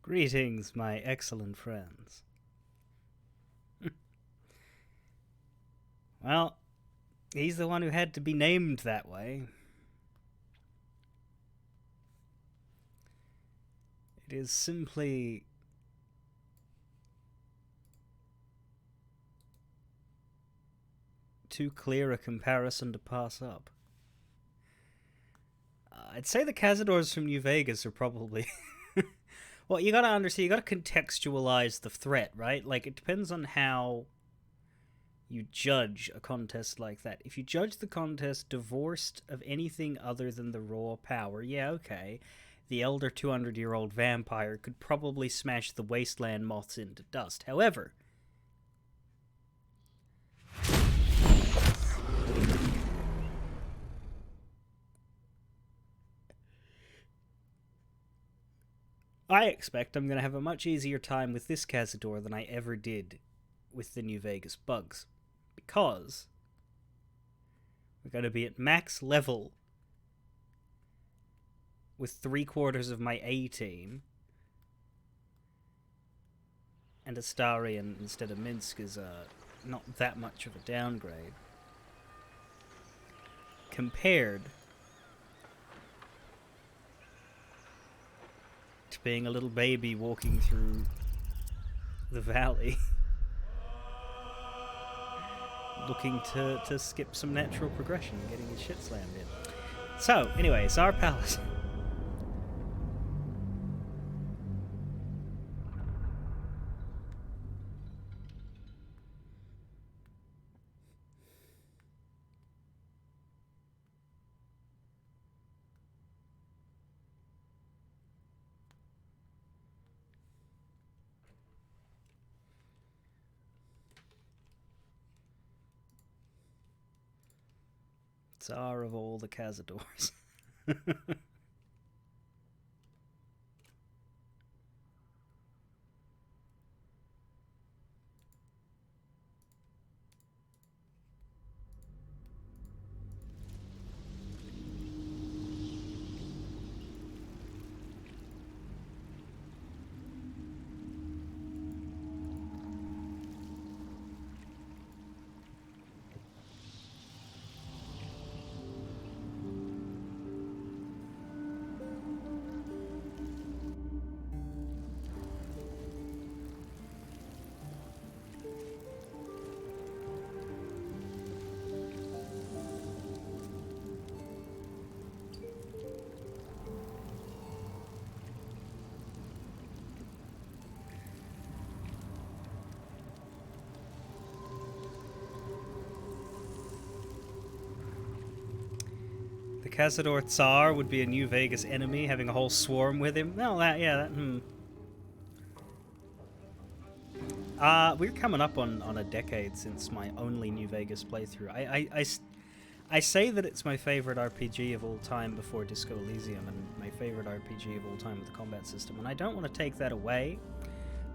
Greetings, my excellent friends. Well, he's the one who had to be named that way. It is simply too clear a comparison to pass up. I'd say the Cazadors from New Vegas are probably... Well, you gotta understand, you gotta contextualize the threat, right? Like, it depends on how you judge a contest like that. If you judge the contest divorced of anything other than the raw power, yeah, okay. The elder 200-year-old vampire could probably smash the wasteland moths into dust. However, I expect I'm going to have a much easier time with this Cazador than I ever did with the New Vegas bugs. Because we're going to be at max level with 3/4 of my A team. And Astarion instead of Minsk is not that much of a downgrade. Compared to being a little baby walking through the valley. Looking to skip some natural progression and getting his shit slammed in. So, anyway, Tsar Palace. Tsar of all the Cazadors. The Cazador Tsar would be a New Vegas enemy, having a whole swarm with him. No, we're coming up on a decade since my only New Vegas playthrough. I say that it's my favorite RPG of all time before Disco Elysium, and my favorite RPG of all time with the combat system, and I don't want to take that away.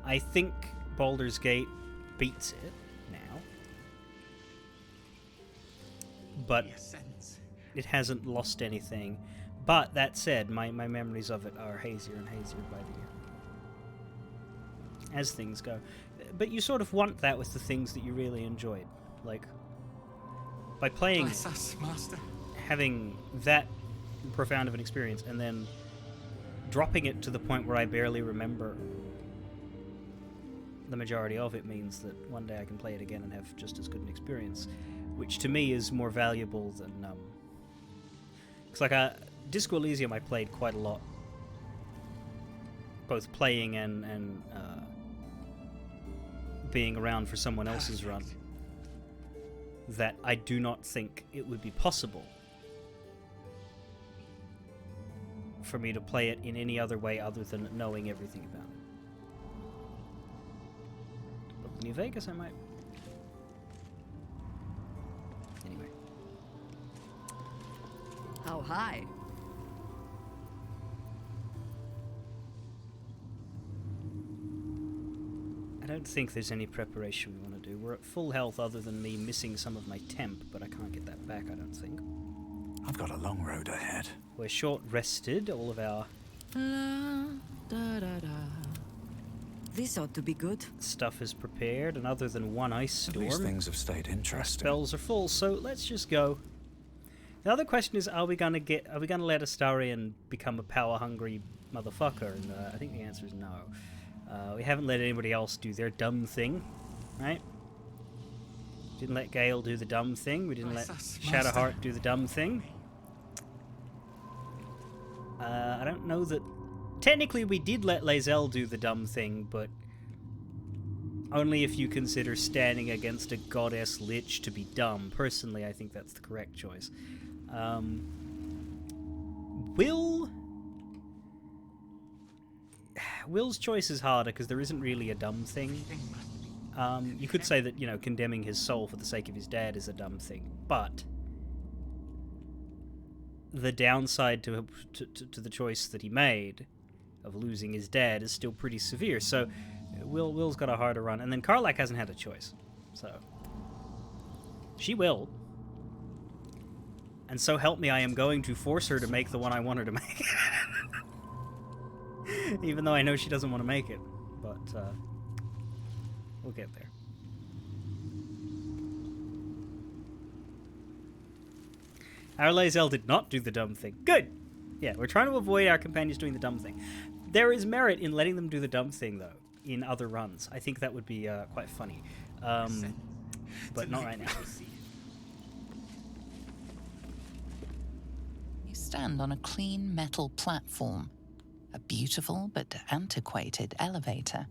I think Baldur's Gate beats it now, but it hasn't lost anything. But that said, my memories of it are hazier and hazier by the year, as things go. But you sort of want that with the things that you really enjoyed. Like, by playing, Us, Master. having that profound of an experience, and then dropping it to the point where I barely remember the majority of it, means that one day I can play it again and have just as good an experience, which to me is more valuable than... Because like Disco Elysium I played quite a lot, both playing and being around for someone else's run, that I do not think it would be possible for me to play it in any other way other than knowing everything about it. But with New Vegas I might. Anyway. How high? I don't think there's any preparation we want to do. We're at full health other than me missing some of my temp, but I can't get that back, I don't think. I've got a long road ahead. We're short rested. All of our La, da, da, da. This ought to be good. Stuff is prepared, and other than one ice storm, These things have stayed interesting. spells are full. So let's just go. The other question is, are we gonna let Astarion become a power-hungry motherfucker? And I think the answer is no. We haven't let anybody else do their dumb thing, right? Didn't let Gale do the dumb thing. We didn't let Shadowheart do the dumb thing. I don't know that... Technically, we did let Lae'zel do the dumb thing, but only if you consider standing against a goddess lich to be dumb. Personally, I think that's the correct choice. Will's choice is harder because there isn't really a dumb thing. You could say that, you know, condemning his soul for the sake of his dad is a dumb thing, but the downside to the choice that he made of losing his dad is still pretty severe. So Will's got a harder run, and then Karlach hasn't had a choice, so she will. And so help me, I am going to force her to make the one I want her to make. Even though I know she doesn't want to make it. But, we'll get there. Our Lae'zel did not do the dumb thing. Good! Yeah, we're trying to avoid our companions doing the dumb thing. There is merit in letting them do the dumb thing, though, in other runs. I think that would be quite funny. But not right now. You stand on a clean metal platform. A beautiful but antiquated elevator.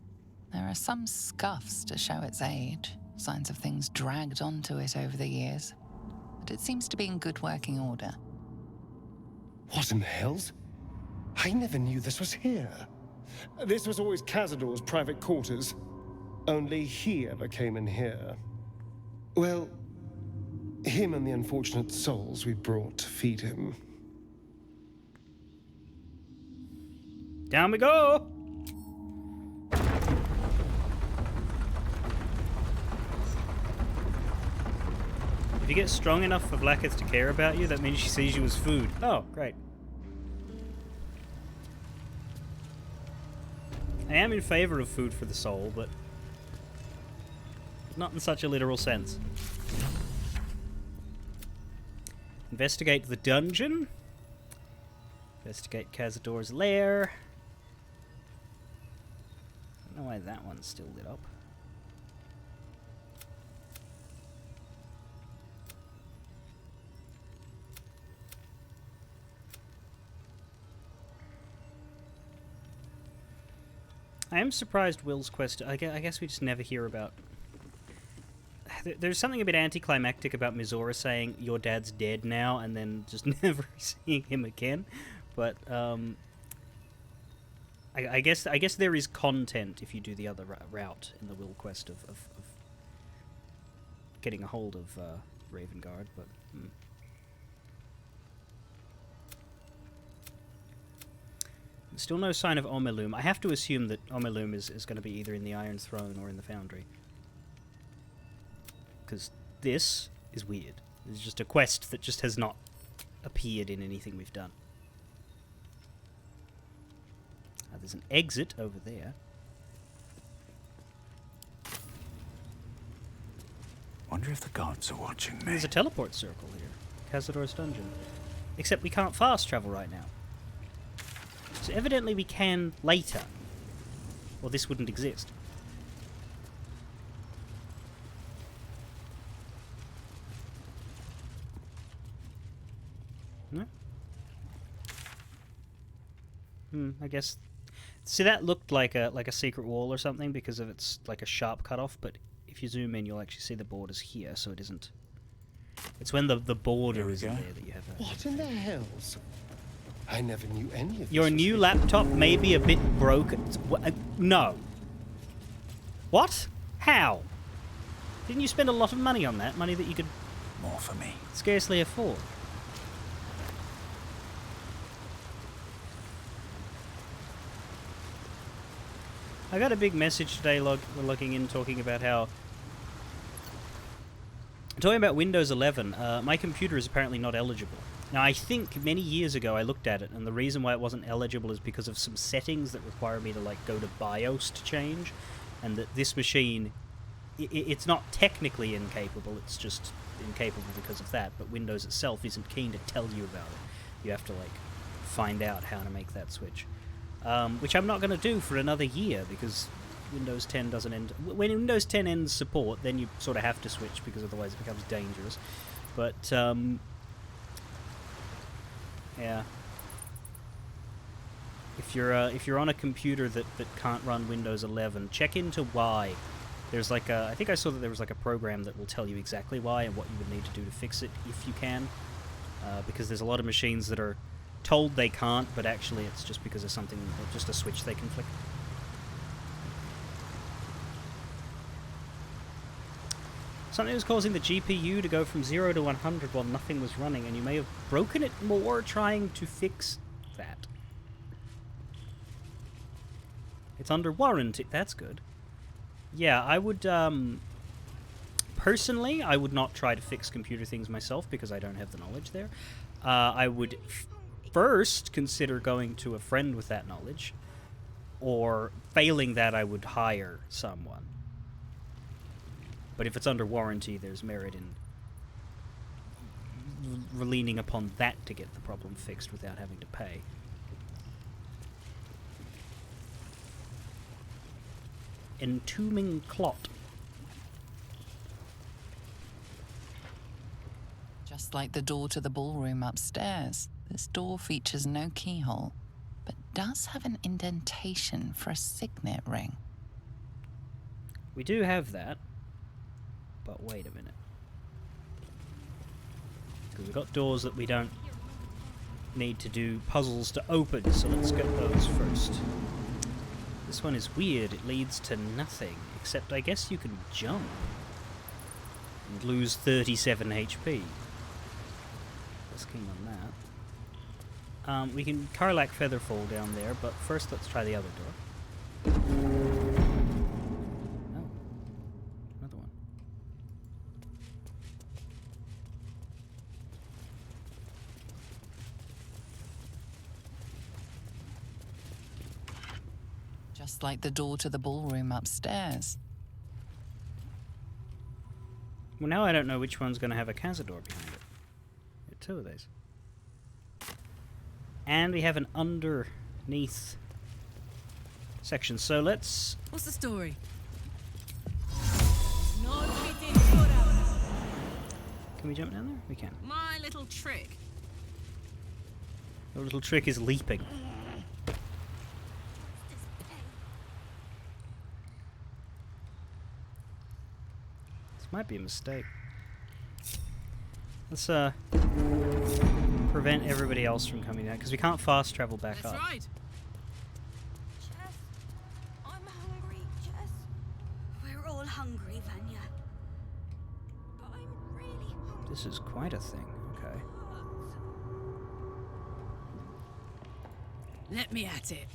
There are some scuffs to show its age, signs of things dragged onto it over the years. But it seems to be in good working order. What in the hells? I never knew this was here. This was always Cazador's private quarters. Only he ever came in here. Well, him and the unfortunate souls we brought to feed him. Down we go! If you get strong enough for Blacketh to care about you, that means she sees you as food. Oh, great. I am in favor of food for the soul, but not in such a literal sense. Investigate the dungeon. Investigate Cazador's lair. I don't know why that one's still lit up. I am surprised Will's quest... I guess we just never hear about... There's something a bit anticlimactic about Mizora saying, your dad's dead now, and then just never seeing him again. But, I guess there is content if you do the other route in the Will quest of getting a hold of Ravengard, but... Still no sign of Omelum. I have to assume that Omelum is going to be either in the Iron Throne or in the Foundry. Because this is weird. It's just a quest that just has not appeared in anything we've done. There's an exit over there. Wonder if the gods are watching me. There's a teleport circle here. Cazador's dungeon. Except we can't fast travel right now. So evidently we can later. Or this wouldn't exist. No? I guess... See, that looked like a secret wall or something because of its like a sharp cutoff, but if you zoom in you'll actually see the borders here, so it isn't... It's when the border is there that you have a... What in the hells? I never knew any of this. Your new laptop may be a bit broken. No. What? How? Didn't you spend a lot of money on that? Money that you could... More for me. Scarcely afford. I got a big message today logging in talking about how... Talking about Windows 11, my computer is apparently not eligible. Now, I think many years ago I looked at it, and the reason why it wasn't eligible is because of some settings that require me to, like, go to BIOS to change, and that this machine, it's not technically incapable, it's just incapable because of that, but Windows itself isn't keen to tell you about it. You have to, like, find out how to make that switch. Which I'm not going to do for another year, because Windows 10 doesn't end... When Windows 10 ends support, then you sort of have to switch, because otherwise it becomes dangerous. But, yeah. If you're on a computer that can't run Windows 11, check into why. There's like a... I think I saw that there was like a program that will tell you exactly why and what you would need to do to fix it, if you can. Because there's a lot of machines that are told they can't, but actually it's just because of something, just a switch they can flick. Something was causing the GPU to go from 0 to 100 while nothing was running, and you may have broken it more trying to fix that. It's under warranty. That's good. Yeah, I would, personally, I would not try to fix computer things myself because I don't have the knowledge there. I would first consider going to a friend with that knowledge, or failing that, I would hire someone. But if it's under warranty, there's merit in leaning upon that to get the problem fixed without having to pay. Entombing clot. Just like the door to the ballroom upstairs, this door features no keyhole, but does have an indentation for a signet ring. We do have that. But wait a minute. Because we've got doors that we don't need to do puzzles to open, so let's get those first. This one is weird. It leads to nothing, except I guess you can jump and lose 37 HP. Let's keen on that. We can Karlach Featherfall down there, but first let's try the other door. Oh, another one. Just like the door to the ballroom upstairs. Well, now I don't know which one's going to have a Cazador behind it. There are two of these. And we have an underneath section, so let's... What's the story? Can we jump down there? We can. My little trick. Your little trick is leaping. This might be a mistake. Let's prevent everybody else from coming down, because we can't fast travel back That's up. right. Jess, I'm hungry, Jess. We're all hungry, Vanya. But I'm really hungry. This is quite a thing. Okay. Let me at it.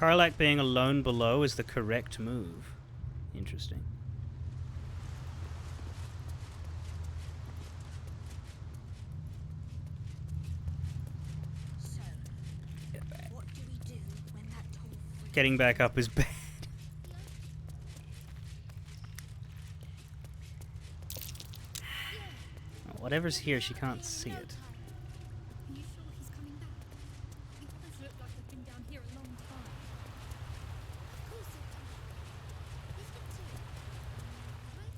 Karlach being alone below is the correct move. Interesting. So, what do we do when that tall freak... Getting back up is bad. Oh, whatever's here, she can't see it. Are you sure he's coming back? It does look like they've been down here a long time. Of course it does. He's got to. Right?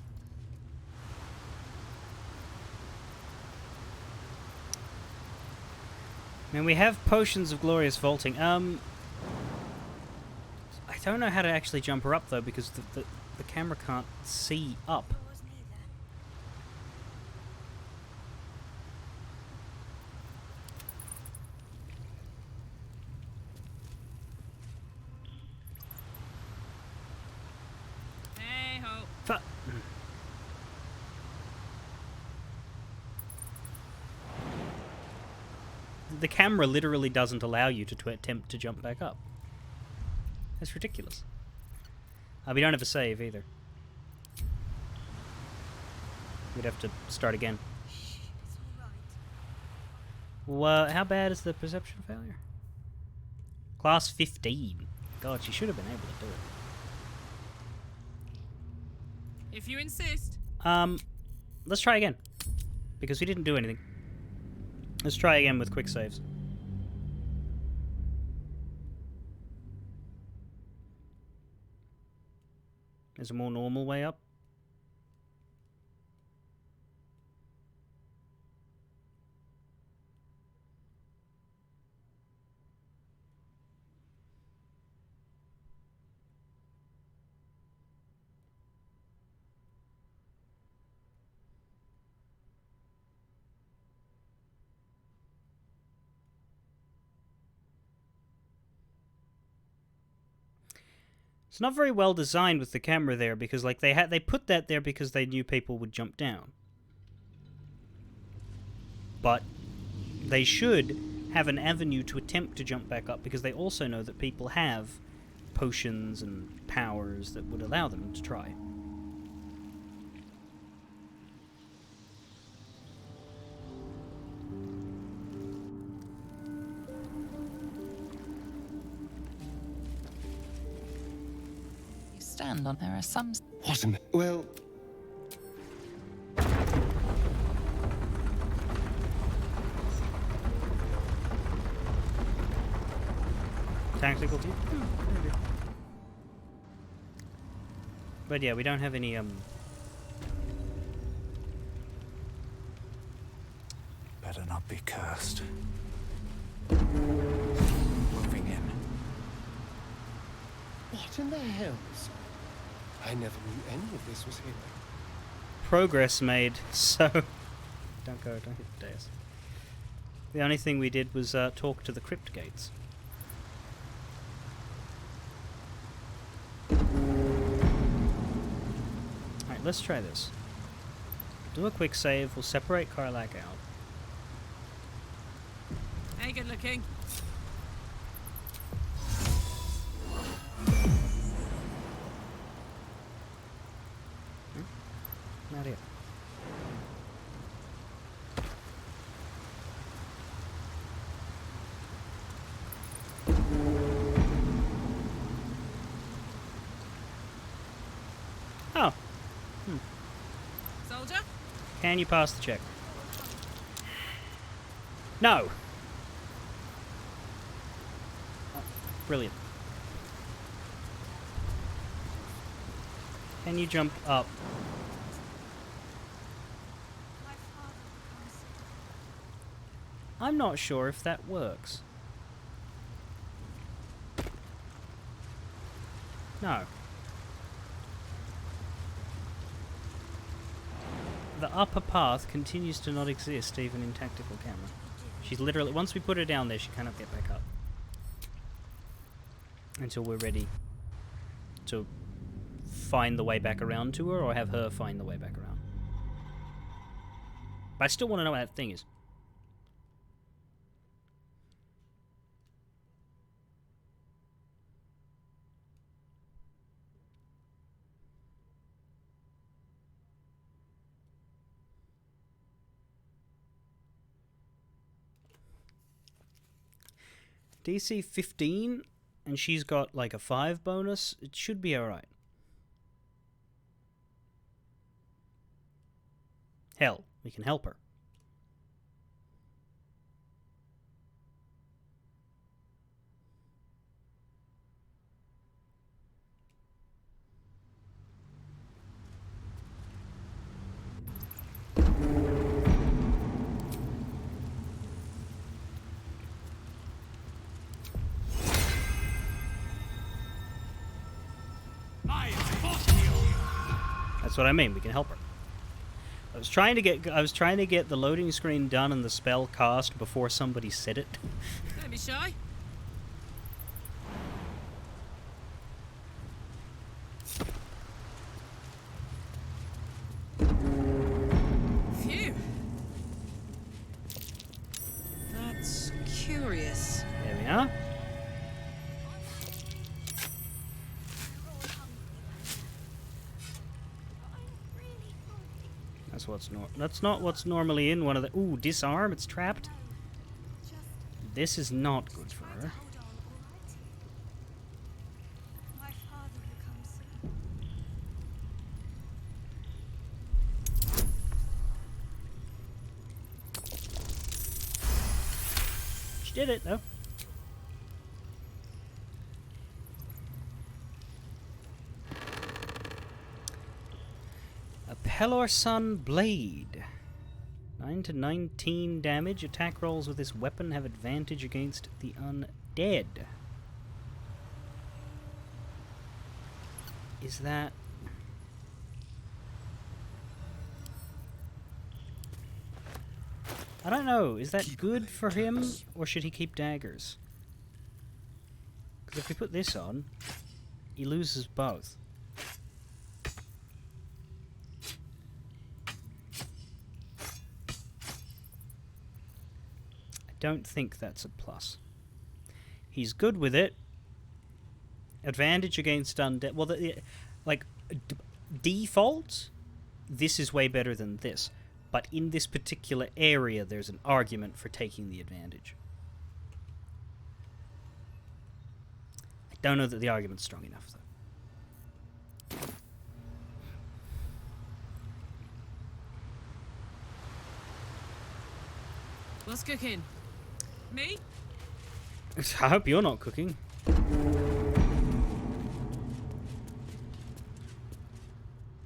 I mean, we have potions of glorious vaulting. I don't know how to actually jump her up, though, because the camera can't see up. Yours neither. Hey ho. Fu- The camera literally doesn't allow you to attempt to jump back up. That's ridiculous. We don't have a save either. We'd have to start again. Shh, it's all right. Well, how bad is the perception failure? Class 15. God, she should have been able to do it. If you insist. Let's try again. Because we didn't do anything. Let's try again with quick saves. There's a more normal way up. It's not very well designed with the camera there because like they put that there because they knew people would jump down. But they should have an avenue to attempt to jump back up because they also know that people have potions and powers that would allow them to try. You stand on. There are some. What in the... Well, Tactical team? But yeah, we don't have any, Better not be cursed. Moving in. what in the hells? I never knew any of this was here. progress made, so... Don't hit the dais. The only thing we did was, talk to the crypt gates. Alright, let's try this. Do a quick save, we'll separate Karlak out. Hey, good looking. Not here. Oh. Soldier? Can you pass the check? No! Oh, brilliant. Can you jump up? My father becomes I'm not sure if that works. No. The upper path continues to not exist even in tactical camera. She's literally, once we put her down there, she cannot get back up. Until we're ready to find the way back around to her or have her find the way back around. But I still want to know what that thing is. DC 15, and she's got like a 5 bonus. It should be alright. Hell, we can help her. That's what I mean. We can help her. I was trying to get the loading screen done and the spell cast before somebody said it. Don't be shy. Phew. That's curious. There we are. That's not what's normally in one of the. Ooh, disarm. It's trapped. Just This is not good for try her. to hold on, all right? My father will come soon. She did it though. A Pelorsun blade. 9 to 19 damage. Attack rolls with this weapon have advantage against the undead. Is that... I don't know. Is that good for him, or should he keep daggers? Because if we put this on, he loses both. I don't think that's a plus. He's good with it. Advantage against undead. Well, like, default, this is way better than this. But in this particular area, there's an argument for taking the advantage. I don't know that the argument's strong enough, though. What's cooking? Me? I hope you're not cooking.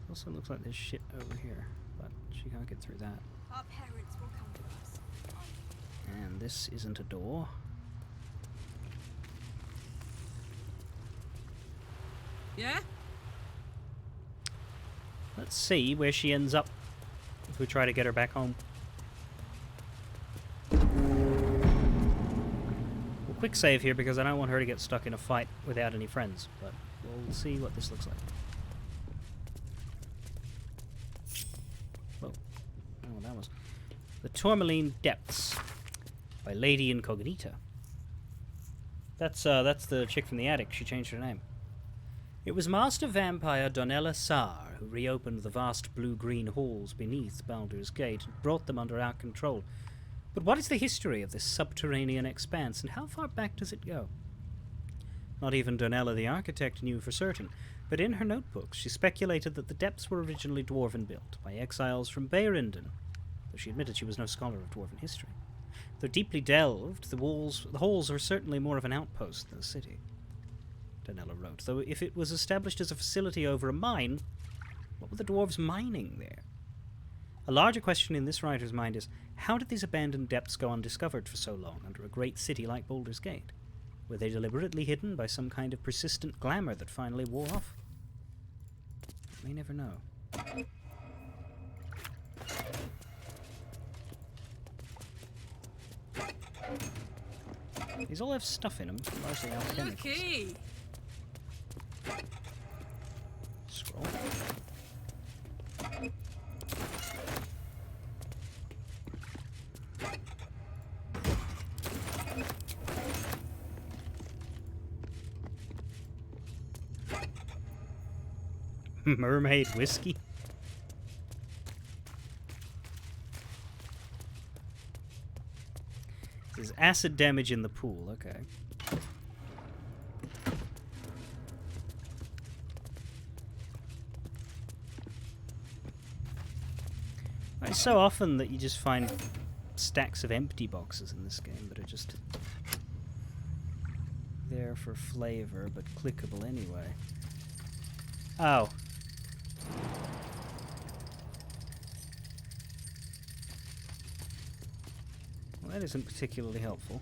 Also looks like there's shit over here, but she can't get through that. Our parents will come to us. And this isn't a door. Yeah? Let's see where she ends up if we try to get her back home. We'll quick save here because I don't want her to get stuck in a fight without any friends, but we'll see what this looks like. Whoa. Oh, that was... The Tourmaline Depths by Lady Incognita. That's the chick from the attic. She changed her name. It was Master Vampire Donella Sar who reopened the vast blue-green halls beneath Baldur's Gate and brought them under our control. But what is the history of this subterranean expanse, and how far back does it go? Not even Donella the architect knew for certain, but in her notebooks she speculated that the depths were originally dwarven built by exiles from Beirindon, though she admitted she was no scholar of dwarven history. Though deeply delved, the halls are certainly more of an outpost than a city. Donella wrote, though if it was established as a facility over a mine, what were the dwarves mining there? A larger question in this writer's mind is, how did these abandoned depths go undiscovered for so long under a great city like Baldur's Gate? Were they deliberately hidden by some kind of persistent glamour that finally wore off? We may never know. These all have stuff in them, largely alchemical. Lucky! Scroll. Mermaid whiskey? There's acid damage in the pool, okay. It's so often that you just find stacks of empty boxes in this game that are just there for flavor, but clickable anyway. Oh. Well, that isn't particularly helpful.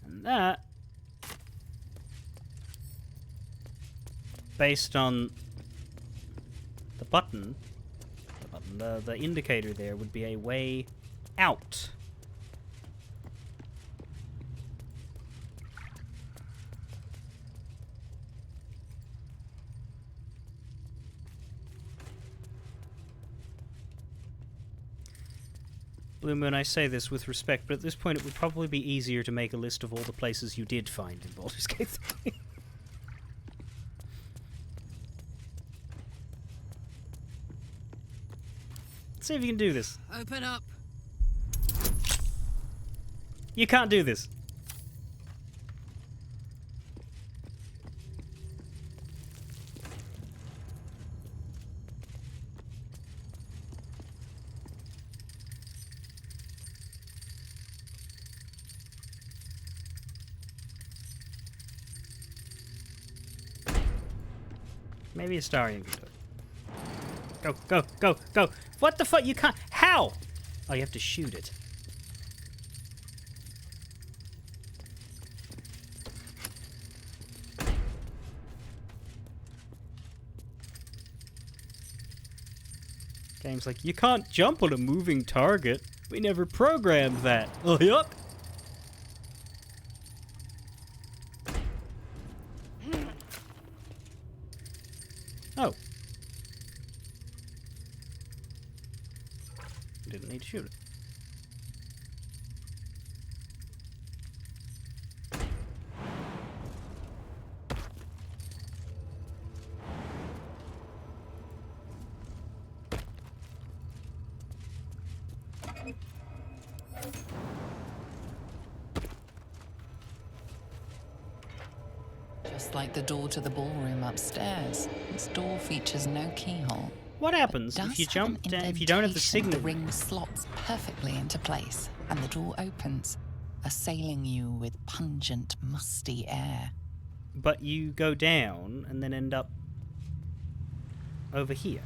And that, based on the button, the indicator there would be a way out. Blue Moon, I say this with respect, but at this point it would probably be easier to make a list of all the places you did find in Baldur's Gate 3. Let's see if you can do this. Open up. You can't do this. Maybe Astarion can do it. Go, go, go, go. What the fuck? You can't. How? Oh, you have to shoot it. Game's like, you can't jump on a moving target. We never programmed that. Oh, yup. Oh. Didn't need to shoot it. Just like the door to the ballroom upstairs, this door features no keyhole. What happens Does if you have jump an down, if you don't have the indentation. signal? The ring slots perfectly into place, and the door opens, assailing you with pungent, musty air. But you go down and then end up over here.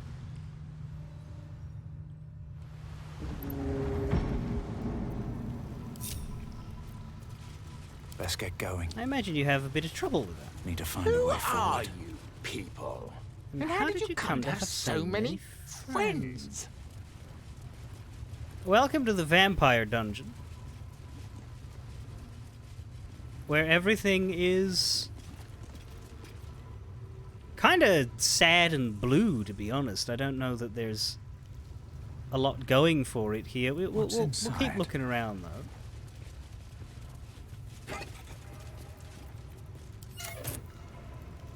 Let's get going. I imagine you have a bit of trouble with that. Need to find a Who way are forward. you people? And And how did you come to have so many friends? Welcome to the vampire dungeon, where everything is kind of sad and blue, to be honest. I don't know that there's a lot going for it here. We'll keep inside? looking around, though.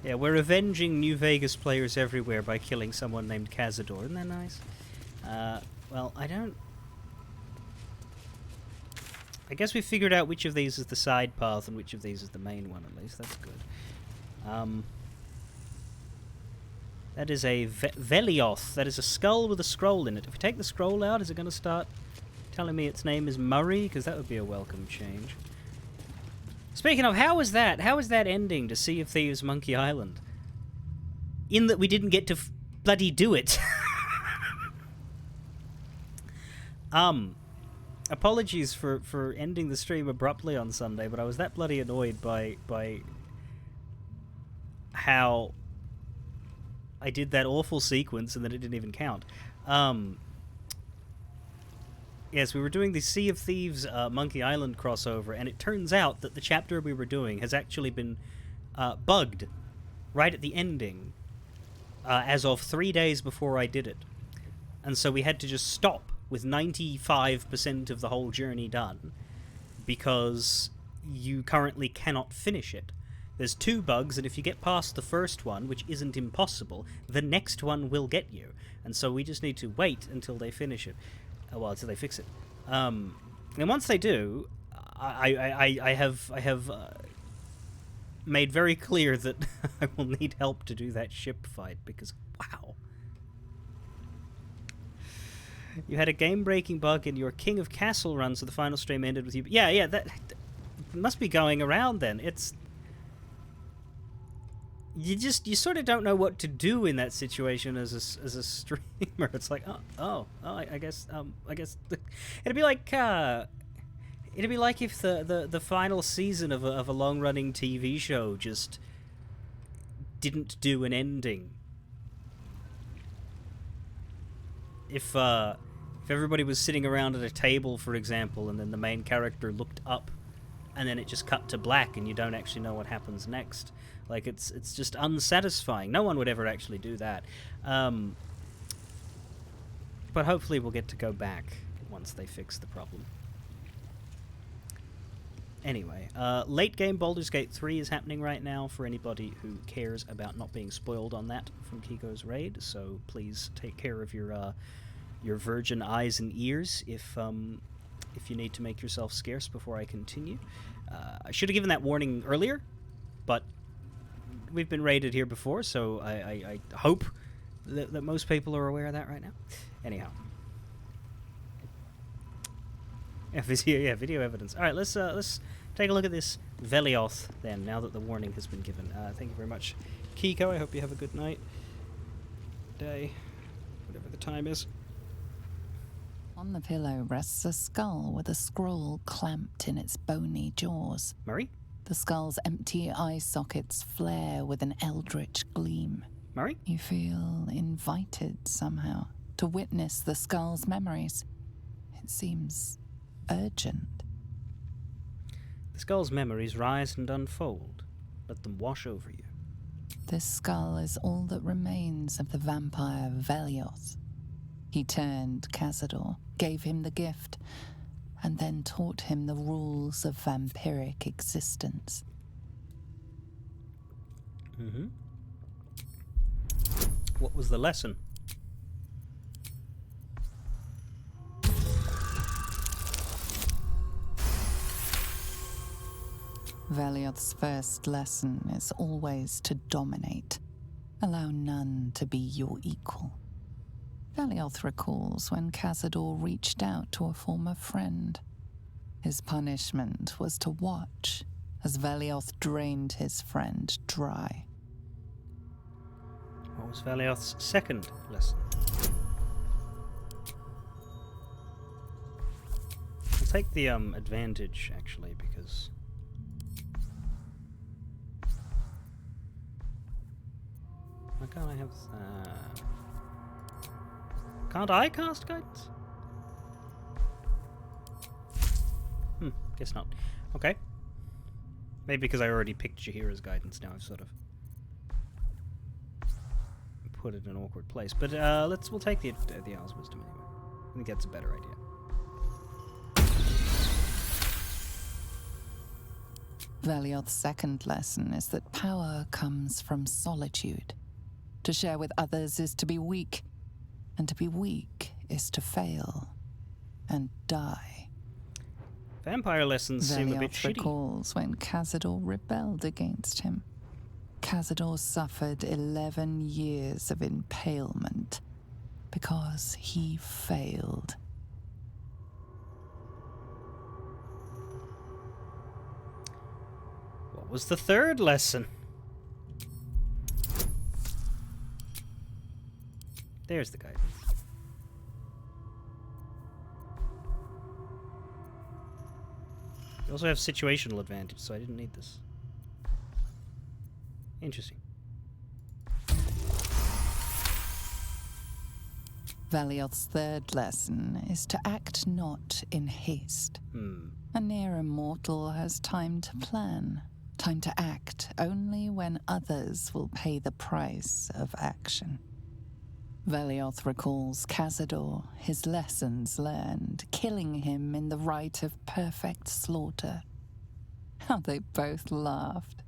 Yeah, we're avenging New Vegas players everywhere by killing someone named Cazador. Isn't that nice? Well, I guess we figured out which of these is the side path and which of these is the main one, at least. That's good. That is a Velioth. That is a skull with a scroll in it. If we take the scroll out, is it going to start telling me its name is Murray? Because that would be a welcome change. Speaking of, how was that? How was that ending to Sea of Thieves Monkey Island? In that we didn't get to bloody do it. Apologies for ending the stream abruptly on Sunday, but I was that bloody annoyed by how I did that awful sequence and then it didn't even count. Yes, we were doing the Sea of Thieves Monkey Island crossover, and it turns out that the chapter we were doing has actually been bugged right at the ending as of 3 days before I did it. And so we had to just stop with 95% of the whole journey done because you currently cannot finish it. There's 2 bugs, and if you get past the first one, which isn't impossible, the next one will get you. And so we just need to wait until they finish it. Well, until they fix it. And once they do, I have made very clear that I will need help to do that ship fight, because, wow. You had a game-breaking bug in your King of Castle run, so the final stream ended with you. Yeah, that must be going around then. It's... You sort of don't know what to do in that situation as a streamer. It's like, I guess it'd be like if the final season of a long running TV show just didn't do an ending. If everybody was sitting around at a table, for example, and then the main character looked up, and then it just cut to black, and you don't actually know what happens next. Like, it's just unsatisfying. No one would ever actually do that. But hopefully we'll get to go back once they fix the problem. Anyway, late game Baldur's Gate 3 is happening right now for anybody who cares about not being spoiled on that from Kiko's raid, so please take care of your your virgin eyes and ears if you need to make yourself scarce before I continue. I should have given that warning earlier, but we've been raided here before, so I hope that most people are aware of that right now. Anyhow. Yeah, video evidence. All right, let's take a look at this Velioth then, now that the warning has been given. Thank you very much, Kiko. I hope you have a good night, day, whatever the time is. On the pillow rests a skull with a scroll clamped in its bony jaws. Murray? The skull's empty eye sockets flare with an eldritch gleam. Murray? You feel invited somehow to witness the skull's memories. It seems urgent. The skull's memories rise and unfold. Let them wash over you. This skull is all that remains of the vampire Velioth. He turned Cazador, gave him the gift, and then taught him the rules of vampiric existence. Mm-hmm. What was the lesson? Velioth's first lesson is always to dominate. Allow none to be your equal. Velioth recalls when Cazador reached out to a former friend. His punishment was to watch as Velioth drained his friend dry. What was Velioth's second lesson? I'll take the advantage, actually, because... Why can't I have... Can't I cast guidance? Guess not. Okay. Maybe because I already picked Jahira's guidance, now I've sort of put it in an awkward place. But we'll take the Owl's Wisdom anyway. I think that's a better idea. Velioth's second lesson is that power comes from solitude. To share with others is to be weak, and to be weak is to fail and die. Vampire lessons seem a bit Velioth shitty. recalls when Cazador rebelled against him. Cazador suffered 11 years of impalement because he failed. What was the third lesson? There's the guidance. You also have situational advantage, so I didn't need this. Interesting. Velioth's third lesson is to act not in haste. A near immortal has time to plan, time to act only when others will pay the price of action. Velioth recalls Cazador, his lessons learned, killing him in the rite of perfect slaughter. How they both laughed.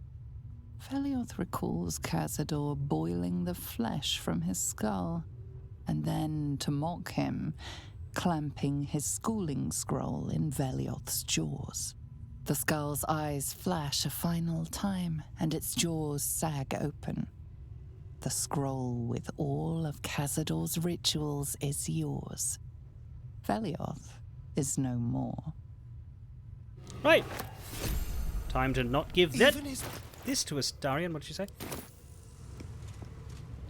Velioth recalls Cazador boiling the flesh from his skull, and then, to mock him, clamping his schooling scroll in Velioth's jaws. The skull's eyes flash a final time, and its jaws sag open. The scroll with all of Cazador's rituals is yours. Velioth is no more. Right. Time to not give this to us, Darian. What did you say?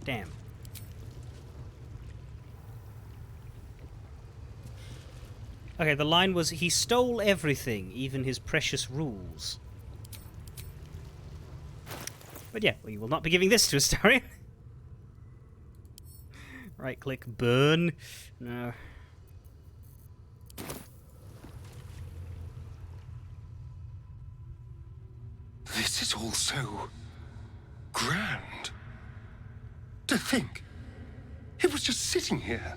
Damn. Okay, the line was, he stole everything, even his precious rules. But yeah, we will not be giving this to us, Darian. Right click, burn. No. This is all so grand. To think, it was just sitting here,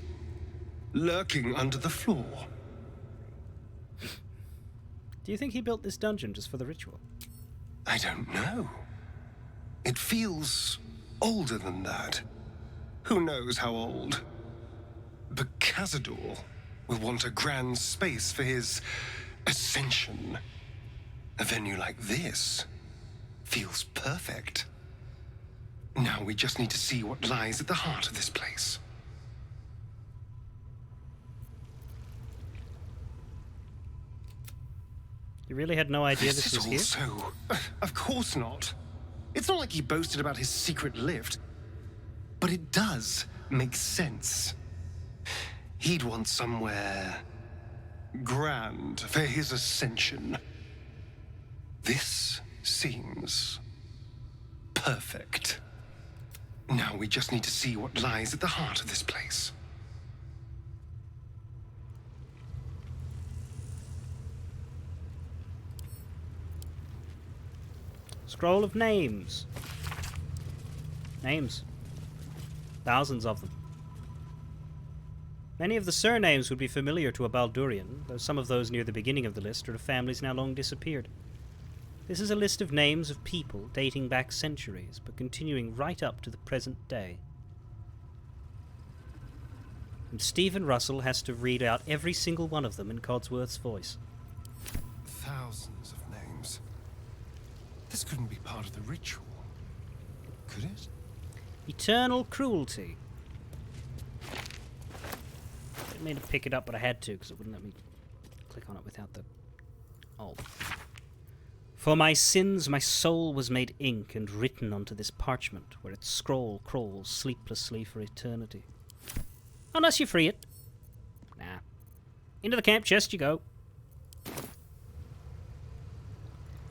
lurking under the floor. Do you think he built this dungeon just for the ritual? I don't know. It feels older than that. Who knows how old? But Cazador will want a grand space for his ascension. A venue like this feels perfect. Now we just need to see what lies at the heart of this place. You really had no idea this was here? So, of course not. It's not like he boasted about his secret lift. But it does make sense. He'd want somewhere grand for his ascension. This seems perfect. Now we just need to see what lies at the heart of this place. Scroll of names. Names. Thousands of them. Many of the surnames would be familiar to a Baldurian, though some of those near the beginning of the list are of families now long disappeared. This is a list of names of people dating back centuries, but continuing right up to the present day. And Stephen Russell has to read out every single one of them in Codsworth's voice. Thousands of names. This couldn't be part of the ritual, could it? Eternal cruelty. I didn't mean to pick it up, but I had to, because it wouldn't let me click on it without the alt. For my sins, my soul was made ink and written onto this parchment, where its scroll crawls sleeplessly for eternity. Unless you free it. Nah. Into the camp chest you go.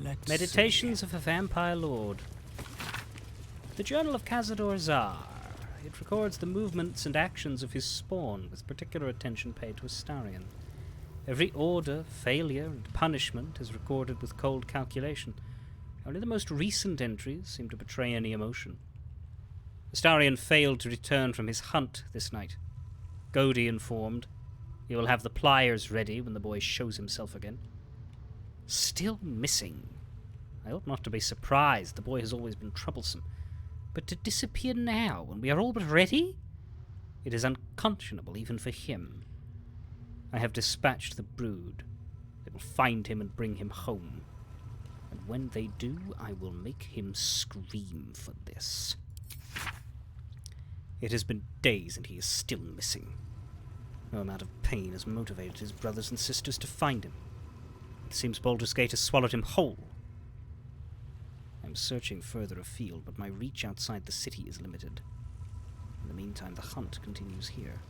Let's Meditations of a Vampire Lord. The Journal of Cazador Zar. It records the movements and actions of his spawn, with particular attention paid to Astarion. Every order, failure, and punishment is recorded with cold calculation. Only the most recent entries seem to betray any emotion. Astarion failed to return from his hunt this night. Godi informed. He will have the pliers ready when the boy shows himself again. Still missing. I ought not to be surprised. The boy has always been troublesome. But to disappear now, when we are all but ready? It is unconscionable even for him. I have dispatched the brood. They will find him and bring him home. And when they do, I will make him scream for this. It has been days and he is still missing. No amount of pain has motivated his brothers and sisters to find him. It seems Baldur's Gate has swallowed him whole. I am searching further afield, but my reach outside the city is limited. In the meantime, the hunt continues here.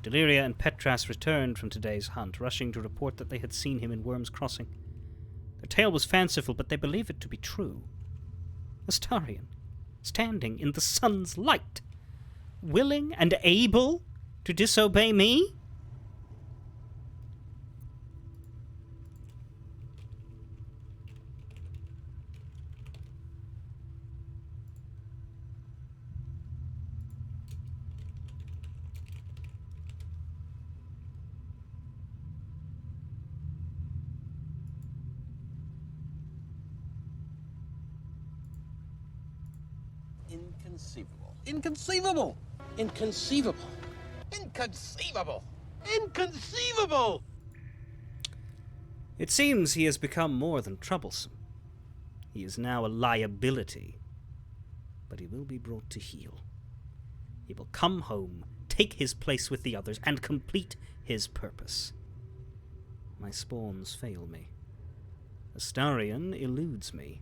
Deliria and Petras returned from today's hunt, rushing to report that they had seen him in Worm's Crossing. Their tale was fanciful, but they believe it to be true. Astarion, standing in the sun's light, willing and able to disobey me? Inconceivable. Inconceivable! Inconceivable! Inconceivable! Inconceivable! It seems he has become more than troublesome. He is now a liability. But he will be brought to heel. He will come home, take his place with the others, and complete his purpose. My spawns fail me. Astarion eludes me.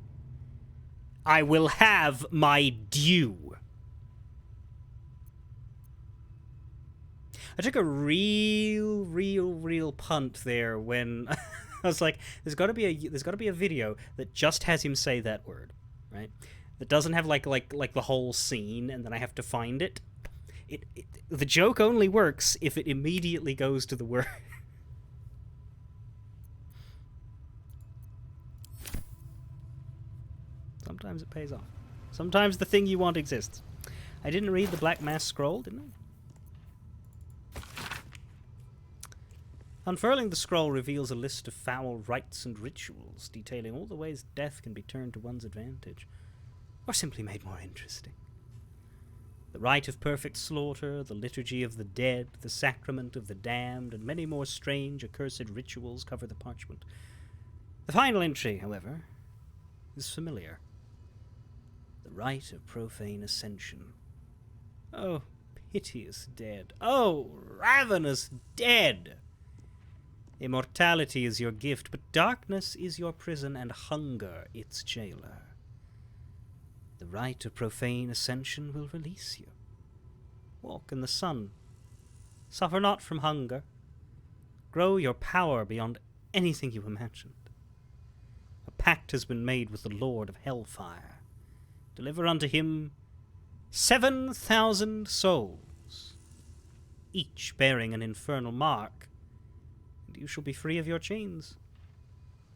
I will have my due. I took a real punt there when I was like, there's got to be a video that just has him say that word, right? That doesn't have like the whole scene, and then I have to find it. The joke only works if it immediately goes to the word. Sometimes it pays off. Sometimes the thing you want exists. I didn't read the Black Mass scroll, didn't I? Unfurling the scroll reveals a list of foul rites and rituals, detailing all the ways death can be turned to one's advantage, or simply made more interesting. The rite of perfect slaughter, the liturgy of the dead, the sacrament of the damned, and many more strange, accursed rituals cover the parchment. The final entry, however, is familiar. The rite of profane ascension. Oh, piteous dead. Oh, ravenous dead! Immortality is your gift, but darkness is your prison, and hunger its jailer. The rite of profane ascension will release you. Walk in the sun. Suffer not from hunger. Grow your power beyond anything you imagined. A pact has been made with the Lord of Hellfire. Deliver unto him 7,000 souls, each bearing an infernal mark, and you shall be free of your chains.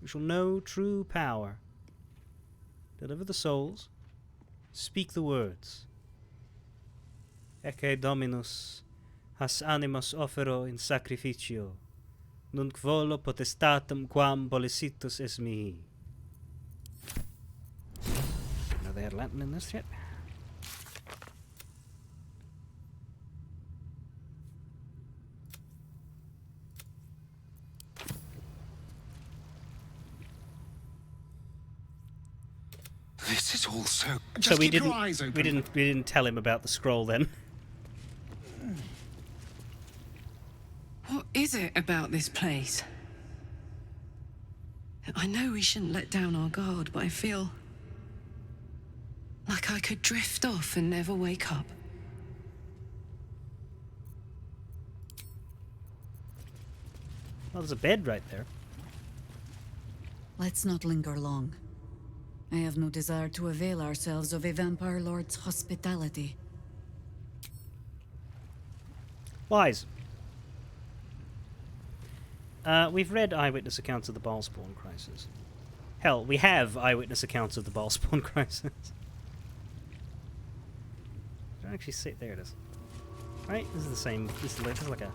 You shall know true power. Deliver the souls. Speak the words. Ecce Dominus, has animos offero in sacrificio, nunc volo potestatem quam policitus es mihi. Now they had Latin in this yet? This is all so... So we keep your eyes open. we didn't tell him about the scroll then. What is it about this place? I know we shouldn't let down our guard, but I feel like I could drift off and never wake up. Well, there's a bed right there. Let's not linger long. I have no desire to avail ourselves of a vampire lord's hospitality. Wise. We've read eyewitness accounts of the Ballspawn crisis. Hell, we have eyewitness accounts of the Ballspawn crisis. Don't actually see. There it is. Right? This is the same. This is like a.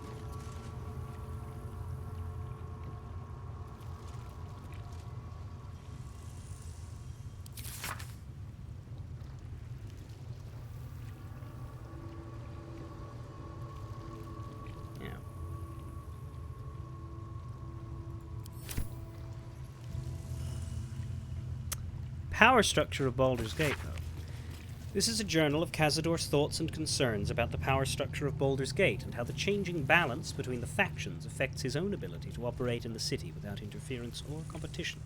Yeah. Power structure of Baldur's Gate, though. This is a journal of Cazador's thoughts and concerns about the power structure of Baldur's Gate and how the changing balance between the factions affects his own ability to operate in the city without interference or competition.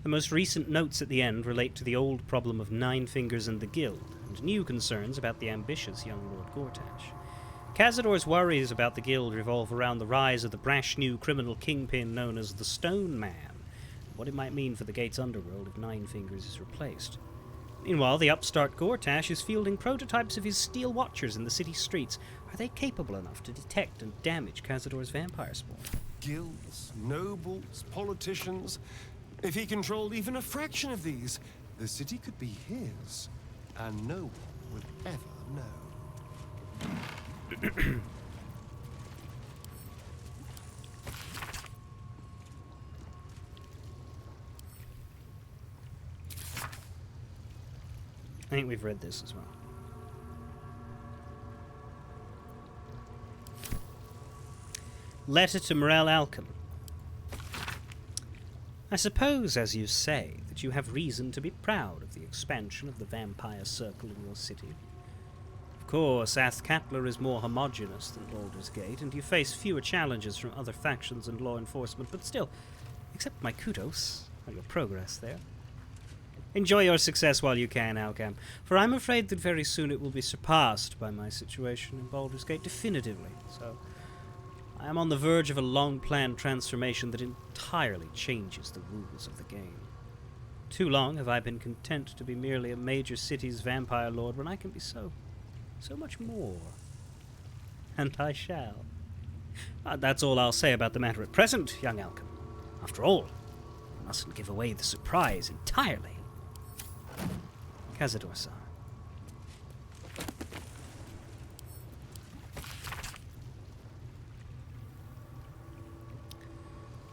The most recent notes at the end relate to the old problem of Nine Fingers and the Guild, and new concerns about the ambitious young Lord Gortash. Cazador's worries about the Guild revolve around the rise of the brash new criminal kingpin known as the Stone Man, and what it might mean for the Gate's underworld if Nine Fingers is replaced. Meanwhile, the upstart Gortash is fielding prototypes of his steel watchers in the city streets. Are they capable enough to detect and damage Cazador's vampire spawn? Guilds, nobles, politicians. If he controlled even a fraction of these, the city could be his, and no one would ever know. I think we've read this as well. Letter to Morel Alchem. I suppose, as you say, that you have reason to be proud of the expansion of the vampire circle in your city. Of course, Athkatla is more homogeneous than Baldur's Gate, and you face fewer challenges from other factions and law enforcement, but still, accept my kudos on your progress there. Enjoy your success while you can, Alchem, for I'm afraid that very soon it will be surpassed by my situation in Baldur's Gate definitively, so I am on the verge of a long-planned transformation that entirely changes the rules of the game. Too long have I been content to be merely a major city's vampire lord when I can be so much more. And I shall. That's all I'll say about the matter at present, young Alchem. After all, I mustn't give away the surprise entirely. Cazador-san.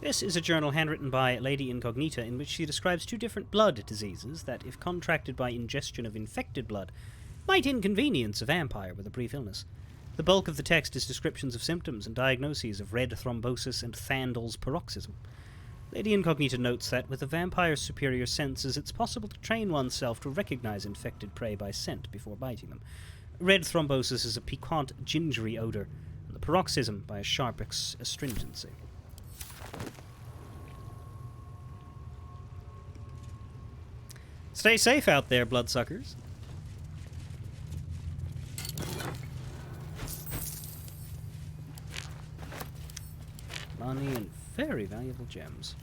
This is a journal handwritten by Lady Incognita in which she describes two different blood diseases that, if contracted by ingestion of infected blood, might inconvenience a vampire with a brief illness. The bulk of the text is descriptions of symptoms and diagnoses of red thrombosis and Thandal's paroxysm. Lady Incognita notes that, with a vampire's superior senses, it's possible to train oneself to recognize infected prey by scent before biting them. Red thrombosis is a piquant, gingery odor, and the paroxysm by a sharp astringency. Stay safe out there, bloodsuckers. Money and very valuable gems.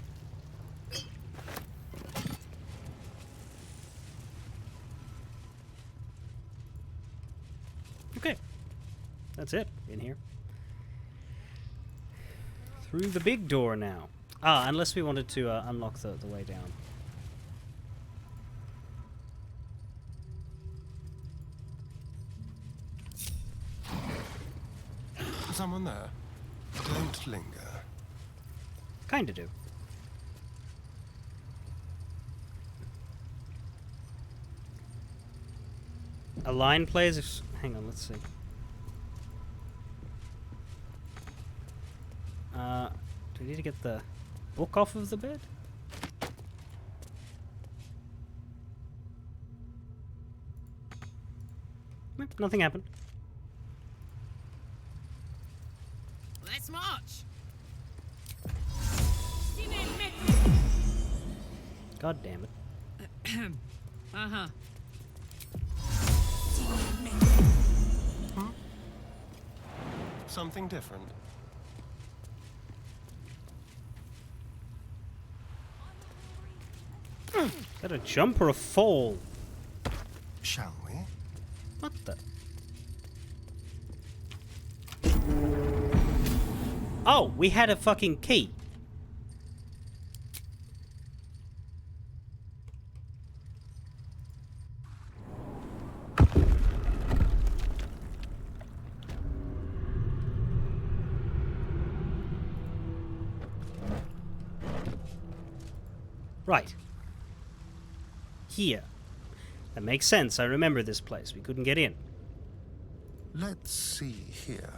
Okay. That's it in here. Through the big door now. Ah, unless we wanted to unlock the way down. Someone there? Don't linger. Kinda do. A line plays if... Hang on, let's see. Do we need to get the book off of the bed? Nope, nothing happened. Let's march. God damn it. Uh-huh. Something different. Is that a jump or a fall? Shall we? What the? Oh, we had a fucking key. Right. Here. That makes sense. I remember this place. We couldn't get in. Let's see here.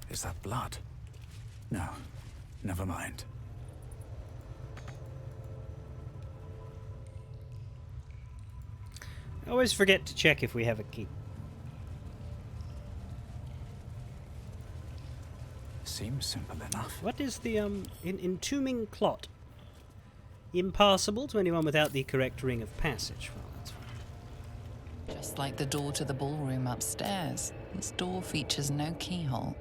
Is that blood? No, never mind. I always forget to check if we have a key. Seems simple enough. What is the entombing clot? Impassable to anyone without the correct ring of passage. Well, that's fine. Just like the door to the ballroom upstairs, this door features no keyhole,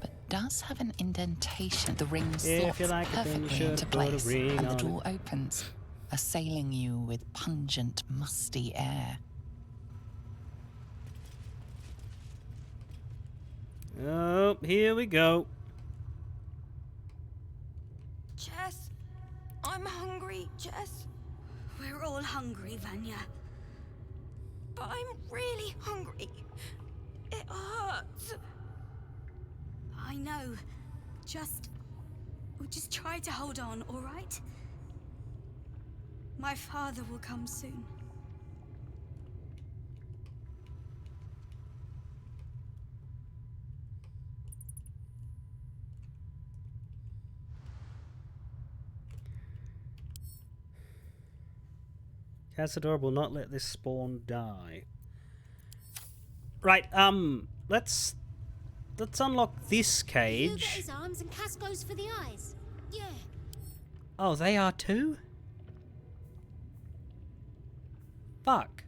but does have an indentation. The ring If you slots like a thing, perfectly should into put a place, ring and the on door opens, assailing you with pungent, musty air. Oh, here we go. Jess, I'm hungry, Jess. We're all hungry, Vanya. But I'm really hungry. It hurts. I know. Just try to hold on, all right? My father will come soon. Cazador will not let this spawn die. Right, let's unlock this You got cage. his arms and Cass goes for the eyes. Yeah. Oh, they are too? Fuck.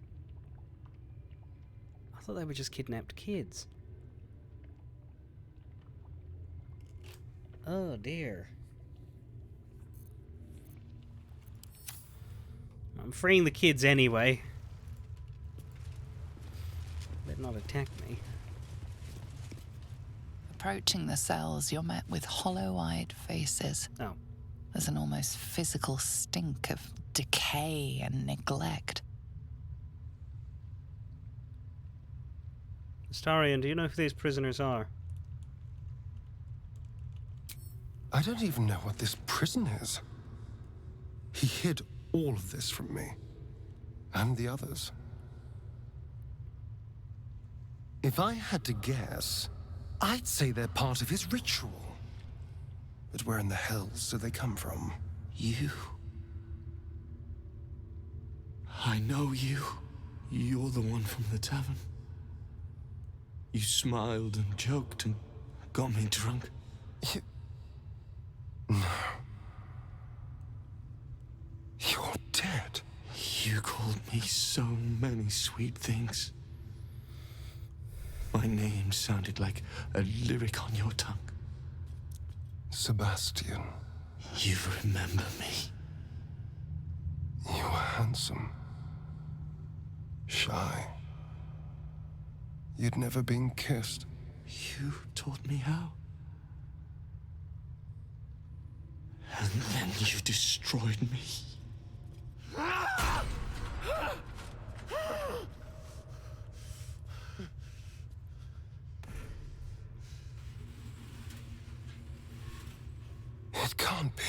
I thought they were just kidnapped kids. Oh dear. I'm freeing the kids anyway. Better not attack me. Approaching the cells, you're met with hollow-eyed faces. Oh. There's an almost physical stink of decay and neglect. Astarion, do you know who these prisoners are? I don't even know what this prison is. He hid all of this from me. And the others. If I had to guess, I'd say they're part of his ritual. But where in the hells do they come from? You. I know you. You're the one from the tavern. You smiled and joked and got me drunk. No. You're dead. You called me so many sweet things. My name sounded like a lyric on your tongue. Sebastian. You remember me. You were handsome. Shy. You'd never been kissed. You taught me how. And then you destroyed me. It can't be.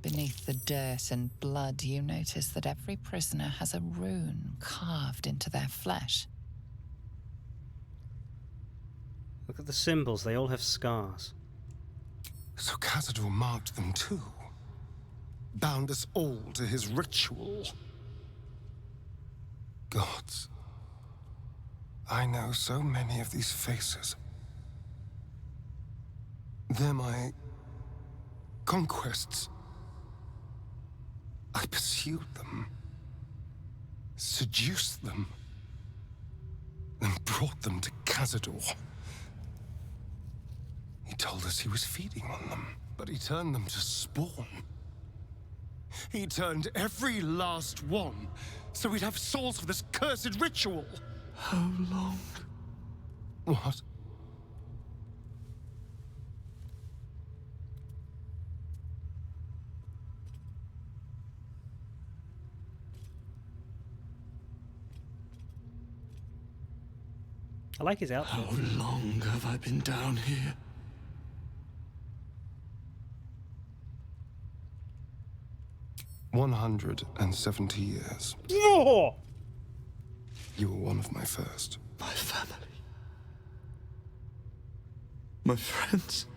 Beneath the dirt and blood, you notice that every prisoner has a rune carved into their flesh. Look at the symbols, they all have scars. So Cazador marked them too. Bound us all to his ritual. Gods. I know so many of these faces. They're my conquests. I pursued them, seduced them, and brought them to Cazador. He told us he was feeding on them, but he turned them to spawn. He turned every last one, so we'd have souls for this cursed ritual. How long? What? I like his outfit. How long have I been down here? $170 years. Oh! You were one of my first. My family. My friends.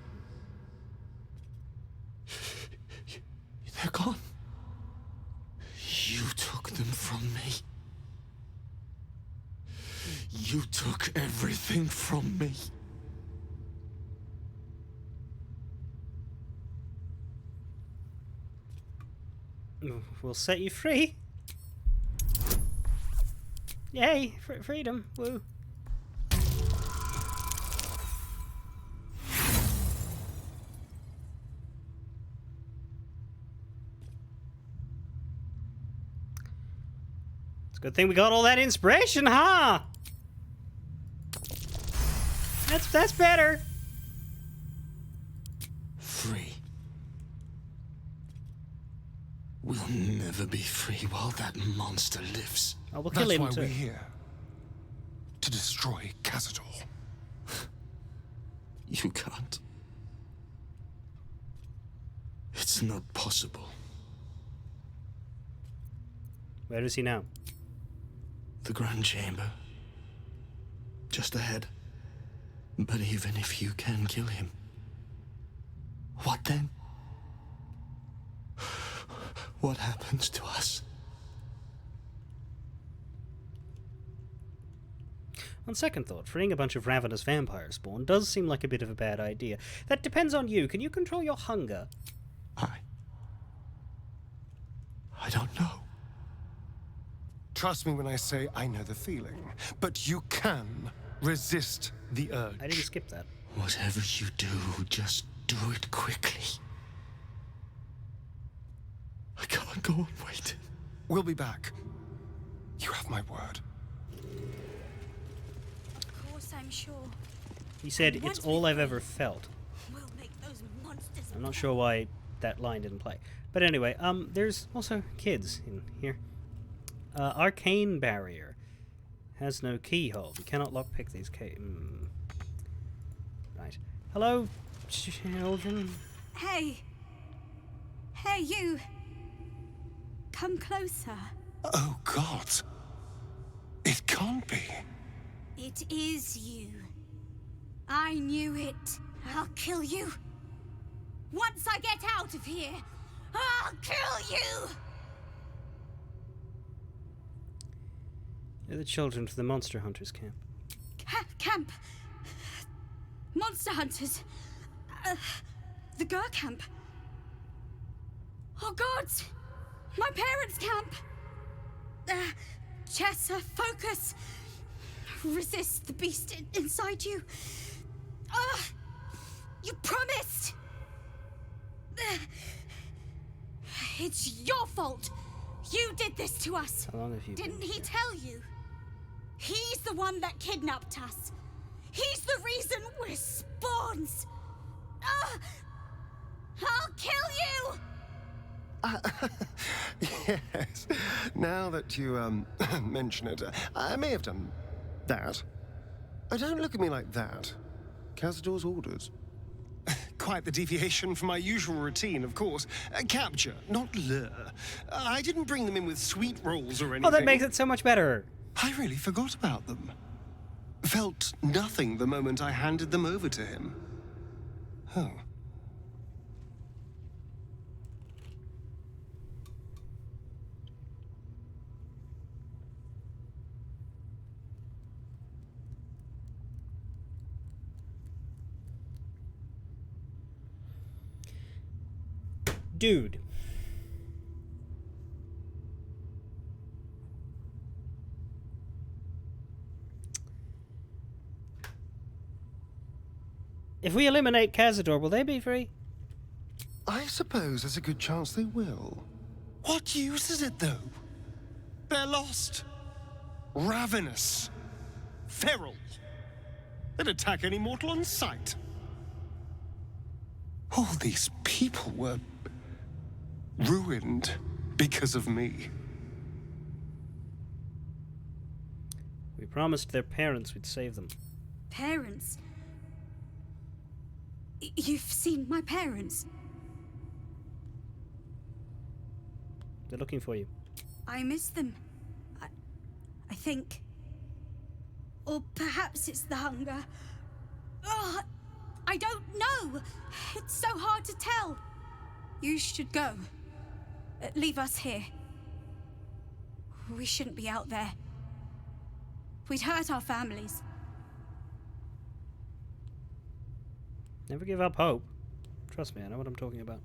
They're gone. You took them from me. You took everything from me. We'll set you free. Yay, freedom. Woo. It's a good thing we got all that inspiration, huh? That's better. Free. We'll never be free while that monster lives. Oh, we'll kill That's him why too. we're here. To destroy Cazador. You can't. It's not possible. Where is he now? The Grand Chamber. Just ahead. But even if you can kill him, what then? What happens to us? On second thought, freeing a bunch of ravenous vampire spawn does seem like a bit of a bad idea. That depends on you. Can you control your hunger? I don't know. Trust me when I say I know the feeling. But you can Resist the urge. I didn't skip that. Whatever you do, just do it quickly. I can't go on waiting. We'll be back. You have my word. Of course, I'm sure. He said, Once it's all we I've find- ever felt. We'll make those monsters. I'm not sure why that line didn't play. But anyway, there's also kids in here. Arcane barrier. Has no keyhole. You cannot lockpick these Right. Hello, children. Hey. Hey, you. Come closer. Oh, God. It can't be. It is you. I knew it. I'll kill you. Once I get out of here, I'll kill you! They're the children to the monster hunters camp. Camp. Monster hunters. The Gur camp. Oh, gods! My parents' camp! Chessa, focus! Resist the beast inside you. You promised! It's your fault! You did this to us! How long have you Didn't been he here? tell you? He's the one that kidnapped us. He's the reason we're spawns. I'll kill you! Yes. Now that you, mention it, I may have done that. Don't look at me like that. Cazador's orders. Quite the deviation from my usual routine, of course. Capture, not lure. I didn't bring them in with sweet rolls or anything. Oh, that makes it so much better. I really forgot about them. Felt nothing the moment I handed them over to him. Oh. Dude. If we eliminate Cazador, will they be free? I suppose there's a good chance they will. What use is it, though? They're lost. Ravenous. Feral. They'd attack any mortal on sight. All these people were ruined because of me. We promised their parents we'd save them. Parents? You've seen my parents? They're looking for you. I miss them. I think. Or perhaps it's the hunger. Oh, I don't know. It's so hard to tell. You should go. Leave us here. We shouldn't be out there. We'd hurt our families. Never give up hope. Trust me, I know what I'm talking about.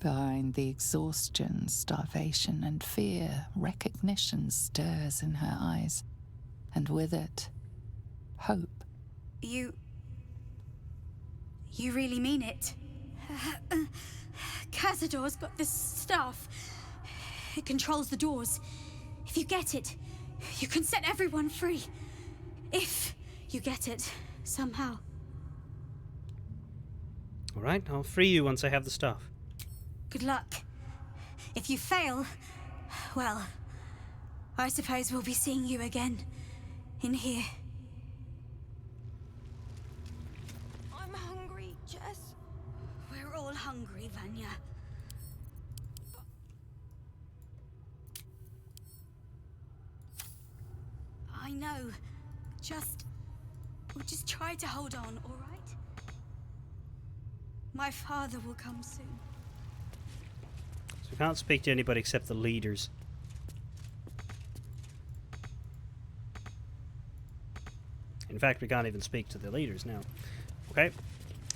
Behind the exhaustion, starvation, and fear, recognition stirs in her eyes. And with it, hope. You really mean it? Cazador's got this stuff. It controls the doors. If you get it, you can set everyone free. If you get it, somehow. Alright, I'll free you once I have the stuff. Good luck. If you fail, well, I suppose we'll be seeing you again. In here. I'm hungry, Jess. We're all hungry, Vanya. I know. We'll just try to hold on, all right? My father will come soon. So we can't speak to anybody except the leaders. In fact, we can't even speak to the leaders now. Okay.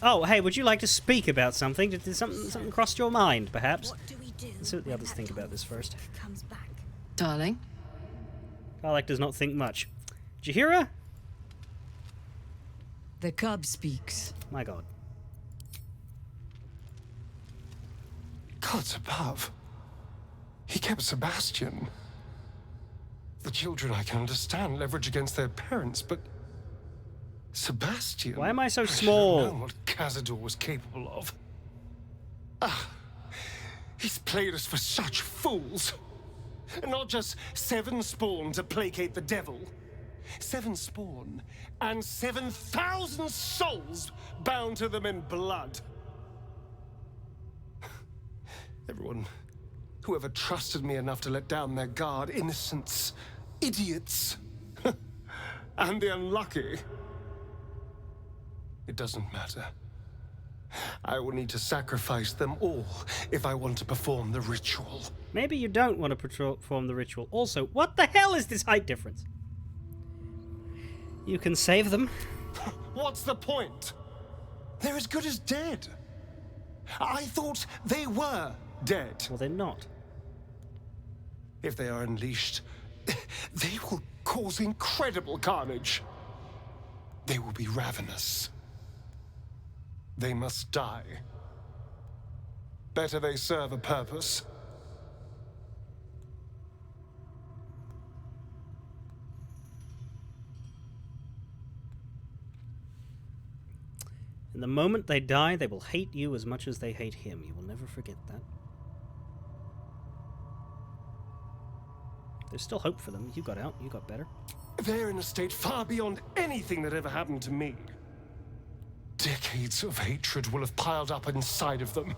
Oh, hey, would you like to speak about something? Did something cross your mind, perhaps? What do we do? Let's see what the when others that think about this first. comes back? Darling? Karlach does not think much. Did you hear her? The cub speaks. My god. Gods above. He kept Sebastian. The children, I can understand, leverage against their parents, but Sebastian... Why am I so I should have small? known what Cazador was capable of. He's played us for such fools. Not just 7 spawn to placate the devil. 7 spawn and 7,000 souls bound to them in blood. Everyone, whoever trusted me enough to let down their guard, innocents, idiots, and the unlucky. It doesn't matter. I will need to sacrifice them all if I want to perform the ritual. Maybe you don't want to perform the ritual. Also, what the hell is this height difference? You can save them. What's the point? They're as good as dead. I thought they were dead. Well, they're not. If they are unleashed, they will cause incredible carnage. They will be ravenous. They must die. Better they serve a purpose. And the moment they die, they will hate you as much as they hate him. You will never forget that. There's still hope for them. You got out. You got better. They're in a state far beyond anything that ever happened to me. Decades of hatred will have piled up inside of them.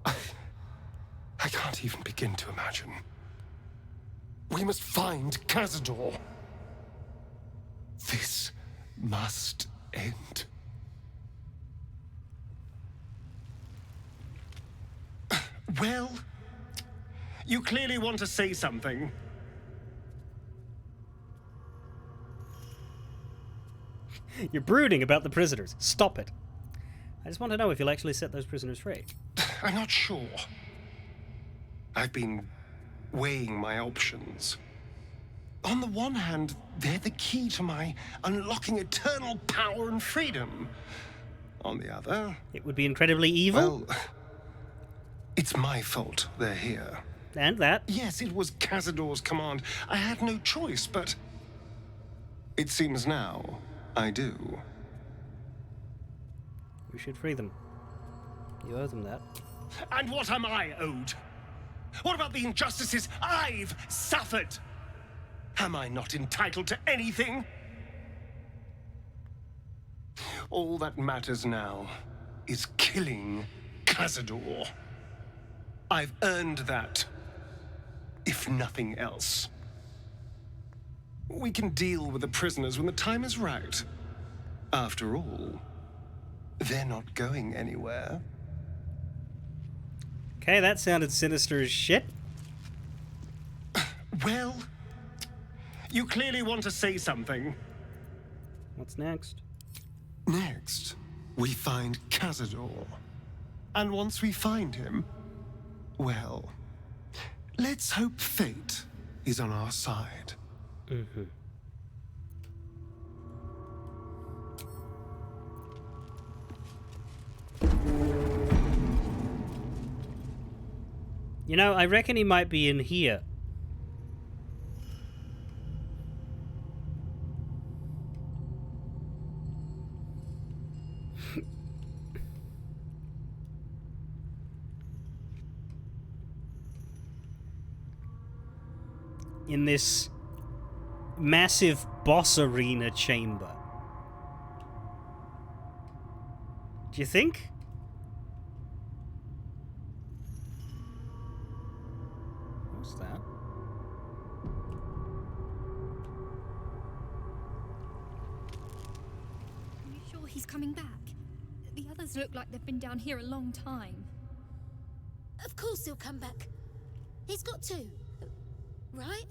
I can't even begin to imagine. We must find Cazador. This must end. Well, you clearly want to say something. You're brooding about the prisoners. Stop it. I just want to know if you'll actually set those prisoners free. I'm not sure. I've been weighing my options. On the one hand, they're the key to my unlocking eternal power and freedom. On the other... It would be incredibly evil. Well, it's my fault they're here. And that. Yes, it was Cazador's command. I had no choice, but... It seems now I do. You should free them. You owe them that. And what am I owed? What about the injustices I've suffered? Am I not entitled to anything? All that matters now is killing Cazador. I've earned that, if nothing else. We can deal with the prisoners when the time is right. After all, they're not going anywhere. Okay, that sounded sinister as shit. Well, you clearly want to say something. What's next? Next, we find Cazador. And once we find him, well, let's hope fate is on our side. Mm-hmm. You know, I reckon he might be in here. In this massive boss arena chamber. Do you think? What's that? Are you sure he's coming back? The others look like they've been down here a long time. Of course he'll come back. He's got to. Right?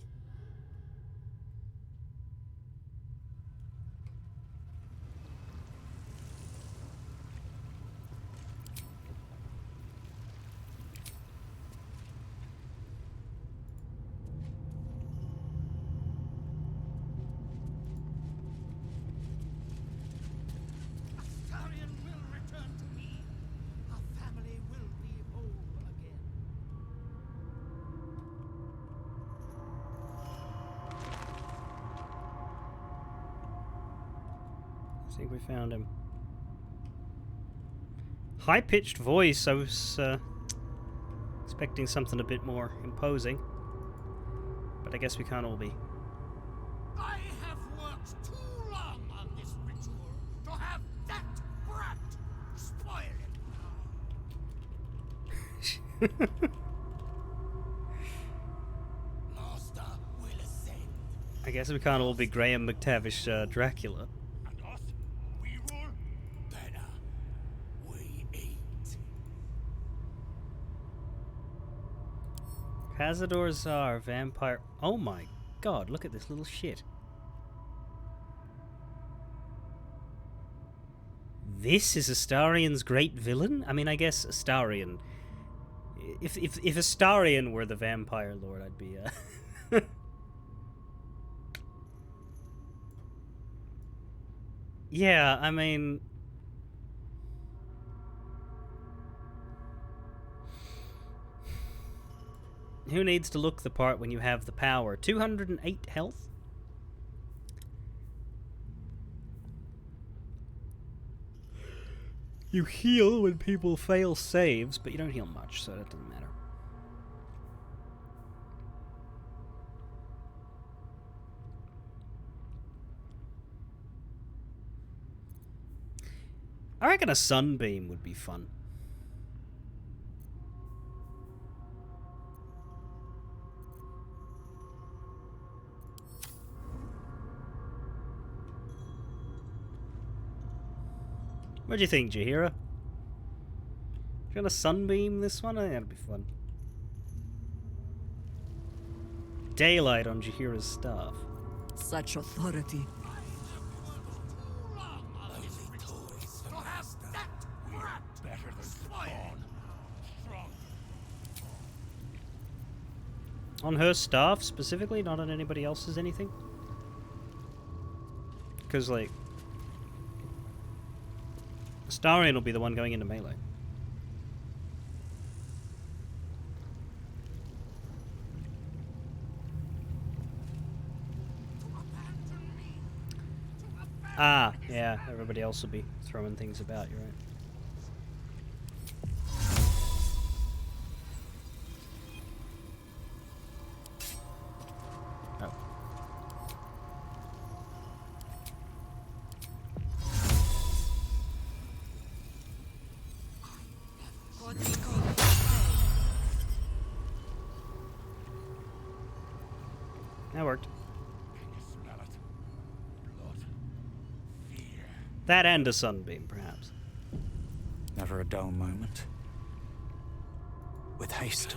I think we found him. High-pitched voice. I was expecting something a bit more imposing. But I guess we can't all be. I have worked too long on this ritual to have that brat spoil it. Master will ascend. I guess we can't all be Graham McTavish Dracula. And us, we rule. Better, we eat. Cazador Czar, vampire. Oh my god, look at this little shit. This is Astarian's great villain? I mean, I guess Astarian. If Astarian were the vampire lord, I'd be Yeah, I mean, who needs to look the part when you have the power? 208 health? You heal when people fail saves, but you don't heal much, so that doesn't matter. I reckon a sunbeam would be fun. What do you think, Jaheira? You gonna sunbeam this one? I think that'd be fun. Daylight on Jaheira's staff. Such authority. On her staff specifically, not on anybody else's anything? Because, like, Astarian will be the one going into melee. Ah, yeah, everybody else will be throwing things about, you're right. That worked. That and a sunbeam, perhaps. Never a dull moment. With haste.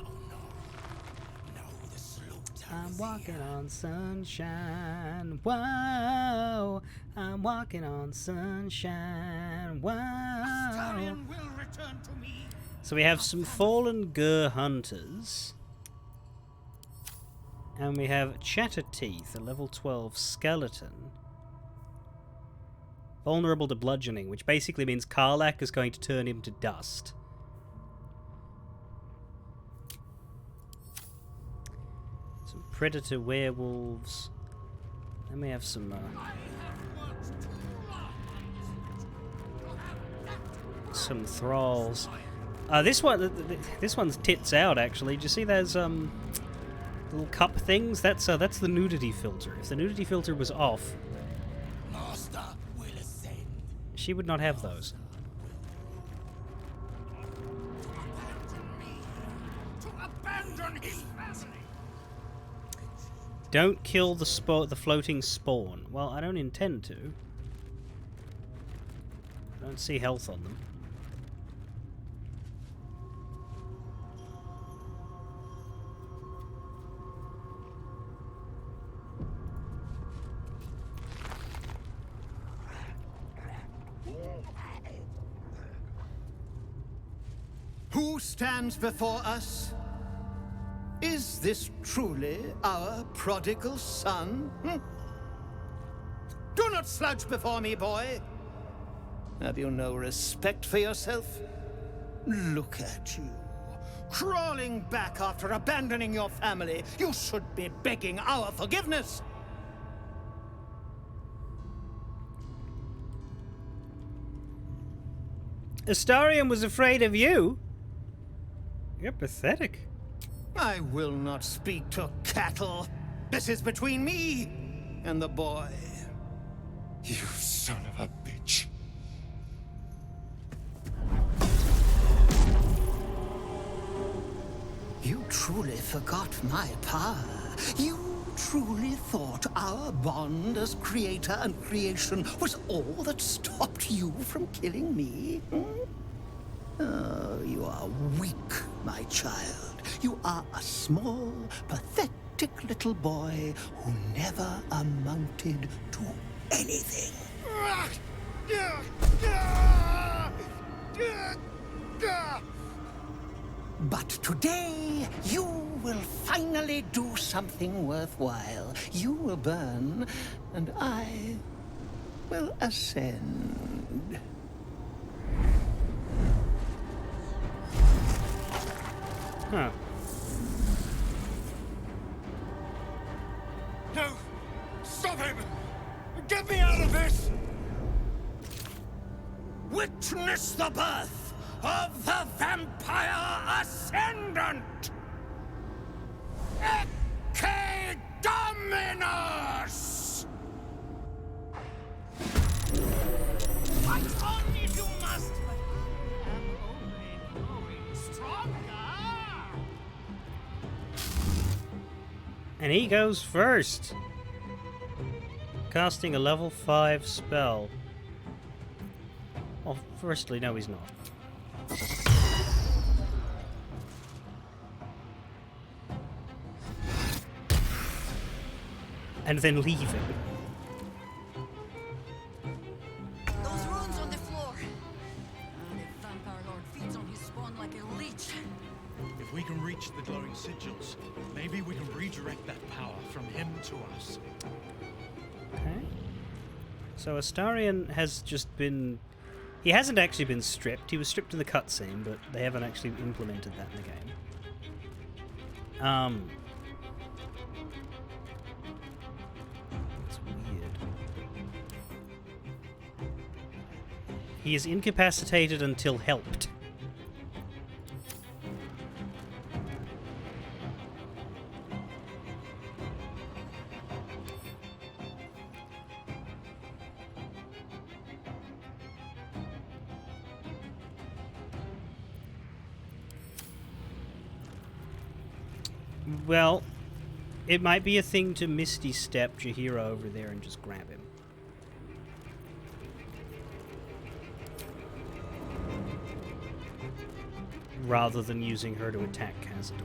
I'm walking on sunshine. Whoa. I'm walking on sunshine. Whoa. So we have some fallen Gur hunters. And we have Chatterteeth, a level 12 skeleton. Vulnerable to bludgeoning, which basically means Karlach is going to turn him to dust. Some predator werewolves. Then we have some thralls. This one's tits out, actually. Do you see those little cup things? That's the nudity filter. If the nudity filter was off, she would not have those. Don't kill the floating spawn. Well, I don't intend to. I don't see health on them. Who stands before us? Is this truly our prodigal son? Do not slouch before me, boy. Have you no respect for yourself? Look at you, crawling back after abandoning your family. You should be begging our forgiveness. Astarion was afraid of you? You're pathetic. I will not speak to cattle. This is between me and the boy. You son of a bitch. You truly forgot my power. You truly thought our bond as creator and creation was all that stopped you from killing me? Hmm? Oh, you are weak, my child. You are a small, pathetic little boy who never amounted to anything. But today, you will finally do something worthwhile. You will burn, and I will ascend. Huh. No! Stop him! Get me out of this! Witness the birth of the Vampire Ascendant! Ecce Dominus! Fight on if you must, but I am only growing stronger! And he goes first. Casting a level 5 spell. Well, firstly, no, he's not. And then leave it. Those runes on the floor. The vampire lord feeds on his spawn like a leech. If we can reach the glowing sigils, maybe we can redirect that power from him to us. Okay. So Astarion has just been... He hasn't actually been stripped. He was stripped in the cutscene, but they haven't actually implemented that in the game. It's weird. He is incapacitated until helped. Well, it might be a thing to Misty Step Jaheira over there and just grab him. Rather than using her to attack Cazador.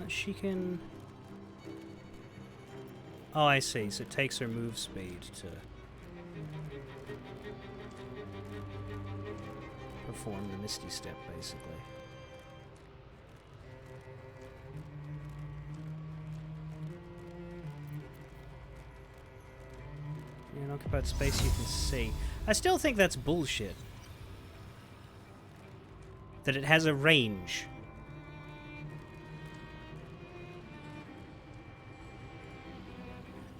She can... Oh, I see. So it takes her move speed to perform the Misty Step, basically. In an occupied space you can see. I still think that's bullshit. That it has a range.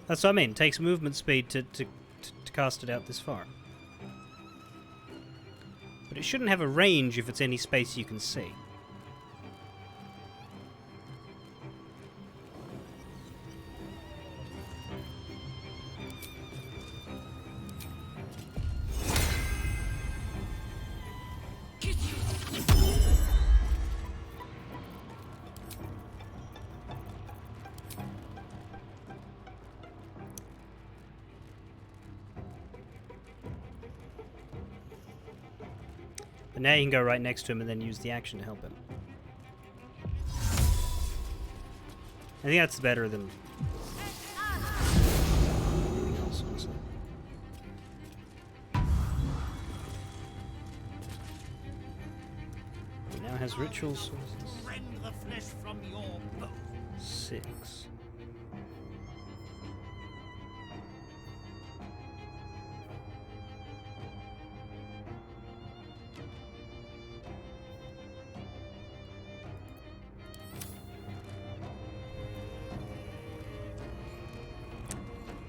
That's what I mean. It takes movement speed to cast it out this far. But it shouldn't have a range if it's any space you can see. But now you can go right next to him and then use the action to help him. I think that's better than anything else, honestly. We now Now has ritual sources. Rend the flesh from your bones. 6.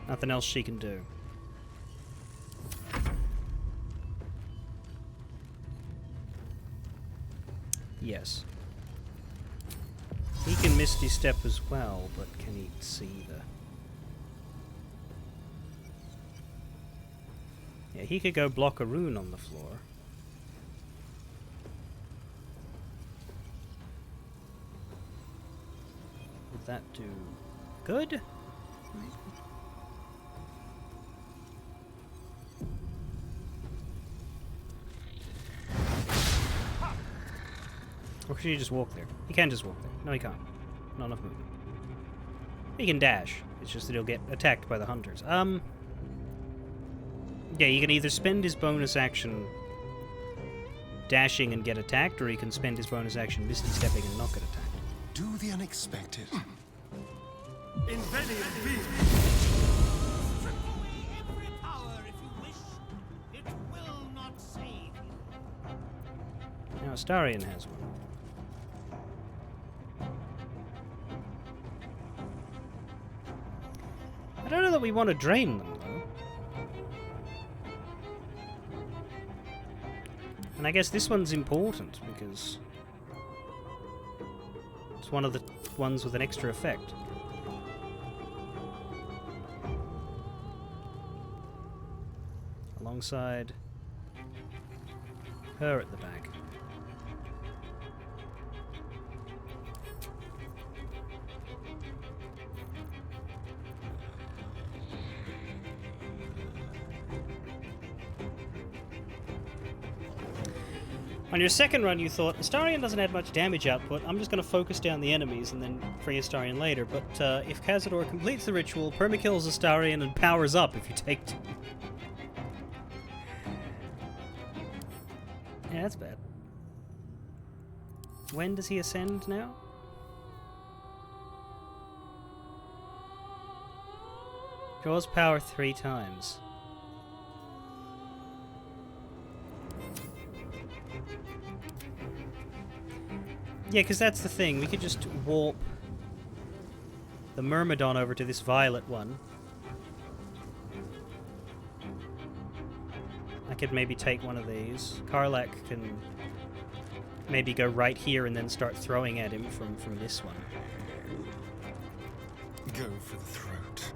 Nothing else she can do. Yes. He can Misty Step as well, but can he see the... Yeah, he could go block a rune on the floor. Would that do good? Maybe. Or should he just walk there? He can just walk there. No, he can't. Not enough movement. He can dash. It's just that he'll get attacked by the hunters. Yeah, he can either spend his bonus action dashing and get attacked, or he can spend his bonus action misty stepping and not get attacked. Do the unexpected. Invenium be. Strip away every power if you wish. It will not save you. Now Astarion has one. I don't know that we want to drain them, though. And I guess this one's important, because it's one of the ones with an extra effect. Alongside her at the back. On your second run, you thought, Astarion doesn't add much damage output, I'm just going to focus down the enemies and then free Astarion later. But if Cazador completes the ritual, permakills Astarion and powers up if you take 2. Yeah, that's bad. When does he ascend now? Draws power 3 times. Yeah, because that's the thing. We could just warp the Myrmidon over to this violet one. I could maybe take one of these. Karlak can maybe go right here and then start throwing at him from this one. Go for the throat.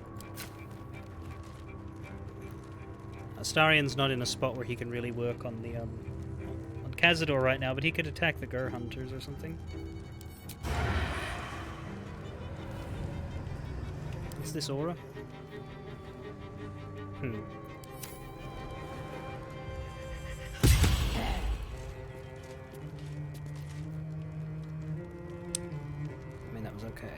Astarion's not in a spot where he can really work on the on Cazador right now, but he could attack the Gur Hunters or something. What's this aura? I mean, that was okay.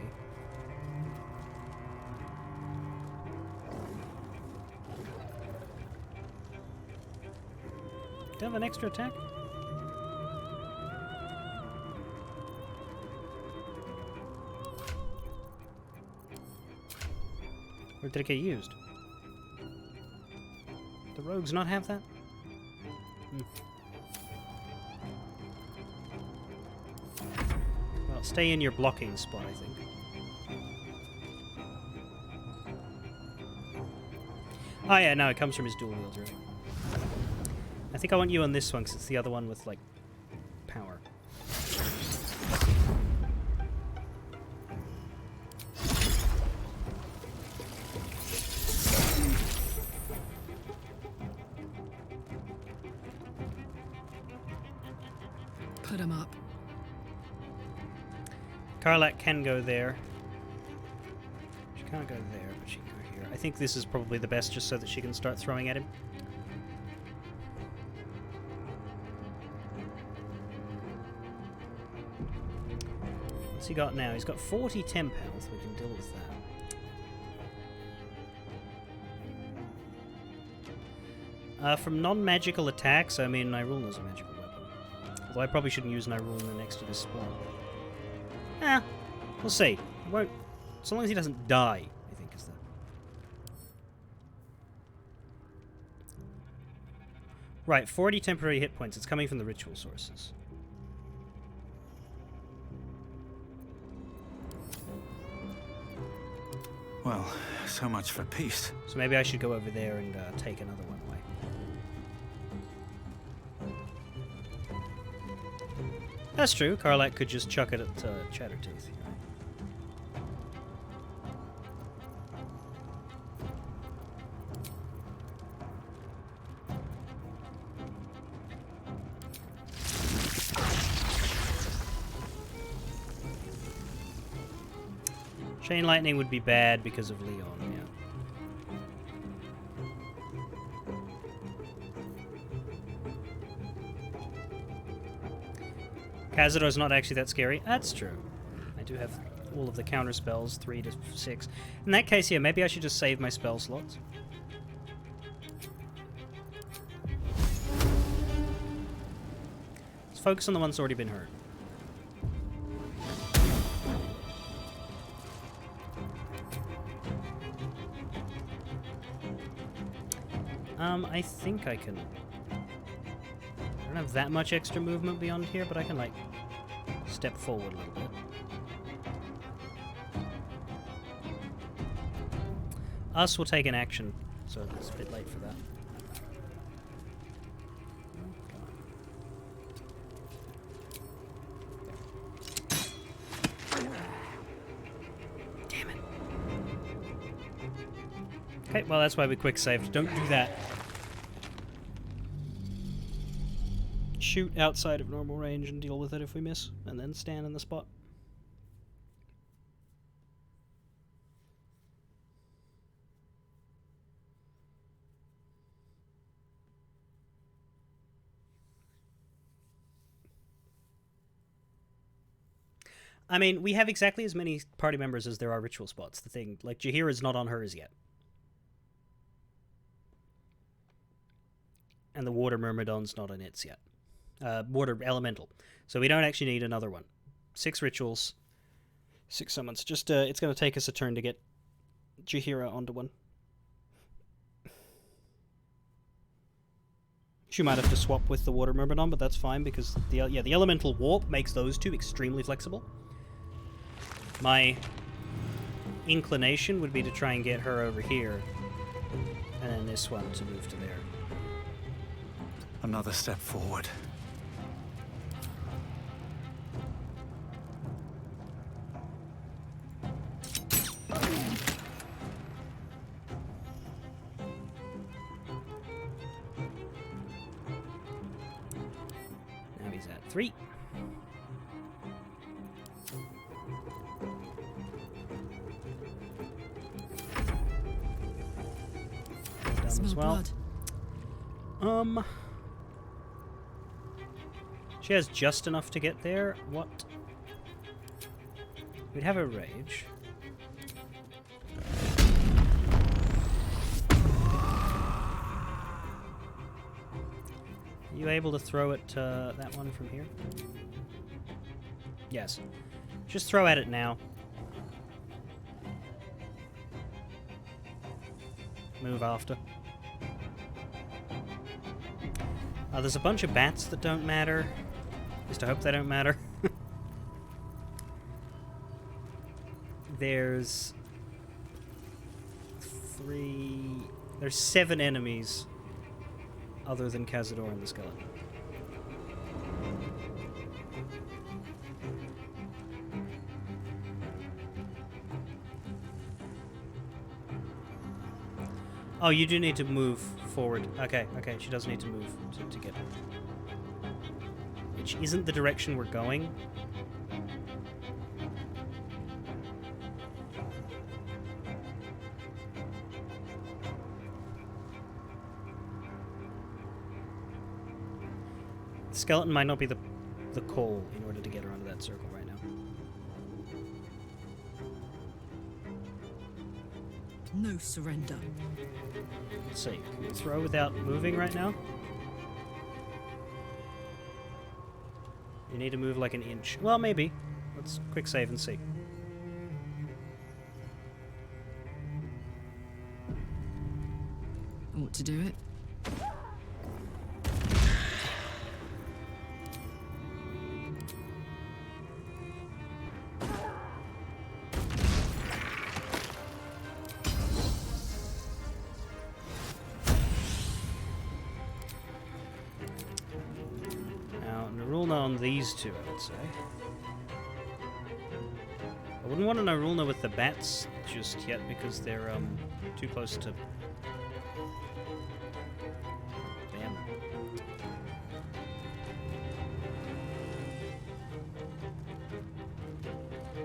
Do you have an extra attack? Or did it get used? The rogues not have that? Well, stay in your blocking spot, I think. Oh yeah, no, it comes from his dual wielder. I think I want you on this one, because it's the other one with, like, power. Put him up. Karlak can go there. She can't go there, but she can go here. I think this is probably the best, just so that she can start throwing at him. What's he got now? He's got 40 temp health. We can deal with that. From non-magical attacks, I mean, Nyrulna's a magical weapon. Although I probably shouldn't use Nyrulna next to this spawn. Eh, we'll see. It won't... So long as he doesn't die, I think is the... Right, 40 temporary hit points. It's coming from the ritual sources. Well, so much for peace. So maybe I should go over there and take another one away. That's true. Karlak could just chuck it at Chattertooth. Chain lightning would be bad because of Leon, yeah. Cazador's not actually that scary. That's true. I do have all of the counter spells, 3 to 6. In that case, yeah, maybe I should just save my spell slots. Let's focus on the ones that's already been hurt. I think I can... I don't have that much extra movement beyond here, but I can, like, step forward a little bit. Us will take an action, so it's a bit late for that. Damn it. Okay, well that's why we quick saved. Don't do that. Shoot outside of normal range and deal with it if we miss, and then stand in the spot. I mean, we have exactly as many party members as there are ritual spots. The thing, like, Jaheira's not on hers yet. And the Water Myrmidon's not on its yet. Water Elemental. So we don't actually need another one. 6 rituals, 6 summons. Just, it's going to take us a turn to get Jaheira onto one. She might have to swap with the Water Myrmidon, but that's fine because the Elemental Warp makes those two extremely flexible. My inclination would be to try and get her over here, and then this one to move to there. Another step forward. Now he's at 3. Down as well. Blood. She has just enough to get there. What? We'd have a rage. Are you able to throw it that one from here? Yes. Just throw at it now. Move after. There's a bunch of bats that don't matter. At least I hope they don't matter. There's 7 enemies other than Cazador and the skeleton. Oh, you do need to move forward. Okay, she does need to move to get her. Which isn't the direction we're going. The skeleton might not be the call in order to get her onto that circle right now. No surrender. Let's see. Can we throw without moving right now? You need to move like an inch. Well, maybe. Let's quick save and see. Ought to do it. Now, Narulna on these two, I would say. I wouldn't want a Narulna with the bats just yet because they're too close to. Damn.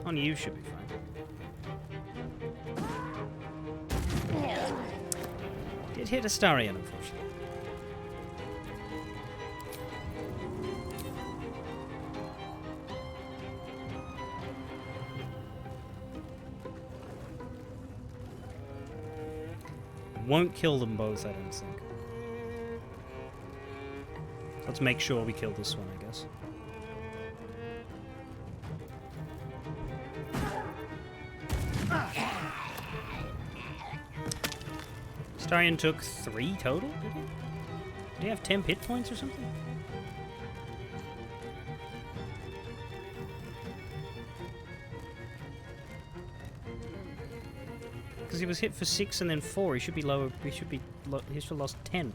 On you should be fine. Did hit Astarion, unfortunately. Won't kill them both, I don't think. Let's make sure we kill this one, I guess. Astarion took 3 total, did he? Did he have 10 hit points or something? Because he was hit for 6 and then 4. He should be lower. He should have lost 10.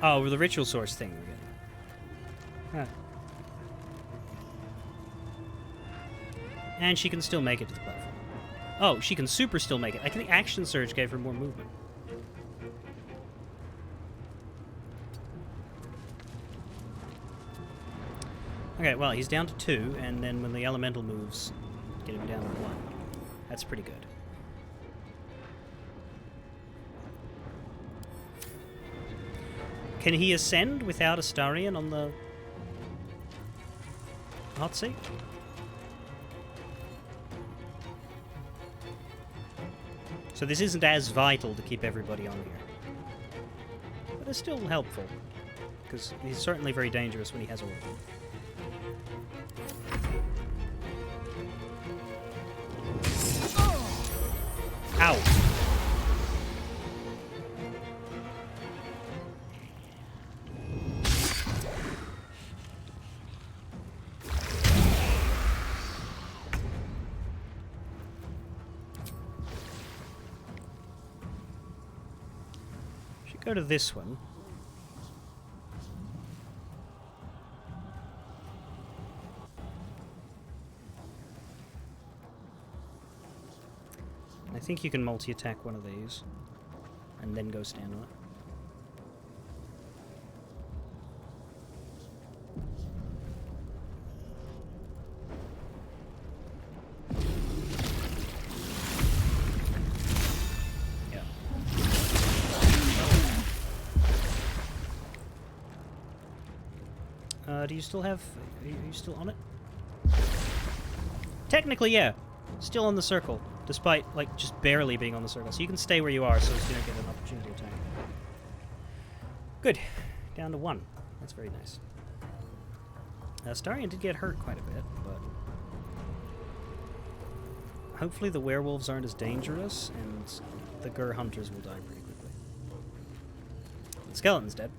Oh, the ritual source thing we're getting. Huh. And she can still make it to the platform. Oh, she can super still make it. I think Action Surge gave her more movement. Okay, well, he's down to 2, and then when the elemental moves, get him down to 1. That's pretty good. Can he ascend without Astarion on the hot seat? So this isn't as vital to keep everybody on here. But it's still helpful. Because he's certainly very dangerous when he has orb. Ow! Should go to this one. I think you can multi-attack one of these, and then go stand on it. Yeah. Do you still have... Are you still on it? Technically, yeah. Still on the circle. Despite, like, just barely being on the circle. So you can stay where you are so as you don't get an opportunity to attack. Good. Down to 1. That's very nice. Astarion did get hurt quite a bit, but... hopefully the werewolves aren't as dangerous, and the Gur hunters will die pretty quickly. The skeleton's dead.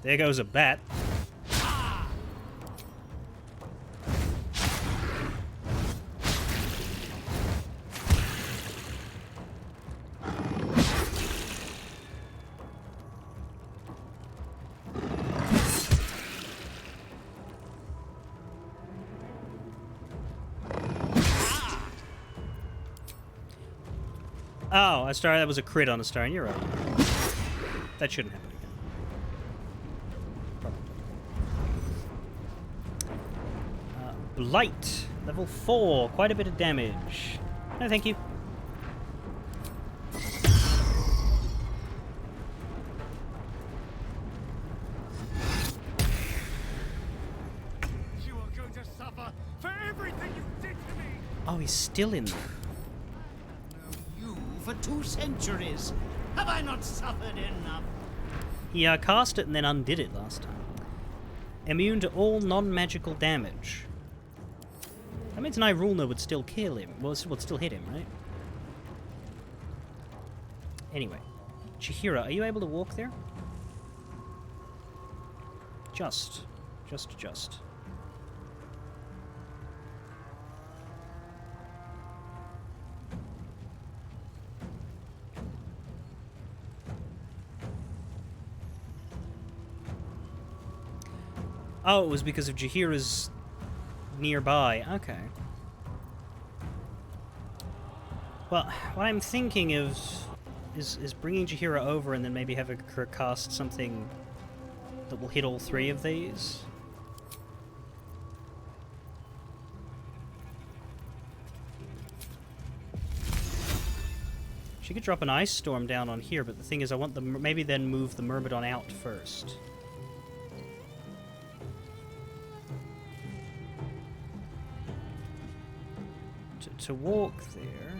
There goes a bat. Oh, that was a crit on Astarion. You're right. That shouldn't happen again. Probably. Blight. Level 4. Quite a bit of damage. No, thank you. You Oh, he's still in there. You for 2 centuries. Have I not suffered enough? He cast it and then undid it last time. Immune to all non-magical damage. That means an Irulna would still kill him. Well, it would still hit him, right? Anyway. Chihira, are you able to walk there? Just. Oh, it was because of Jahira's nearby. Okay. Well, what I'm thinking is bringing Jahira over and then maybe have her cast something that will hit all 3 of these. She could drop an ice storm down on here, but the thing is I want maybe then move the Myrmidon out first. To walk there.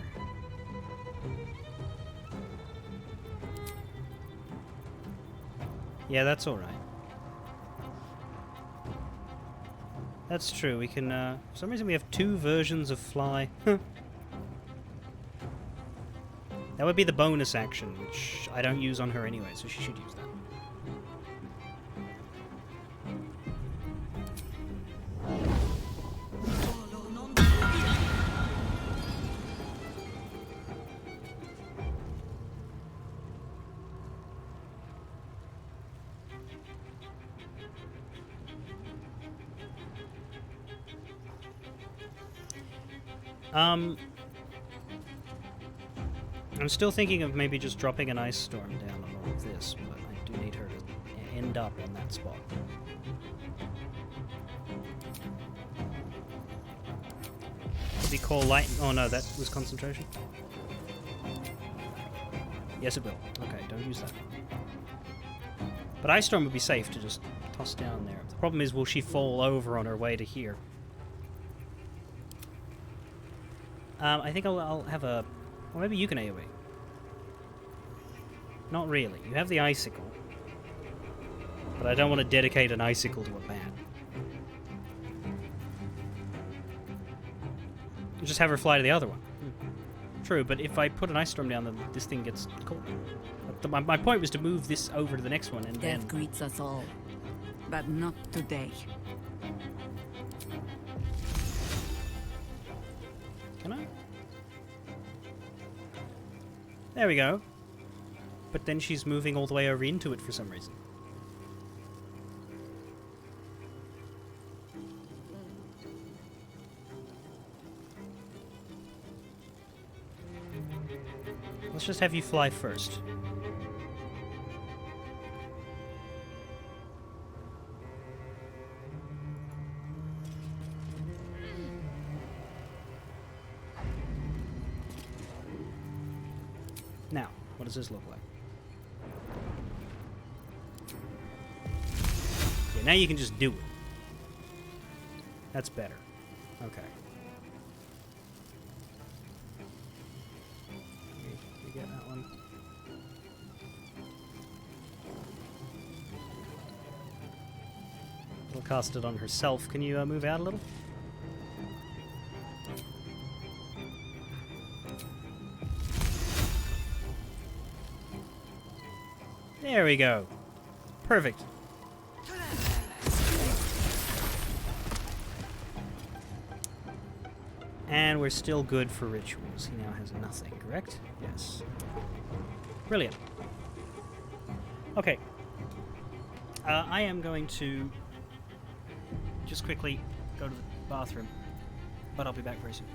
Yeah, that's alright. That's true, we can, for some reason we have 2 versions of fly. That would be the bonus action, which I don't use on her anyway, so she should use that. I'm still thinking of maybe just dropping an ice storm down on all of this, but I do need her to end up on that spot. Did he call light? Oh no, that was concentration. Yes, it will. Okay, don't use that. But ice storm would be safe to just toss down there. The problem is, will she fall over on her way to here? I think I'll have a... Well, maybe you can AoE. Not really. You have the icicle. But I don't want to dedicate an icicle to a bat. You just have her fly to the other one. True, but if I put an ice storm down, then this thing gets caught. My point was to move this over to the next one, and Death then... greets us all, but not today. Can I? There we go. But then she's moving all the way over into it for some reason. Let's just have you fly first. Now, what does this look like? Yeah, now you can just do it. That's better. Okay. You get that one. We'll cast it on herself. Can you move out a little? There we go. Perfect. And we're still good for rituals. He now has nothing, correct? Yes. Brilliant. Okay. I am going to just quickly go to the bathroom, but I'll be back very soon.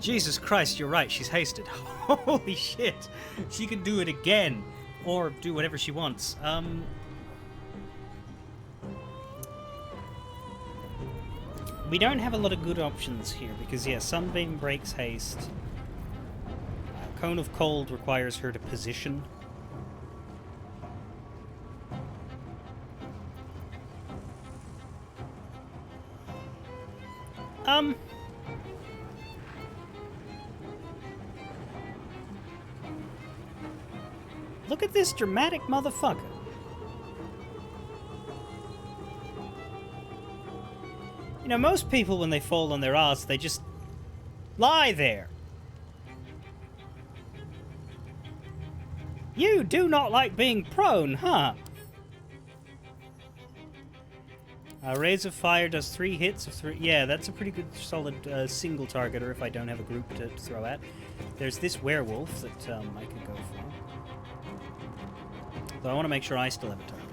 Jesus Christ, you're right, she's hasted. Holy shit! She can do it again! Or do whatever she wants. We don't have a lot of good options here, because yeah, Sunbeam breaks haste. Cone of Cold requires her to position. Look at this dramatic motherfucker. You know, most people when they fall on their ass, they just lie there. You do not like being prone, huh? Rays of Fire does 3 hits of 3. Yeah, that's a pretty good, solid single targeter if I don't have a group to throw at. There's this werewolf that I could go for. So I want to make sure I still have a target.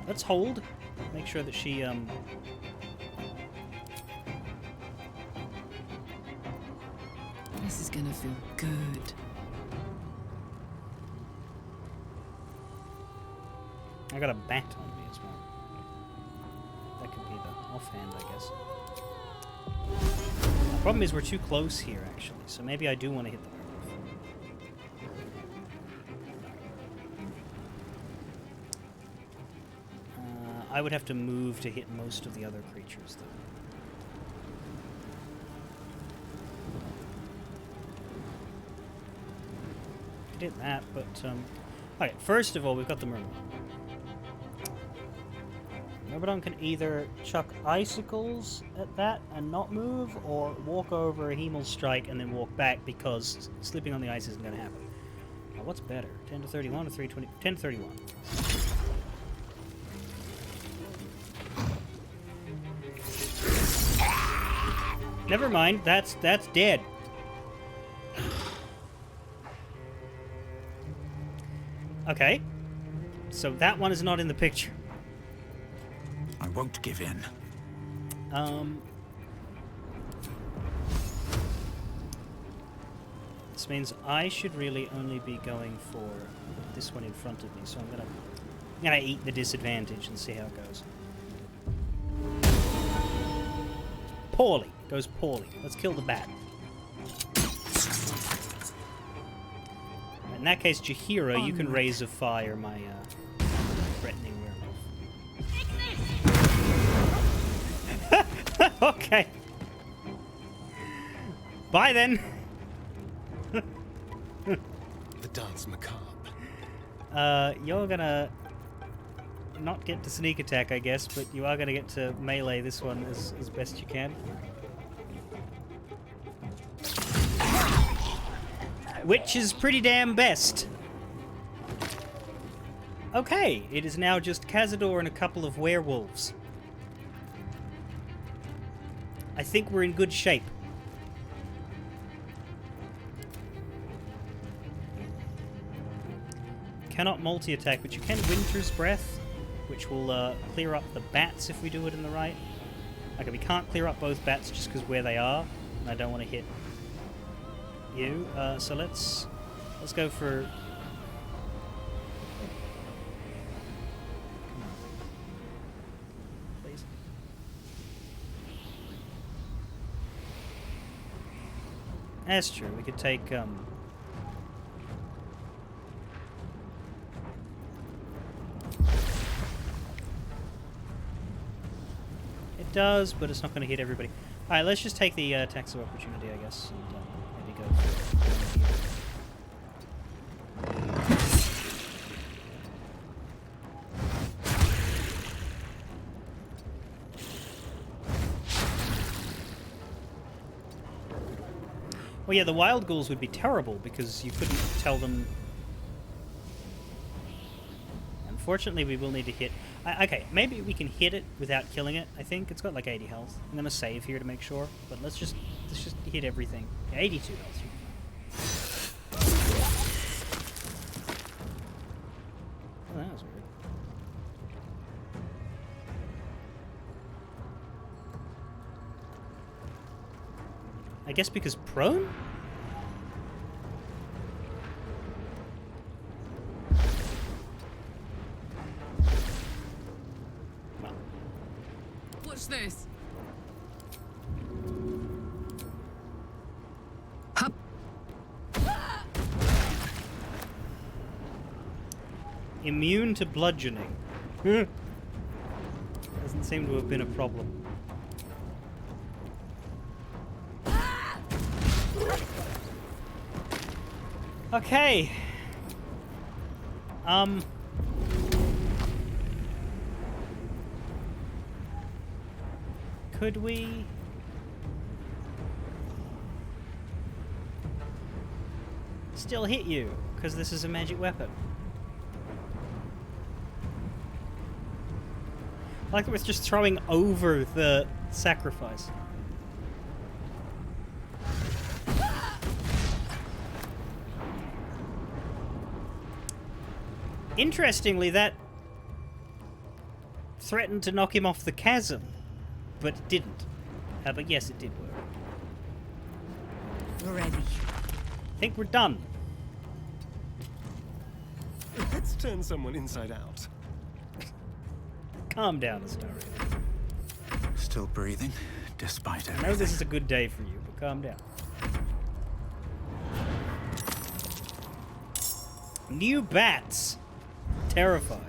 Let's hold. Make sure that she... This is gonna feel good. I got a bat on me as well. That could be the offhand, I guess. The problem is we're too close here, actually, so maybe I do want to hit the werewolf. I would have to move to hit most of the other creatures, though. Could hit that, but, okay, first of all, we've got the Myrmidon. Myrmidon can either chuck icicles at that and not move, or walk over a Hemel Strike and then walk back, because slipping on the ice isn't going to happen. Now, what's better? 10 to 31 or 320? 10 to 31. Never mind, that's dead. Okay. So that one is not in the picture. I won't give in. This means I should really only be going for this one in front of me, so I'm gonna eat the disadvantage and see how it goes. Poorly. Goes poorly. Let's kill the bat. In that case, Jahira, you can raise a fire my threatening werewolf. Okay. Bye then. The dance macabre. You're gonna not get to sneak attack, I guess, but you are gonna get to melee this one as best you can. Which is pretty damn best. Okay, it is now just Cazador and a couple of werewolves. I think we're in good shape. Cannot multi-attack, but you can Winter's Breath, which will clear up the bats if we do it in the right. Okay, we can't clear up both bats just because where they are, and I don't want to hit you. So let's go for... Come on. Please. That's true. We could take it does, but it's not going to hit everybody. Alright, let's just take the tax of opportunity, I guess, and maybe go for it. Well, yeah, the wild ghouls would be terrible because you couldn't tell them. Unfortunately, we will need to hit. Okay, maybe we can hit it without killing it. I think it's got like 80 health. I'm gonna save here to make sure, but let's just hit everything. Yeah, 82 health. Oh, that was weird. I guess because prone? Well. What's this? Immune to bludgeoning. Doesn't seem to have been a problem. Okay. Could we... still hit you? Because this is a magic weapon. I like that it's just throwing over the sacrifice. Interestingly, that threatened to knock him off the chasm, but it didn't. But yes, it did work. Ready. I think we're done. Let's turn someone inside out. Calm down, Astoria. Still breathing, despite I everything. know this is a good day for you, but calm down. New bats. Terrified.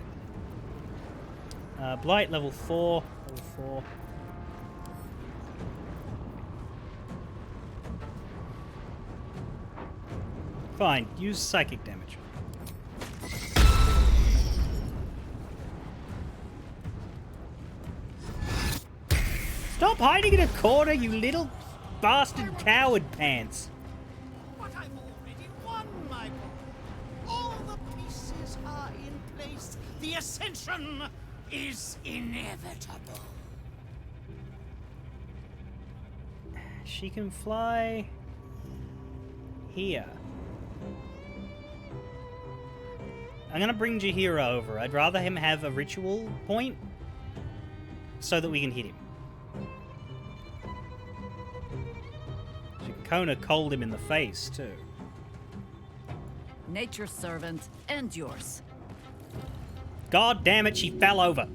Blight level 4. Level 4. Fine, use psychic damage. Stop hiding in a corner, you little bastard coward pants. But I've already won, my boy. All the pieces are in place. The ascension is inevitable. She can fly here. I'm gonna bring Jahira over. I'd rather him have a ritual point so that we can hit him. She can kinda cold him in the face too. Nature's servant and yours. God damn it, she fell over.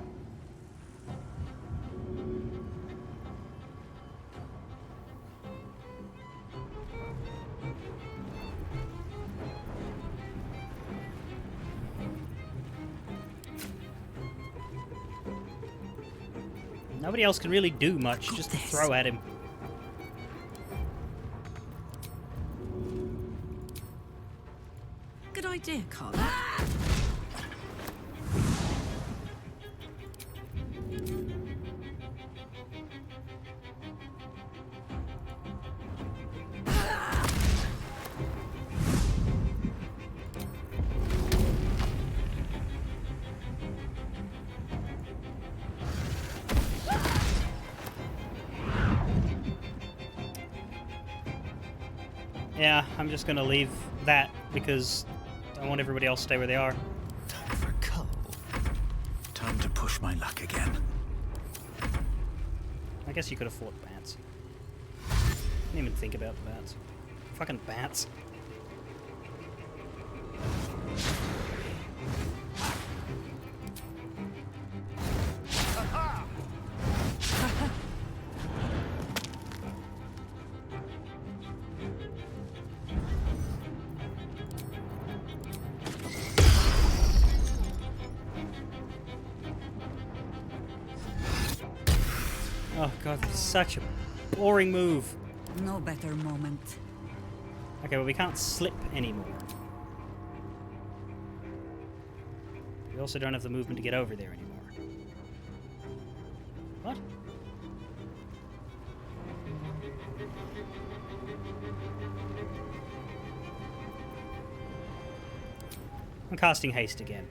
Nobody else can really do much, just to throw at him. Good idea, Carl. Yeah, I'm just gonna leave that because I want everybody else to stay where they are. Time for a cull. Time to push my luck again. I guess you could have fought bats. Didn't even think about the bats. Fucking bats. Oh god, this is such a boring move. No better moment. Okay, well we can't slip anymore. We also don't have the movement to get over there anymore. What? I'm casting haste again.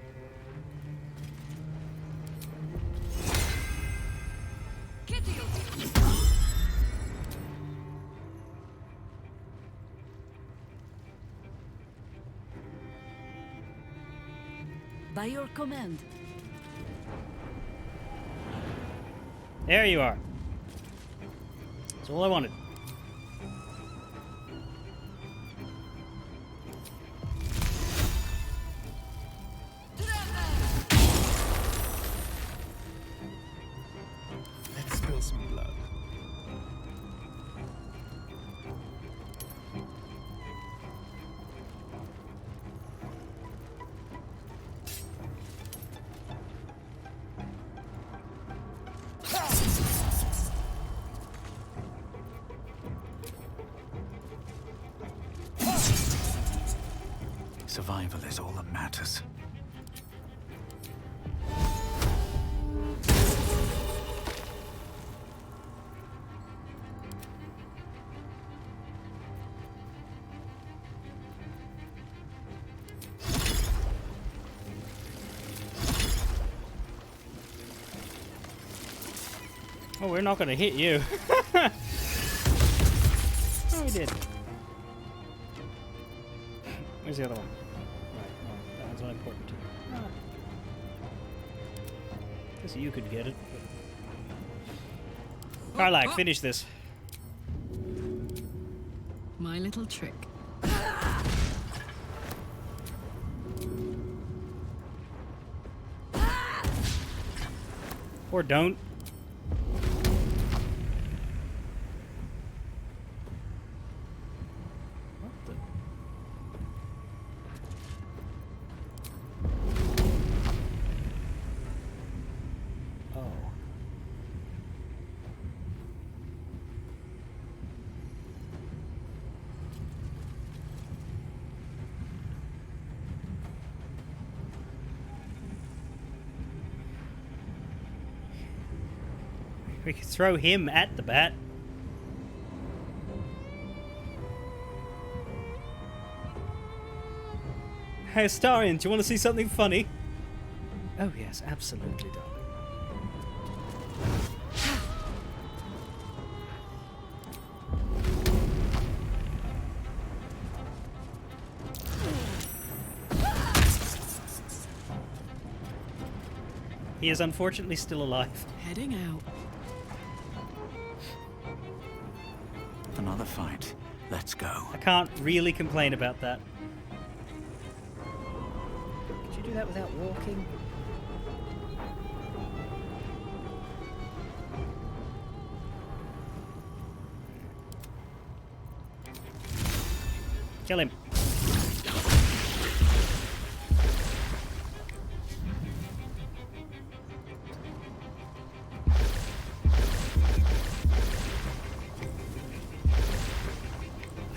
By your command. There you are. That's all I wanted. Survival is all that matters. Oh, we're not gonna hit you. Oh, we did. Where's the other one? Right, well, that one's not important to you. Ah. Guess you could get it. But... Karlach, finish this. My little trick. Or don't. We could throw him at the bat. Hey, Astarion, do you want to see something funny? Oh yes, absolutely, darling. He is unfortunately still alive. Heading out. Another fight. Let's go. I can't really complain about that. Could you do that without walking? Kill him.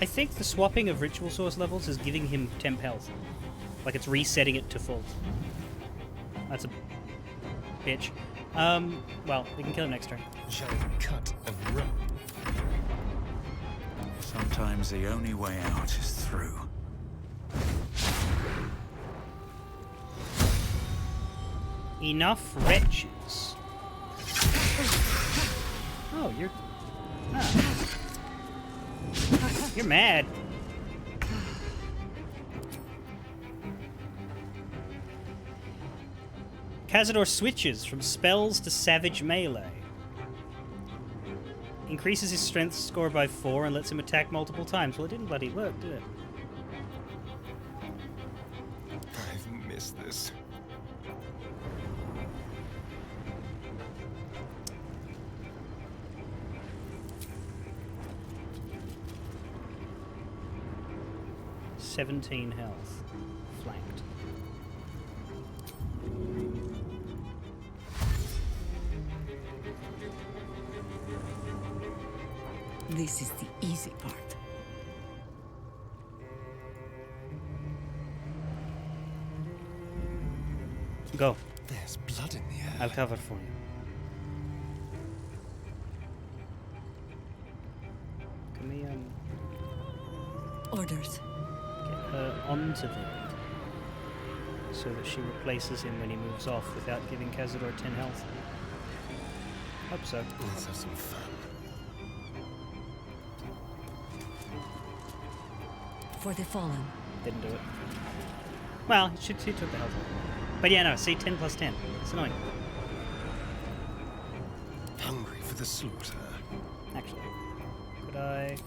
I think the swapping of ritual source levels is giving him temp health. Like it's resetting it to full. That's a bitch. Well, we can kill him next turn. Shall we cut and run? Sometimes the only way out is through. Enough wretches. Oh, you're... Ah. You're mad. Cazador switches from spells to savage melee. Increases his strength score by 4 and lets him attack multiple times. Well, it didn't bloody work, did it? I've missed this. $17 health. Flanked. This is the easy part. Go. There's blood in the air. I'll cover for you. Can we, Orders. get her onto them so that she replaces him when he moves off without giving Cazador 10 health? Hope so. Let's have some fun. For the fallen. Didn't do it. Well, he took the health off. But yeah, no, see, 10 plus 10. It's annoying. Hungry for the slaughter. Actually, could I...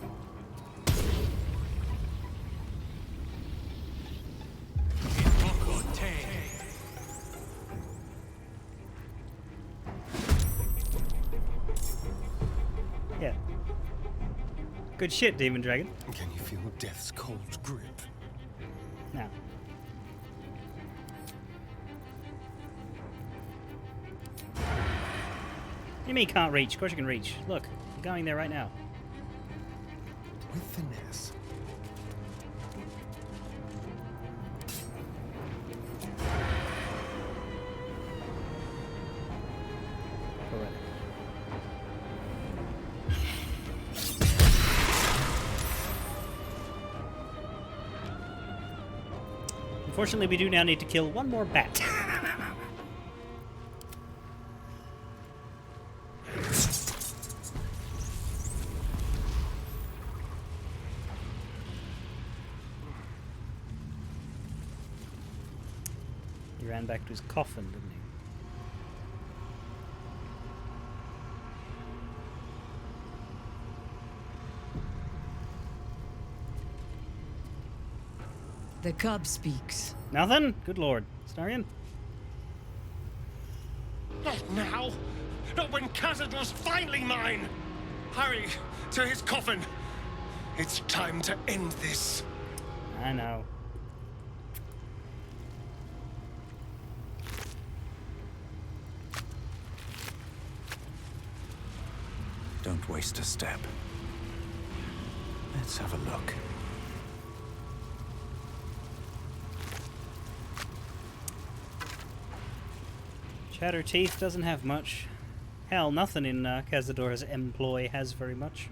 Yeah. Good shit, Demon Dragon. Can you feel death's cold grip? Now. You mean you can't reach? Of course you can reach. Look, you're going there right now. With finesse. Unfortunately, we do now need to kill one more bat. He ran back to his coffin, didn't he? The cub speaks. Nothing? Good lord. Starion? Not now! Not when Cazador's finally mine! Hurry, to his coffin! It's time to end this. I know. Don't waste a step. Let's have a look. Chatterteeth doesn't have much. Hell, nothing in Cazador's employ has very much.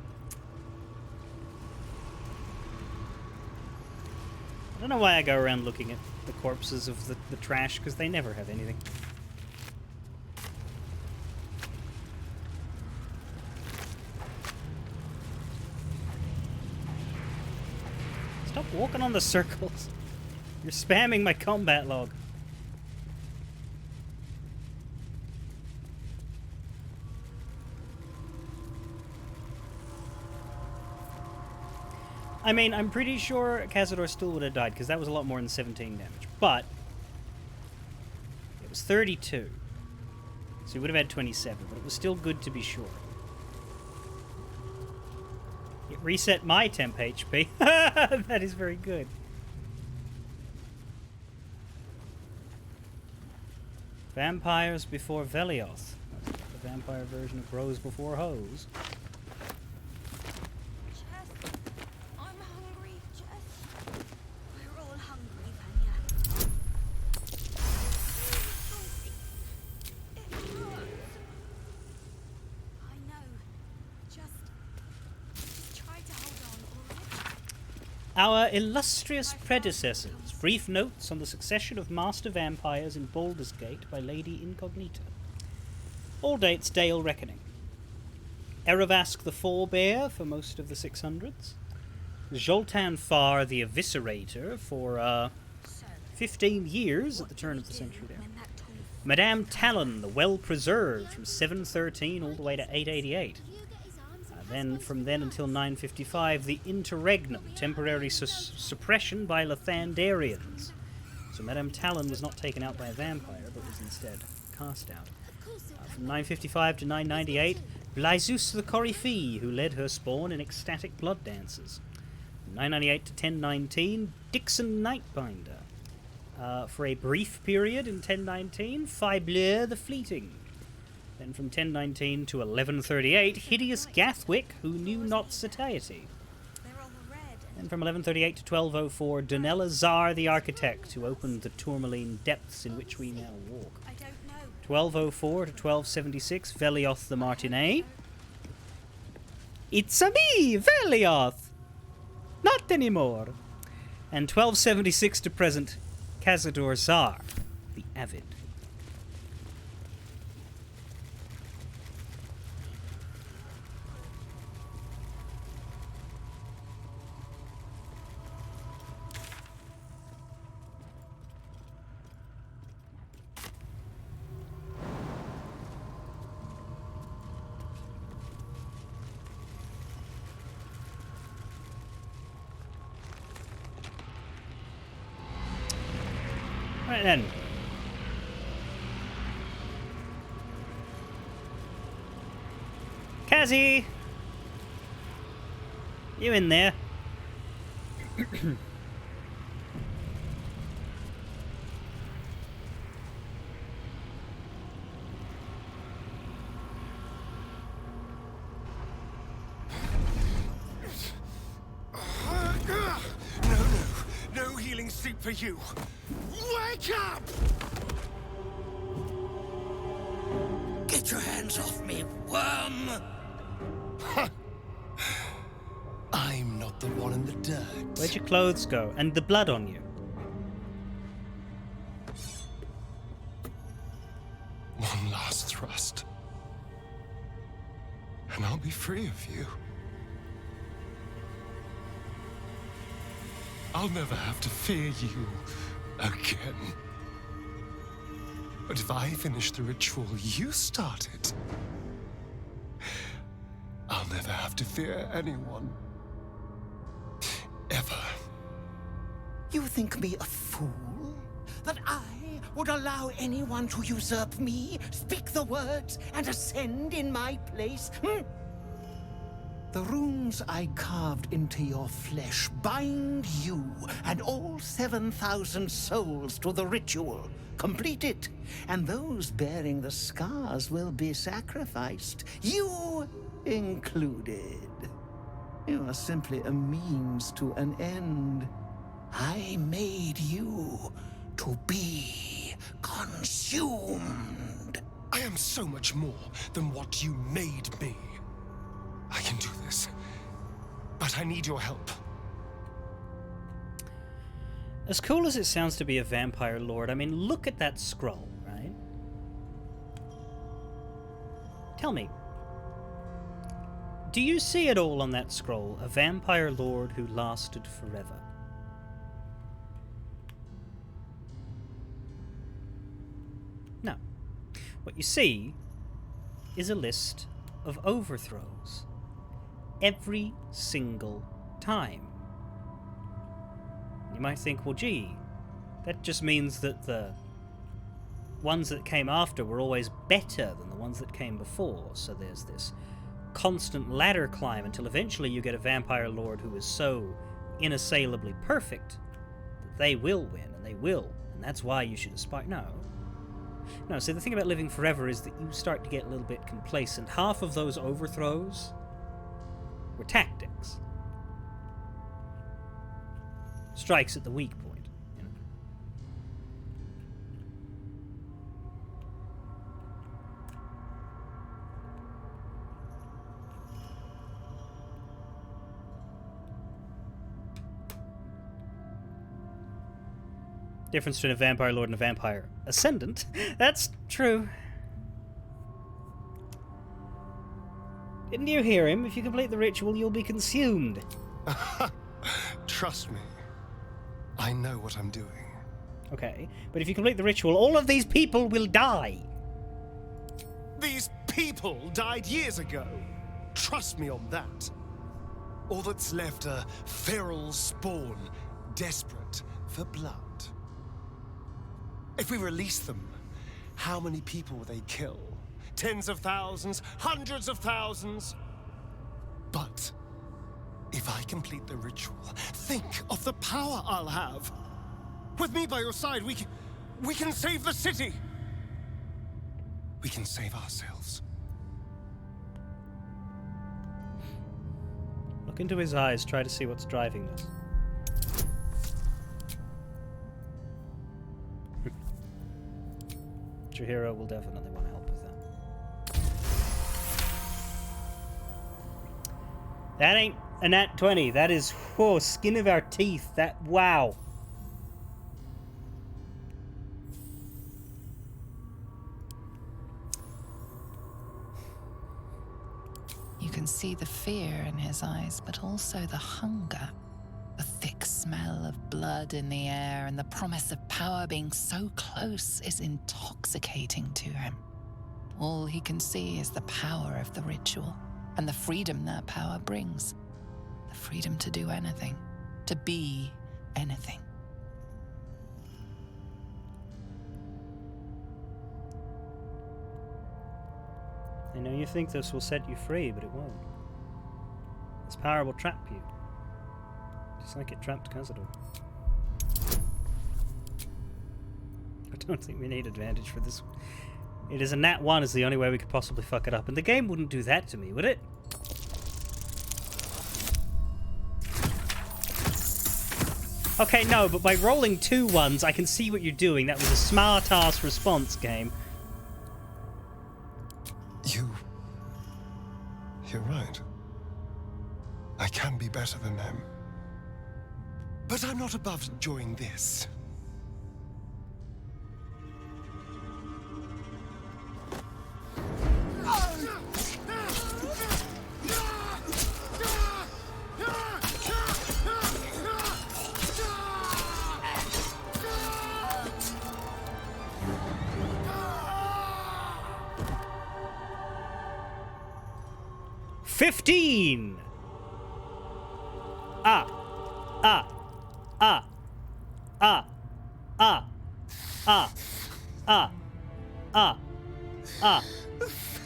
I don't know why I go around looking at the corpses of the trash, because they never have anything. Stop walking on the circles. You're spamming my combat log. I mean, I'm pretty sure Cazador still would have died, because that was a lot more than 17 damage. But it was 32. So he would have had 27, but it was still good to be sure. It reset my temp HP. That is very good. Vampires before Velioth. That's the vampire version of Bros before Hoes. Our illustrious predecessors. Brief notes on the succession of master vampires in Baldur's Gate by Lady Incognita. All dates Dale Reckoning. Erevask the Forebear for most of the 600s. Zoltan Far the Eviscerator for 15 years at the turn of the century there. Madame Talon the Well-Preserved from 713 all the way to 888. Then, from then until 955, the Interregnum, temporary suppression by Lathandarians. So Madame Talon was not taken out by a vampire, but was instead cast out. From 955 to 998, Blaisus the Coryphée, who led her spawn in ecstatic blood dances. From 998 to 1019, Dixon Nightbinder. For a brief period in 1019, Fibleur the Fleeting. Then from 1019 to 1138, Hideous Gathwick, who knew not satiety. Then from 1138 to 1204, Donella Zar the Architect, who opened the tourmaline depths in which we now walk. 1204 to 1276, Velioth the Martinet. It's a me, Velioth! Not anymore. And 1276 to present, Cazador Zar, the Avid. Right then. Kazzy! You in there? No healing sleep for you. Wake up! Get your hands off me, worm! I'm not the one in the dirt. Where'd your clothes go? And the blood on you? last thrust. And I'll be free of you. I'll never have to fear you again. But if I finish the ritual you started, I'll never have to fear anyone. Ever. You think me a fool? That I would allow anyone to usurp me, speak the words, and ascend in my place? The runes I carved into your flesh bind you and all 7,000 souls to the ritual. Complete it, and those bearing the scars will be sacrificed, you included. You are simply a means to an end. I made you to be consumed. I am so much more than what you made me. I can do this, but I need your help. As cool as it sounds to be a vampire lord, I mean, look at that scroll, right? Tell me, do you see it all on that scroll? A vampire lord who lasted forever. No. What you see is a list of overthrows. Every single time. You might think, well, gee, that just means that the ones that came after were always better than the ones that came before. So there's this constant ladder climb until eventually you get a vampire lord who is so inassailably perfect that they will win, and they will, and that's why you should aspire. No, so the thing about living forever is that you start to get a little bit complacent. Half of those overthrows were tactics. Strikes at the weak point, you know. Difference between a vampire lord and a vampire ascendant. That's true. Didn't you hear him? If you complete the ritual, you'll be consumed. Trust me. I know what I'm doing. Okay, but if you complete the ritual, all of these people will die. These people died years ago. Trust me on that. All that's left are feral spawn, desperate for blood. If we release them, how many people will they kill? Tens of thousands, hundreds of thousands? But if I complete the ritual, think of the power I'll have. With me by your side, we can save the city. We can save ourselves. Look into his eyes, try to see what's driving this. Your hero will definitely want to help with that. That ain't a nat 20. That is, whoa, skin of our teeth. That, wow. You can see the fear in his eyes, but also the hunger. The thick smell of blood in the air and the promise of power being so close is intoxicating to him. All he can see is the power of the ritual and the freedom that power brings. The freedom to do anything, to be anything. I know you think this will set you free, but it won't. This power will trap you. Just like it trapped Cazador. I don't think we need advantage for this. It is a nat 1 is the only way we could possibly fuck it up. And the game wouldn't do that to me, would it? Okay, no, but by rolling 2 ones, I can see what you're doing. That was a smart-ass response, game. You're right. I can be better than them. But I'm not above enjoying this. 15! Ah! Ah! Ah! Ah! Ah! Ah! Ah! Ah! Ah!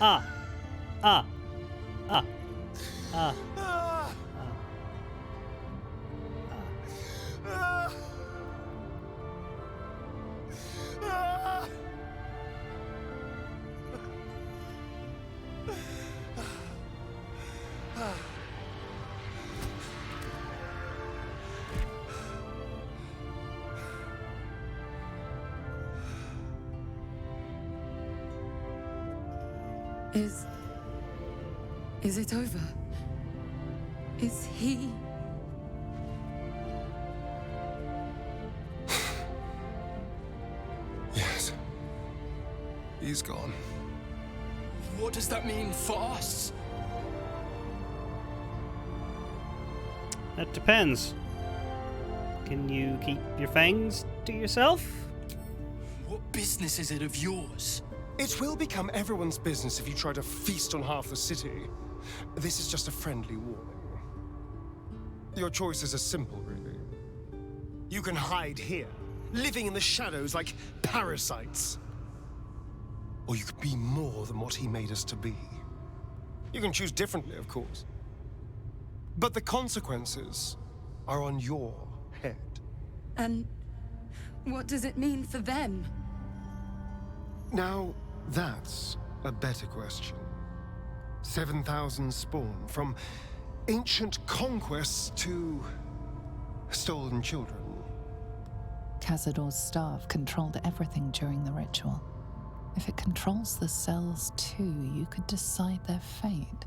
Ah! Ah! Ah! Ah! Is it over? Is he... Yes. He's gone. What does that mean for us? That depends. Can you keep your fangs to yourself? What business is it of yours? It will become everyone's business if you try to feast on half the city. This is just a friendly warning. Your choices are simple, really. You can hide here, living in the shadows like parasites. Or you could be more than what he made us to be. You can choose differently, of course. But the consequences are on your head. And what does it mean for them? Now, that's a better question. 7,000 spawn, from ancient conquests to stolen children. Cazador's staff controlled everything during the ritual. If it controls the cells too, you could decide their fate.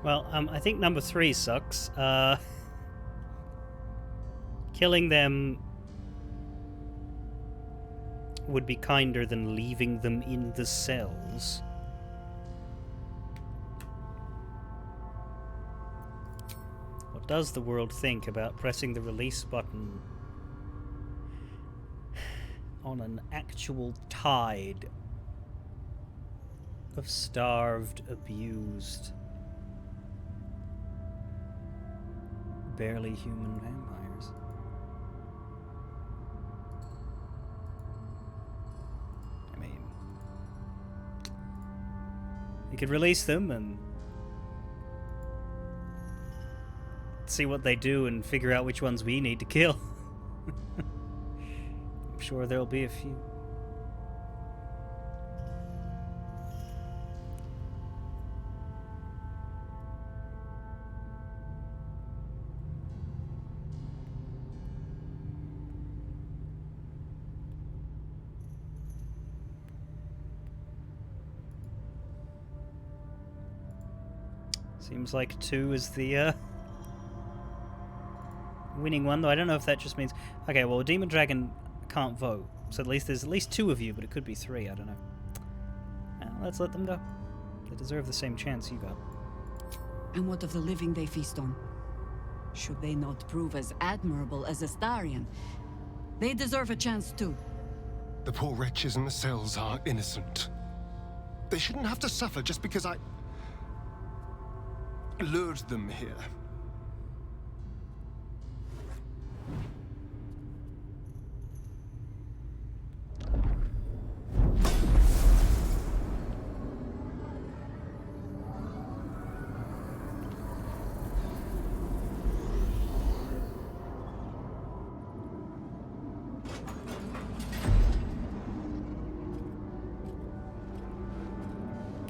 Well, I think number 3 sucks. Killing them would be kinder than leaving them in the cells. What does the world think about pressing the release button on an actual tide of starved, abused, barely human vampires? I mean, you could release them and see what they do and figure out which ones we need to kill. I'm sure there'll be a few. Seems like 2 is the winning one, though I don't know if that just means... Okay, well, Demon Dragon can't vote, so at least there's at least 2 of you, but it could be 3, I don't know. Let's let them go. They deserve the same chance you got. And what of the living they feast on? Should they not prove as admirable as Astarion? They deserve a chance too. The poor wretches in the cells are innocent. They shouldn't have to suffer just because I lured them here.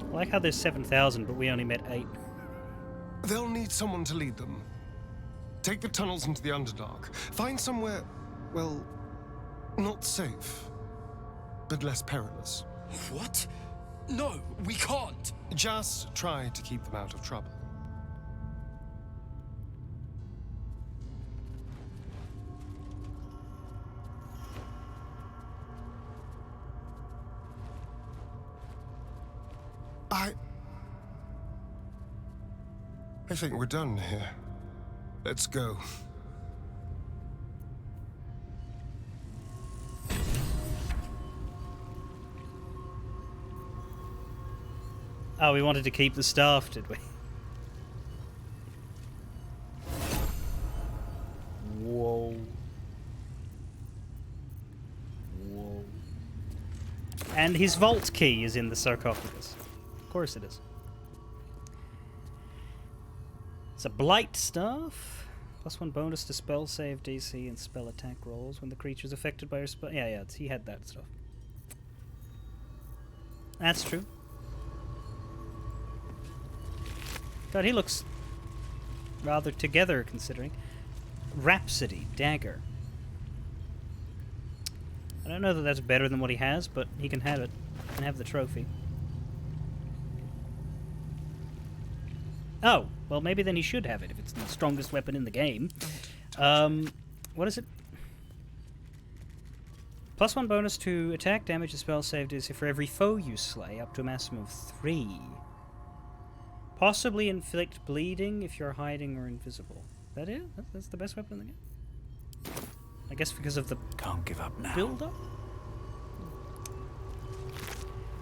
I like how there's 7,000, but we only met 8. They'll need someone to lead them. Take the tunnels into the Underdark. Find somewhere, well, not safe, but less perilous. What? No, we can't. Just try to keep them out of trouble. I think we're done here. Let's go. Oh, we wanted to keep the staff, did we? Whoa. Whoa. And his vault key is in the sarcophagus. Of course it is. It's a blight staff. +1 bonus to spell save DC and spell attack rolls when the creature is affected by your spell. Yeah, he had that stuff. That's true. God, he looks rather together, considering. Rhapsody dagger. I don't know that that's better than what he has, but he can have it. He can have the trophy. Oh, well, maybe then he should have it if it's the strongest weapon in the game. What is it? +1 bonus to attack, damage, and spell save DC for every foe you slay, up to a maximum of 3. Possibly inflict bleeding if you're hiding or invisible. That it? That's the best weapon in the game? I guess because of the Can't give up now. build-up?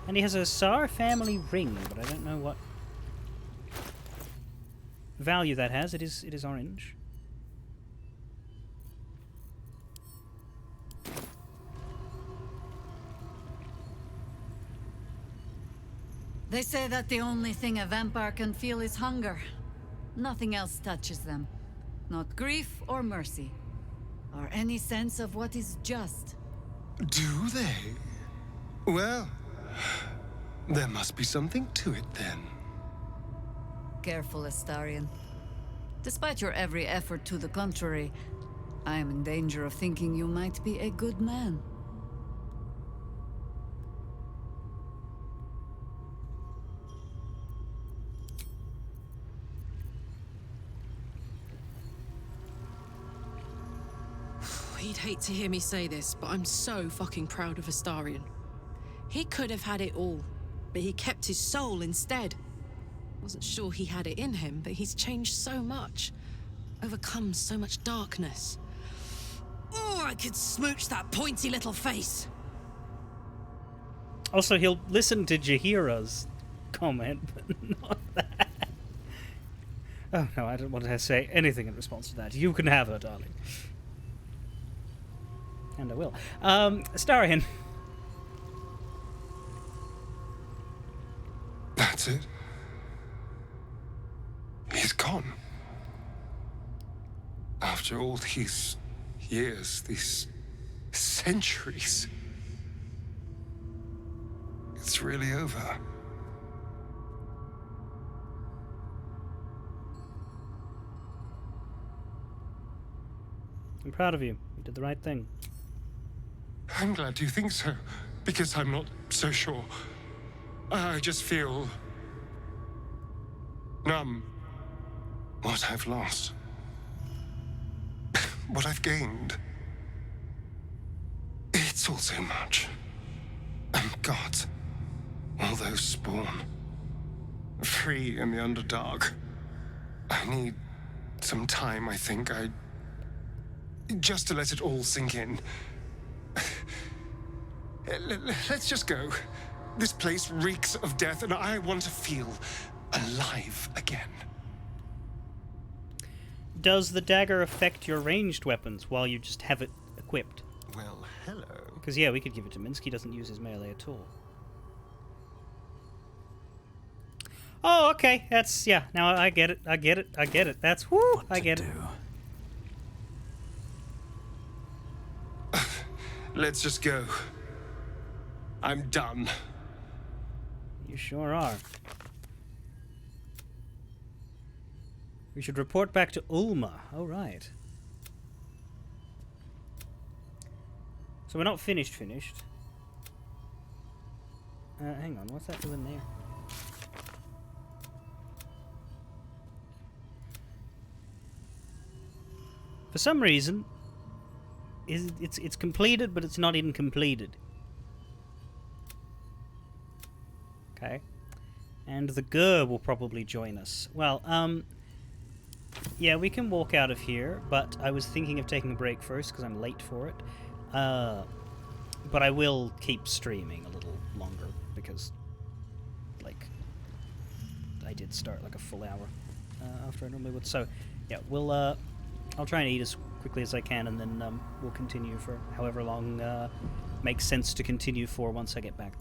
And he has a Sar family ring, but I don't know what value that has. It is orange. They say that the only thing a vampire can feel is hunger. Nothing else touches them. Not grief or mercy. Or any sense of what is just. Do they? Well, there must be something to it then. Careful, Astarion. Despite your every effort to the contrary, I am in danger of thinking you might be a good man. He'd hate to hear me say this, but I'm so fucking proud of Astarion. He could have had it all, but he kept his soul instead. Wasn't sure he had it in him, but he's changed so much. Overcome so much darkness. Oh, I could smooch that pointy little face. Also, he'll listen to Jaheira's comment, but not that. Oh no, I don't want to say anything in response to that. You can have her, darling. And I will. Astarion. That's it. He's gone. After all these years, these centuries. It's really over. I'm proud of you. You did the right thing. I'm glad you think so, because I'm not so sure. I just feel numb. What I've lost. What I've gained. It's all so much. And God, all those spawn. Free in the Underdark. I need some time, I think. Just to let it all sink in. Let's just go. This place reeks of death, and I want to feel alive again. Does the dagger affect your ranged weapons while you just have it equipped? Well, hello. Because, yeah, we could give it to Minsky. He doesn't use his melee at all. Oh, okay. That's, yeah. Now I get it. I get it. I get it. That's, whoo, I get it. Let's just go. I'm done. You sure are. We should report back to Ulma. Oh, right. So we're not finished. Hang on, what's that doing there? For some reason, it's completed, but it's not incompleted. Okay. And the Gur will probably join us. Well, Yeah, we can walk out of here, but I was thinking of taking a break first because I'm late for it. But I will keep streaming a little longer because, like, I did start like a full hour after I normally would. So, yeah, I'll try and eat as quickly as I can, and then we'll continue for however long makes sense to continue for once I get back.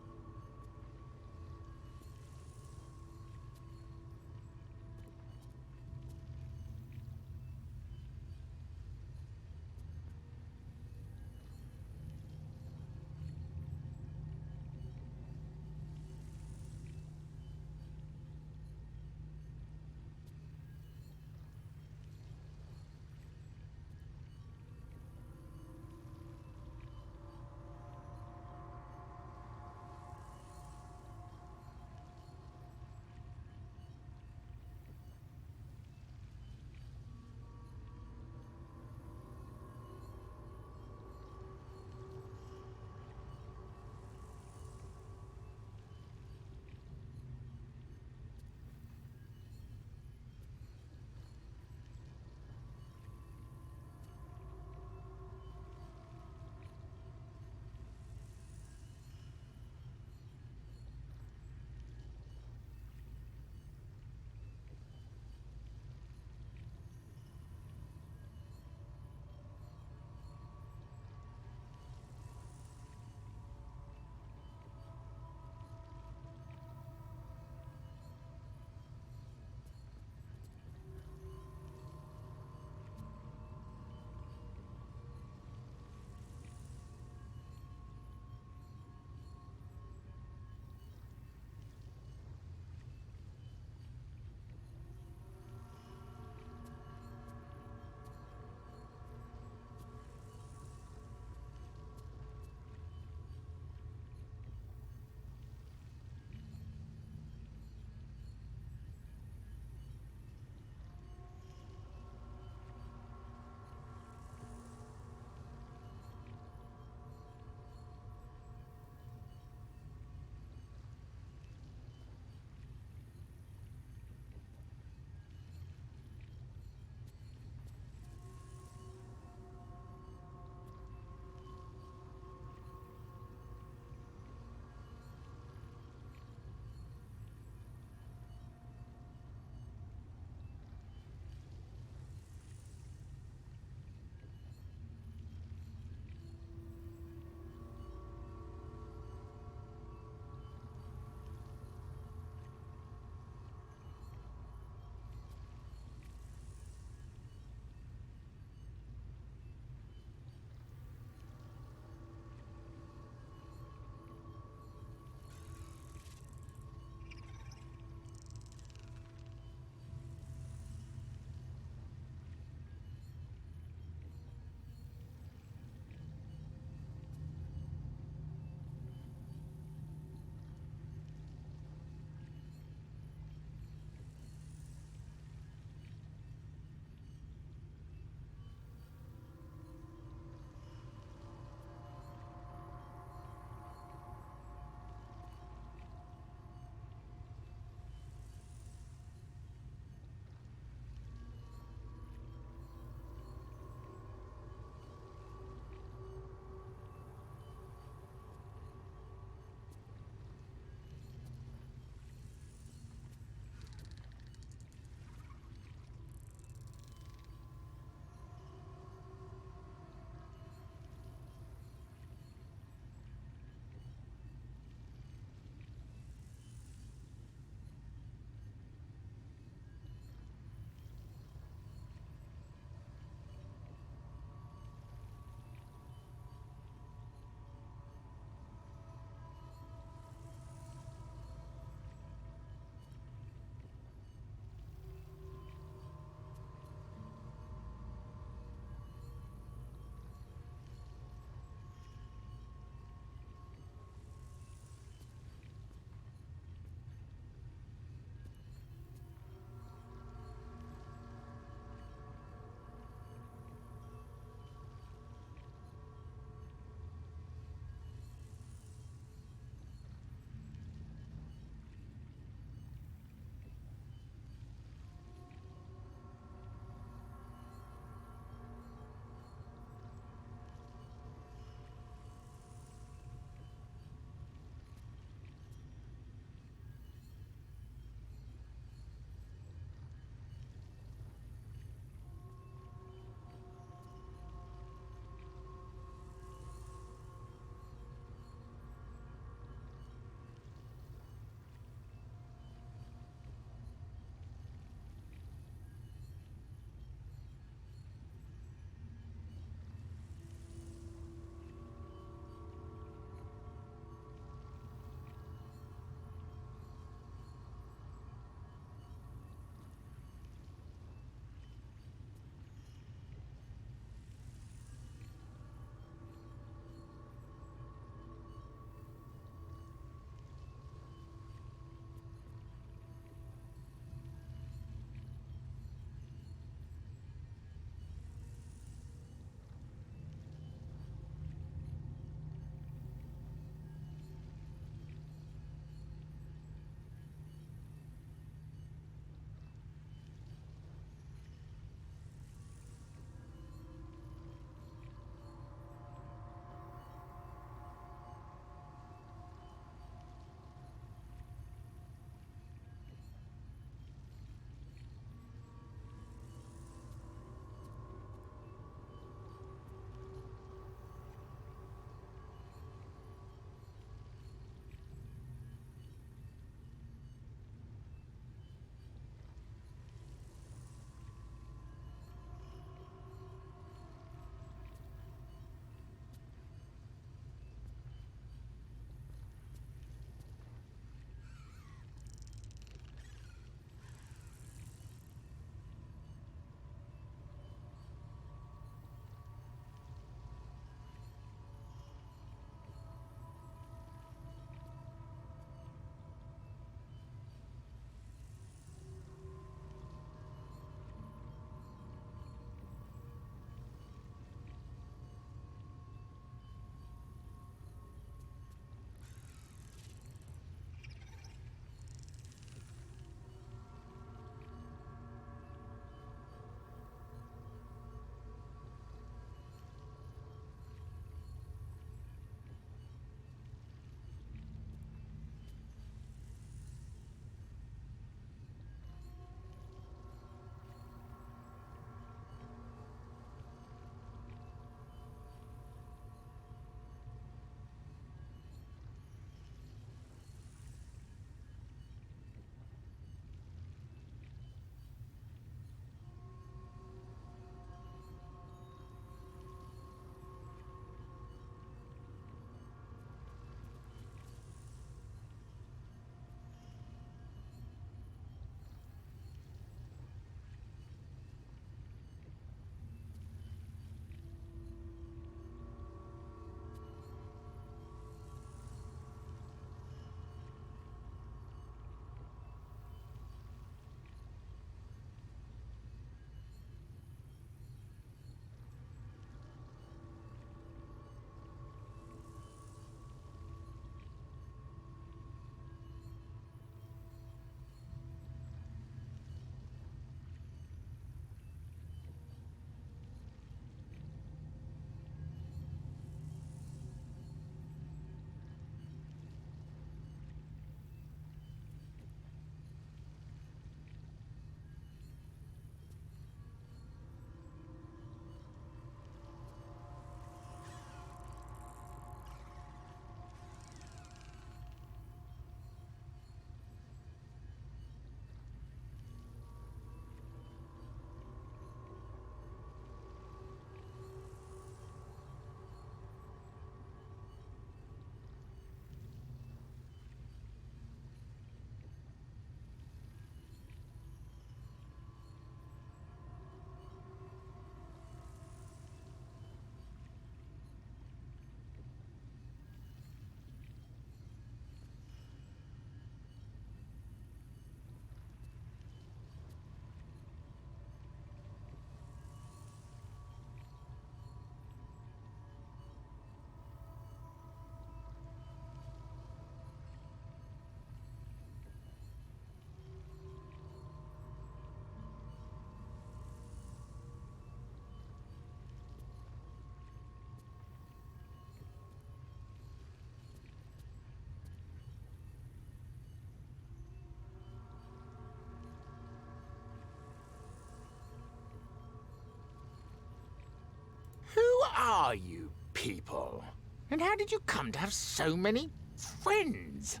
are you people? And how did you come to have so many friends?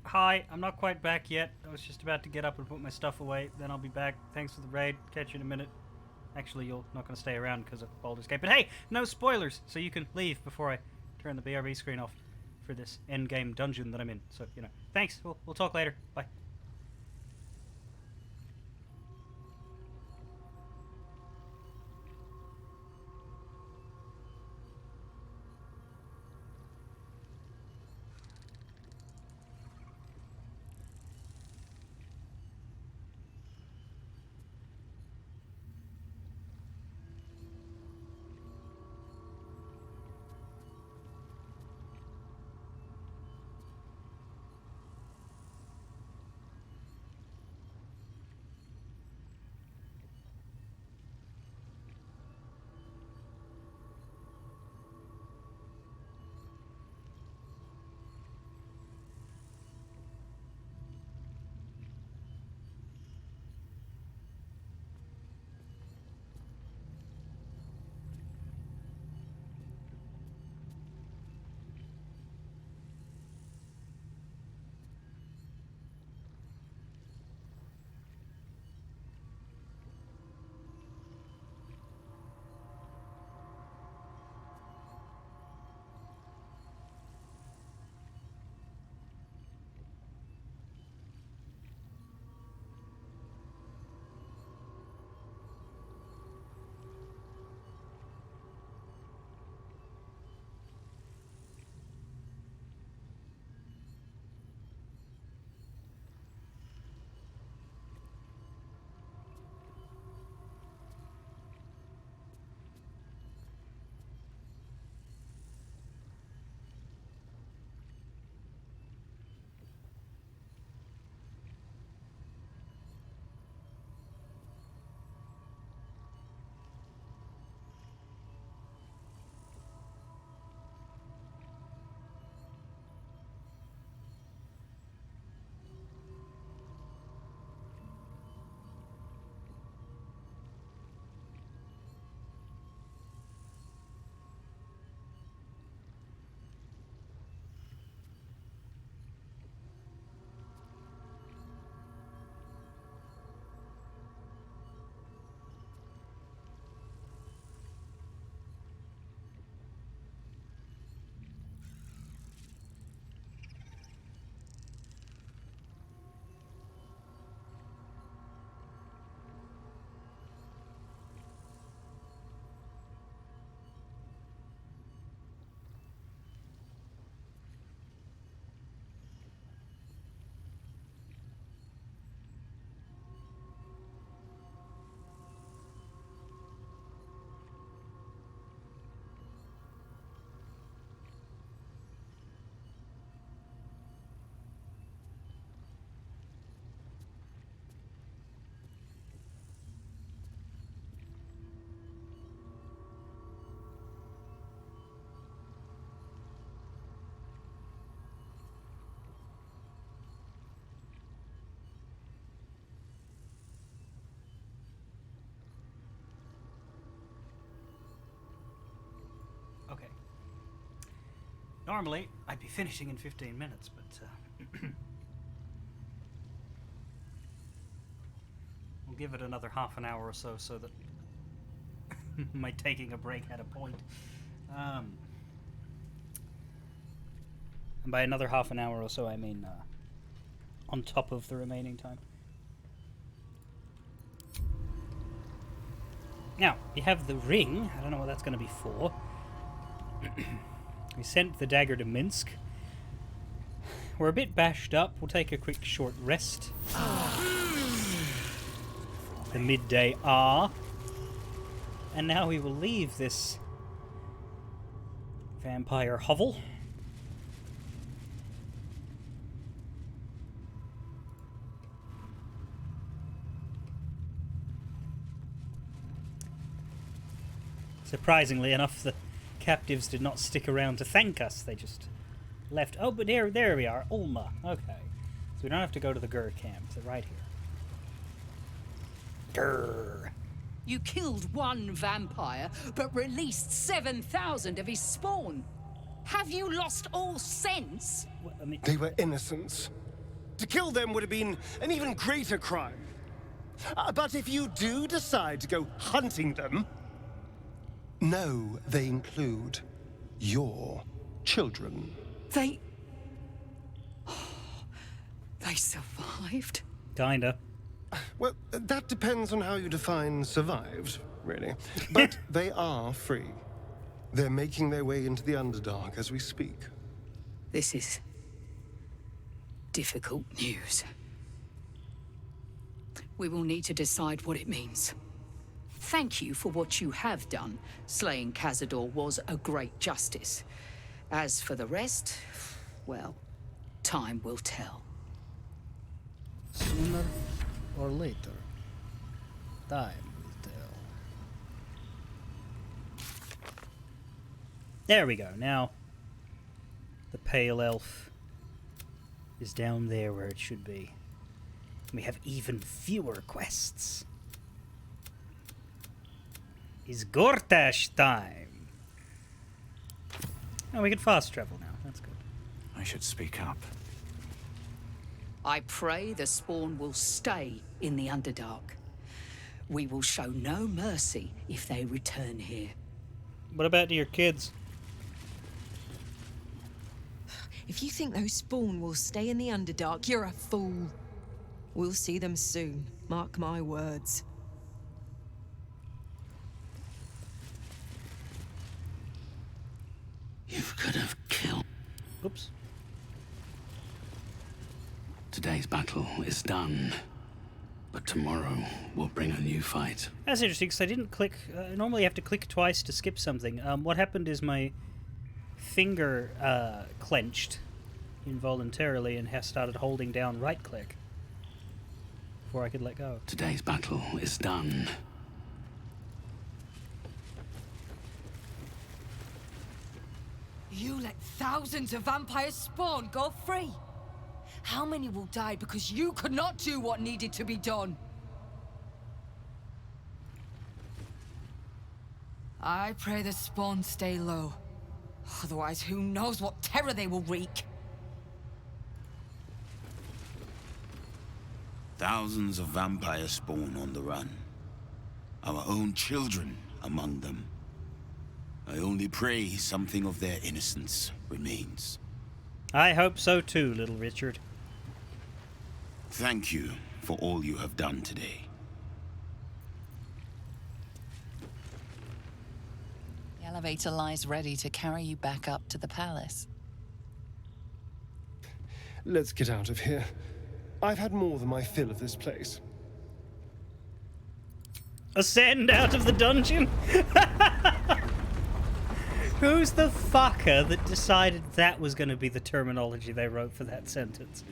Hi, I'm not quite back yet. I was just about to get up and put my stuff away. Then I'll be back. Thanks for the raid. Catch you in a minute. Actually, you're not going to stay around because of Baldur's Gate. But hey, no spoilers, so you can leave before I turn the BRB screen off for this endgame dungeon that I'm in. So, you know, thanks. We'll talk later. Bye. Okay. Normally, I'd be finishing in 15 minutes, but we'll give it another half an hour or so that my taking a break had a point. And by another half an hour or so, I mean on top of the remaining time. Now, we have the ring. I don't know what that's going to be for. We sent the dagger to Minsk. We're a bit bashed up. We'll take a quick short rest. The midday hour. And now we will leave this vampire hovel. Surprisingly enough, the captives did not stick around to thank us. They just left. Oh, but there we are. Ulma. Okay. So we don't have to go to the Gur camp. They're right here. Grrr. You killed one vampire, but released 7,000 of his spawn. Have you lost all sense? What, I mean, They were innocents. To kill them would have been an even greater crime. But if you do decide to go hunting them, know they include your children. They survived? kinda. Well, that depends on how you define survived, really. But they are free. They're making their way into the Underdark as we speak. This is difficult news. We will need to decide what it means. Thank you for what you have done. Slaying Cazador was a great justice. As for the rest, well, time will tell. Sooner or later, time will tell. There we go. Now, the pale elf is down there where it should be. We have even fewer quests. It's Gortash time. Oh, we can fast travel now. That's good. I should speak up. I pray the spawn will stay in the Underdark. We will show no mercy if they return here. What about your kids? If you think those spawn will stay in the Underdark, you're a fool. We'll see them soon, mark my words. You could have killed. Oops. Today's battle is done. But tomorrow will bring a new fight. That's interesting, because I didn't click... normally you have to click twice to skip something. What happened is my finger clenched involuntarily and started holding down right-click before I could let go. Today's battle is done. You let thousands of vampires spawn go free. How many will die because you could not do what needed to be done? I pray the spawn stay low. Otherwise, who knows what terror they will wreak. Thousands of vampires spawn on the run. Our own children among them. I only pray something of their innocence remains. I hope so too, little Richard. Thank you for all you have done today. The elevator lies ready to carry you back up to the palace. Let's get out of here. I've had more than my fill of this place. Ascend out of the dungeon? Who's the fucker that decided that was going to be the terminology they wrote for that sentence?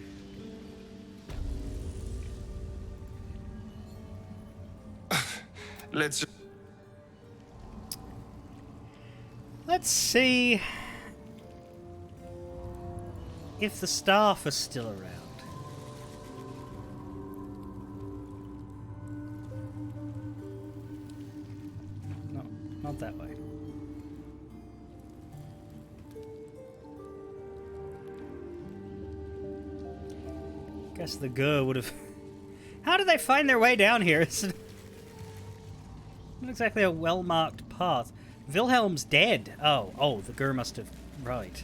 Let's see if the staff are still around. No, not that way. Guess the girl would have... How did they find their way down here? It's not exactly a well-marked path. Wilhelm's dead. Oh, the Gur must have... Right.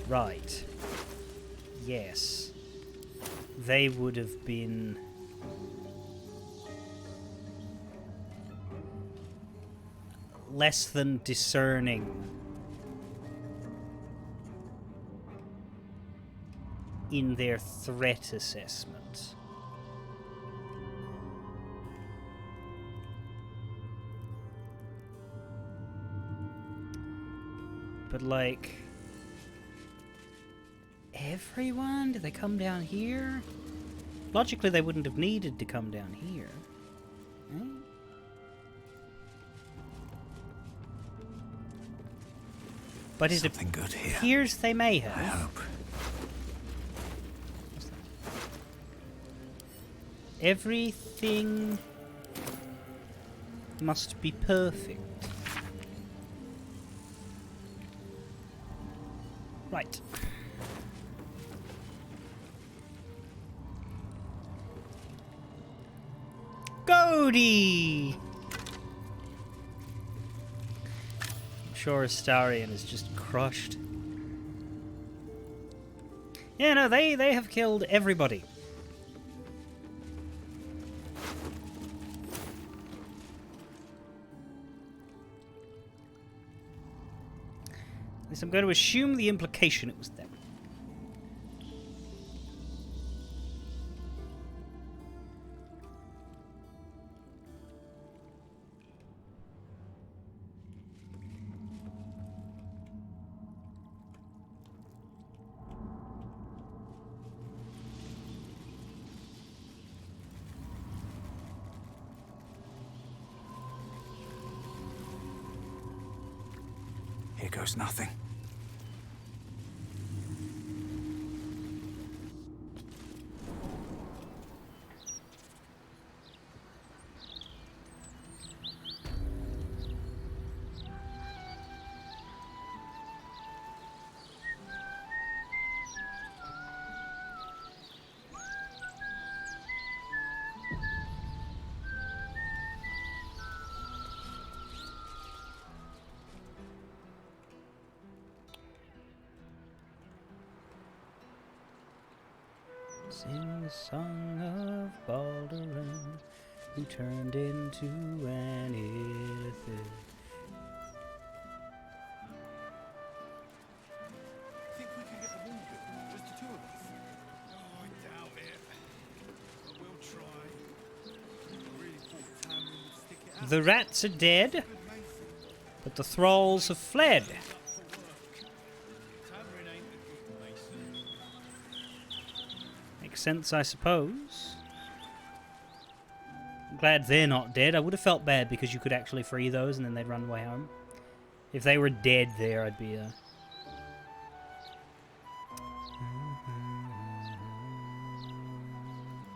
Right. Yes. They would have been... less than discerning in their threat assessment. But like, everyone? Did they come down here? Logically, they wouldn't have needed to come down here. Eh? But it Something good here. appears they may have. I hope. Everything must be perfect. Right. Cody! I'm sure Astarion is just crushed. Yeah, no, they have killed everybody. At least I'm going to assume the implication it was them. Here goes nothing. Sing the song of Baldur, who turned into an Ither. Think we can get the wall built? Just the two of us? Oh, I doubt it. But we'll try. I really thought Tamlin would stick it out. The rats are dead, but the thralls have fled. Makes sense, I suppose. I'm glad they're not dead. I would have felt bad because you could actually free those and then they'd run away home. If they were dead there, I'd be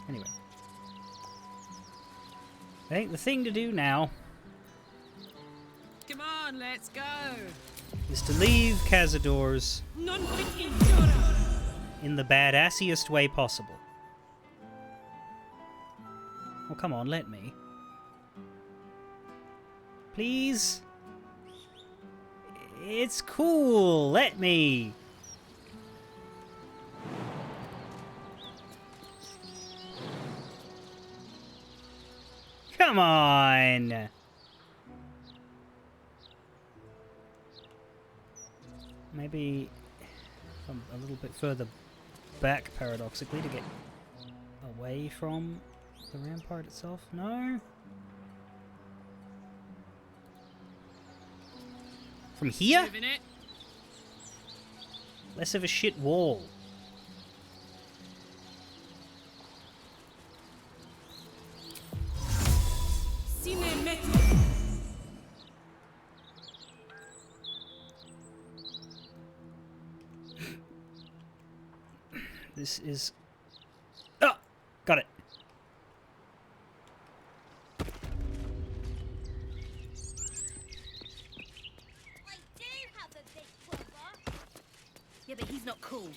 Anyway. I think the thing to do now Come on, let's go. is to leave Cazador's in the badassiest way possible. Oh, come on, let me. Please? It's cool, let me. Come on. Maybe a little bit further back, paradoxically, to get away from the rampart itself. No? From here? Less of a shit wall. This is... Oh! Got it. Yeah, but he's not cool.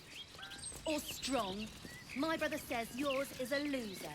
Or strong. My brother says yours is a loser.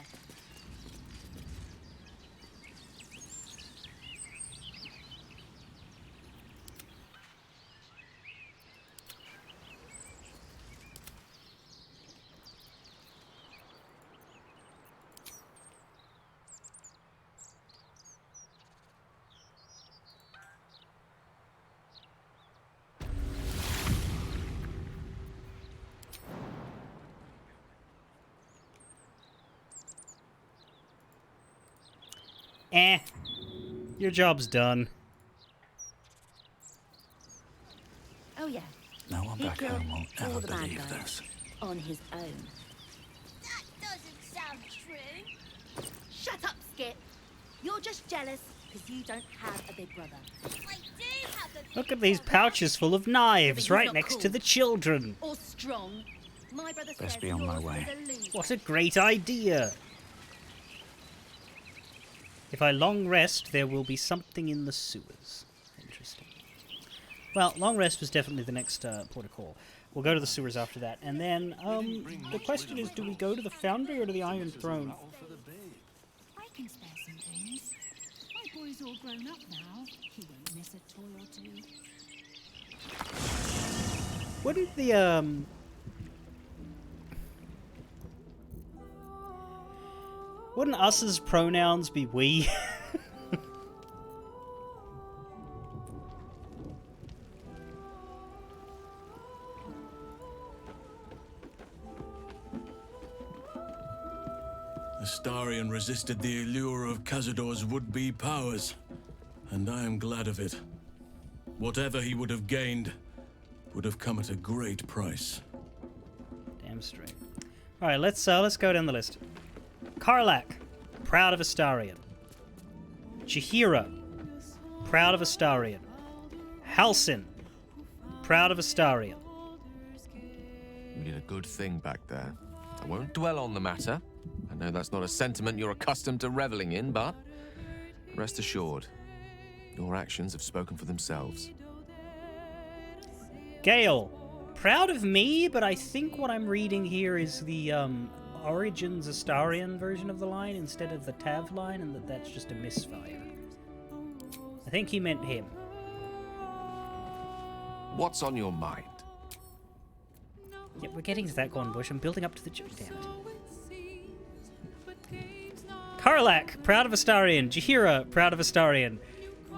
Your job's done. Oh yeah. No one He back killed home will all ever the bad believe guys this. on his own. That doesn't sound true. Shut up, Skip. You're just jealous because you don't have a big brother. I do have a big Look at these pouches full of knives he's right not next cool. to the children. Or strong. My brother Best says be on my yours way. is a loser. What a great idea. If I long rest, there will be something in the sewers. Interesting. Well, long rest was definitely the next port of call. We'll go to the sewers after that. And then, the question is, do we go to the Foundry or to the Iron Throne? I can spare some things. My boy's all grown up now. He won't miss a toy or two. Wouldn't the, wouldn't us's pronouns be we? Astarion resisted the allure of Cazador's would-be powers, and I am glad of it. Whatever he would have gained would have come at a great price. Damn straight. Alright, let's go down the list. Karlak, proud of Astarion. Jaheira, proud of Astarion. Halsin, proud of Astarion. We did a good thing back there. I won't dwell on the matter. I know that's not a sentiment you're accustomed to reveling in, but rest assured, your actions have spoken for themselves. Gale, proud of me, but I think what I'm reading here is the Origins Astarion version of the line instead of the Tav line, and that's just a misfire. I think he meant him. What's on your mind? Yeah, we're getting to that, Gornbush. I'm building up to the... Damn it. Karlak, proud of Astarion. Jaheira, proud of Astarion.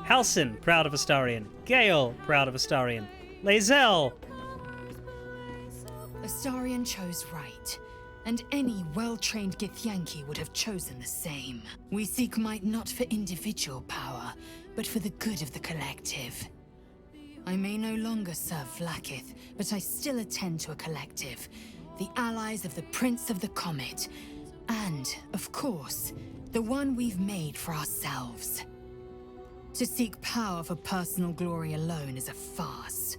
Halsin, proud of Astarion. Gale, proud of Astarion. Lae'zel. Astarion chose right, and any well-trained Githyanki would have chosen the same. We seek might not for individual power, but for the good of the collective. I may no longer serve Vlaakith, but I still attend to a collective, the allies of the Prince of the Comet, and, of course, the one we've made for ourselves. To seek power for personal glory alone is a farce.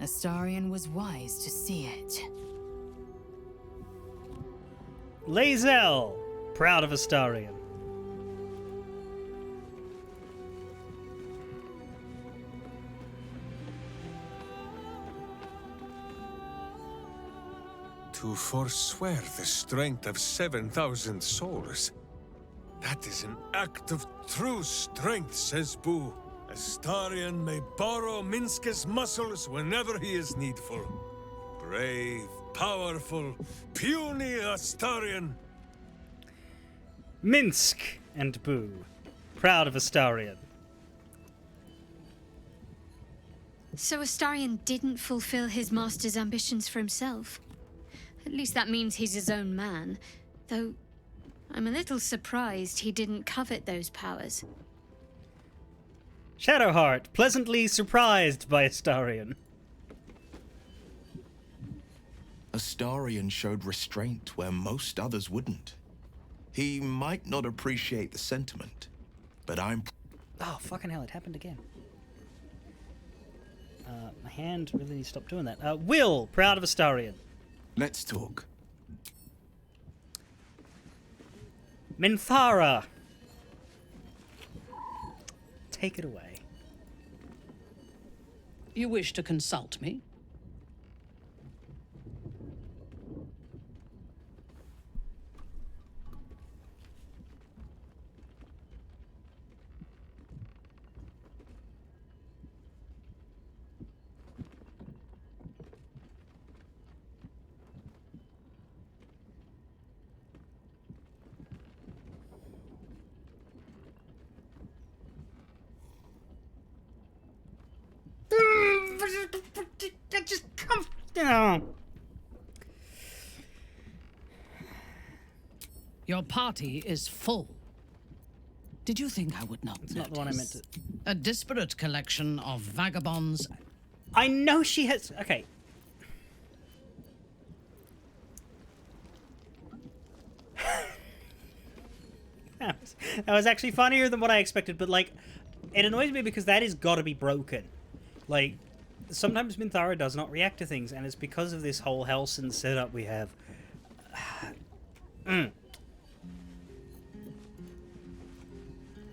Astarion was wise to see it. Lae'zel, proud of Astarion. To forswear the strength of 7,000 souls. That is an act of true strength, says Boo. Astarion may borrow Minsk's muscles whenever he is needful. Brave, powerful, puny Astarion. Minsk and Boo, proud of Astarion. So Astarion didn't fulfill his master's ambitions for himself. At least that means he's his own man, though I'm a little surprised he didn't covet those powers. Shadowheart, pleasantly surprised by Astarion. Astarion showed restraint where most others wouldn't. He might not appreciate the sentiment, but I'm... Oh, fucking hell, it happened again. My hand really needs to stop doing that. Will, proud of Astarion. Let's talk. Minthara. Take it away. You wish to consult me? Just come down. Your party is full. Did you think I would not notice? Not the one I meant to. A disparate collection of vagabonds. I know she has. Okay. That was actually funnier than what I expected, but like, it annoys me because that has got to be broken. Like, sometimes Minthara does not react to things, and it's because of this whole Halsin setup we have.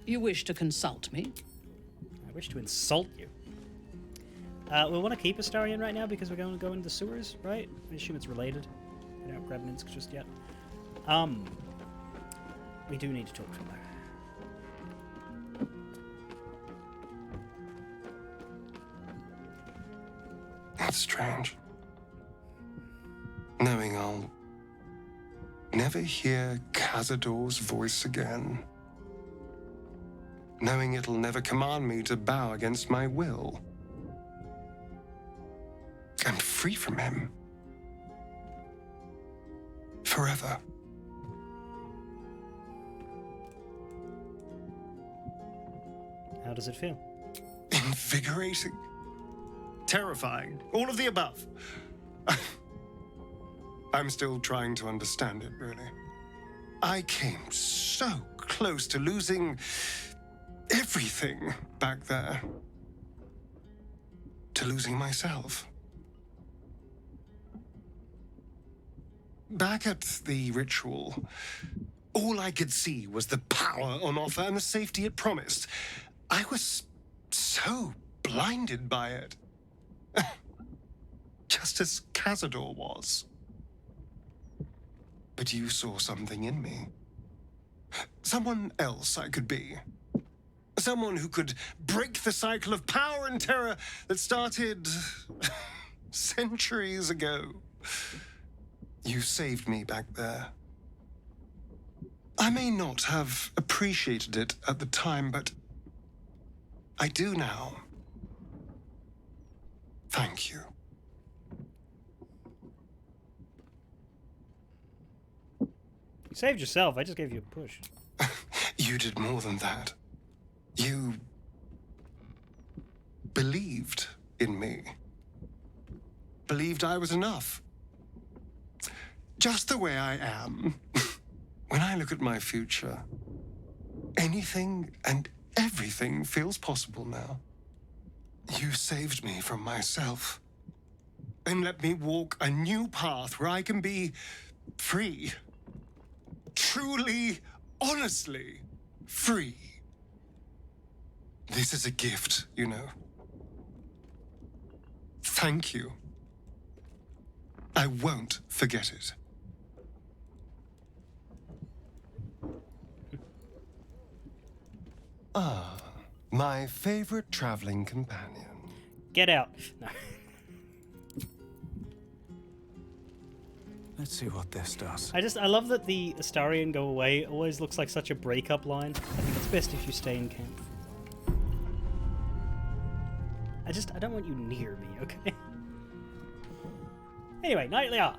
You wish to consult me? I wish to insult you. We want to keep Astarion right now because we're going to go into the sewers, right? I assume it's related. We don't grab Minsk just yet. We do need to talk to him though. That's strange. Knowing I'll never hear Cazador's voice again. Knowing it'll never command me to bow against my will. I'm free from him. Forever. How does it feel? Invigorating. Terrifying. All of the above. I'm still trying to understand it, really. I came so close to losing everything back there. To losing myself. Back at the ritual, all I could see was the power on offer and the safety it promised. I was so blinded by it. Just as Cazador was. But you saw something in me. Someone else I could be. Someone who could break the cycle of power and terror that started centuries ago. You saved me back there. I may not have appreciated it at the time, but I do now. Thank you. You saved yourself. I just gave you a push. You did more than that. You believed in me. Believed I was enough. Just the way I am. When I look at my future, anything and everything feels possible now. You saved me from myself. And let me walk a new path where I can be free. Truly, honestly free. This is a gift, you know. Thank you. I won't forget it. Ah, my favorite traveling companion. Get out. No. Let's see what this does. I love that the Astarion go away always looks like such a breakup line. I think it's best if you stay in camp. I don't want you near me, okay? Anyway, Nightly Art.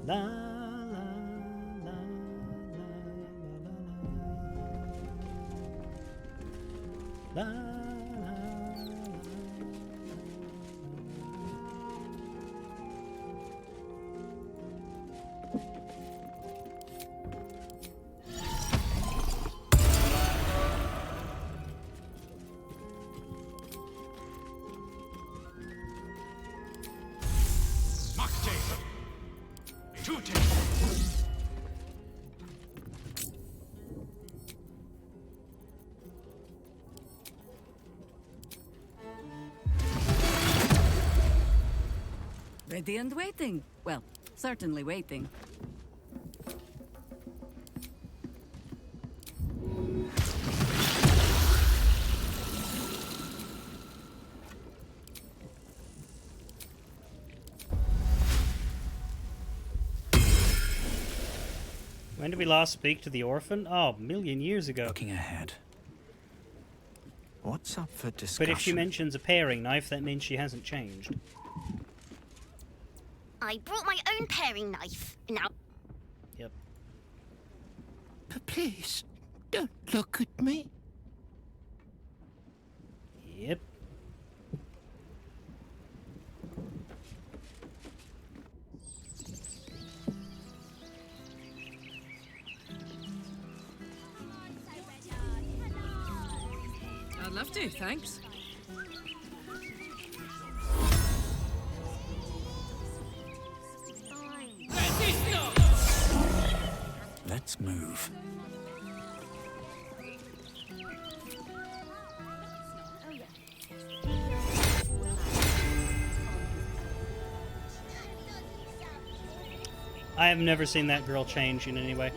La la la la la la la. Ready and waiting. Well, certainly waiting. When did we last speak to the orphan? Oh, a million years ago. Looking ahead. What's up for discussion? But if she mentions a paring knife, that means she hasn't changed. I brought my own paring knife. Now. Yep. But please, don't look at me. Yep. I'd love to, thanks. Let's move. I have never seen that girl change in any way.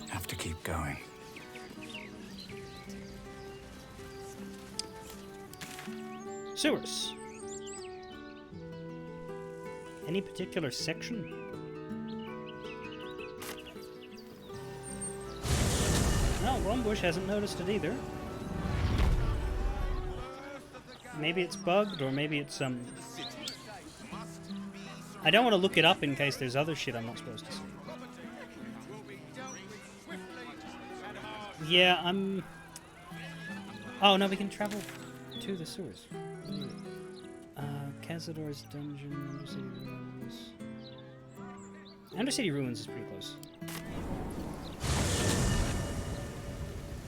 Have to keep going. Sewers. Any particular section? No, Rombush hasn't noticed it either. Maybe it's bugged, or maybe it's I don't want to look it up in case there's other shit I'm not supposed to see. Yeah, oh no, we can travel to the sewers. Cazador's dungeon, Undercity Ruins. Undercity Ruins is pretty close.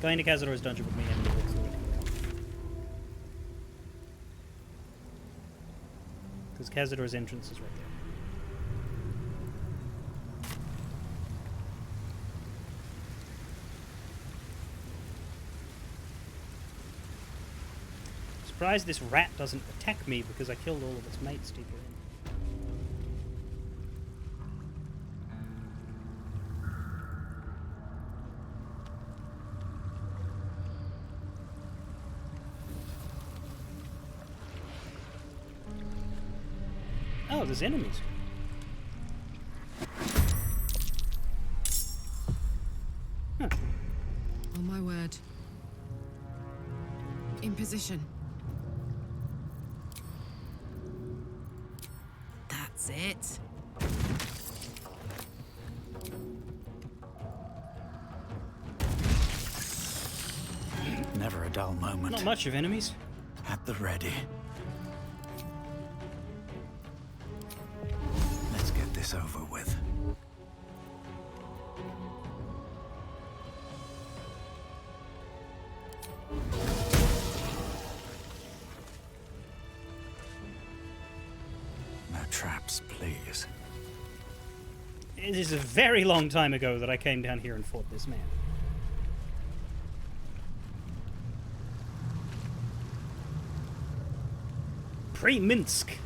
Going to Cazador's dungeon would mean having to walk through it. Because Cazador's entrance is right there. Surprised this rat doesn't attack me because I killed all of its mates deeper in. Oh, there's enemies. Huh. Oh my word. In position. That's it. Never a dull moment. Not much of enemies. At the ready. Let's get this over with. No traps, please. It is a very long time ago that I came down here and fought this man. Pre-Minsk.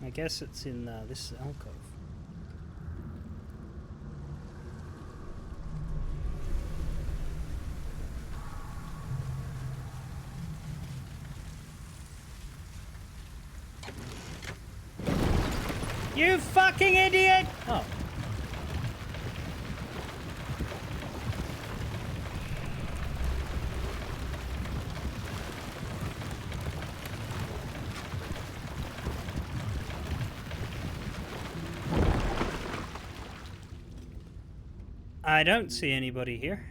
I guess it's in this alcove. You fucking idiot! Oh. I don't see anybody here.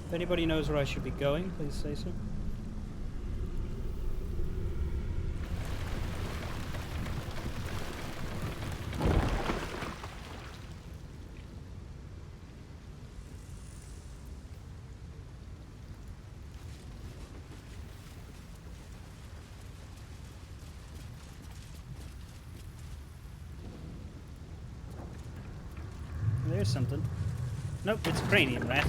If anybody knows where I should be going, please say so. There's something. Nope, it's a cranium rat.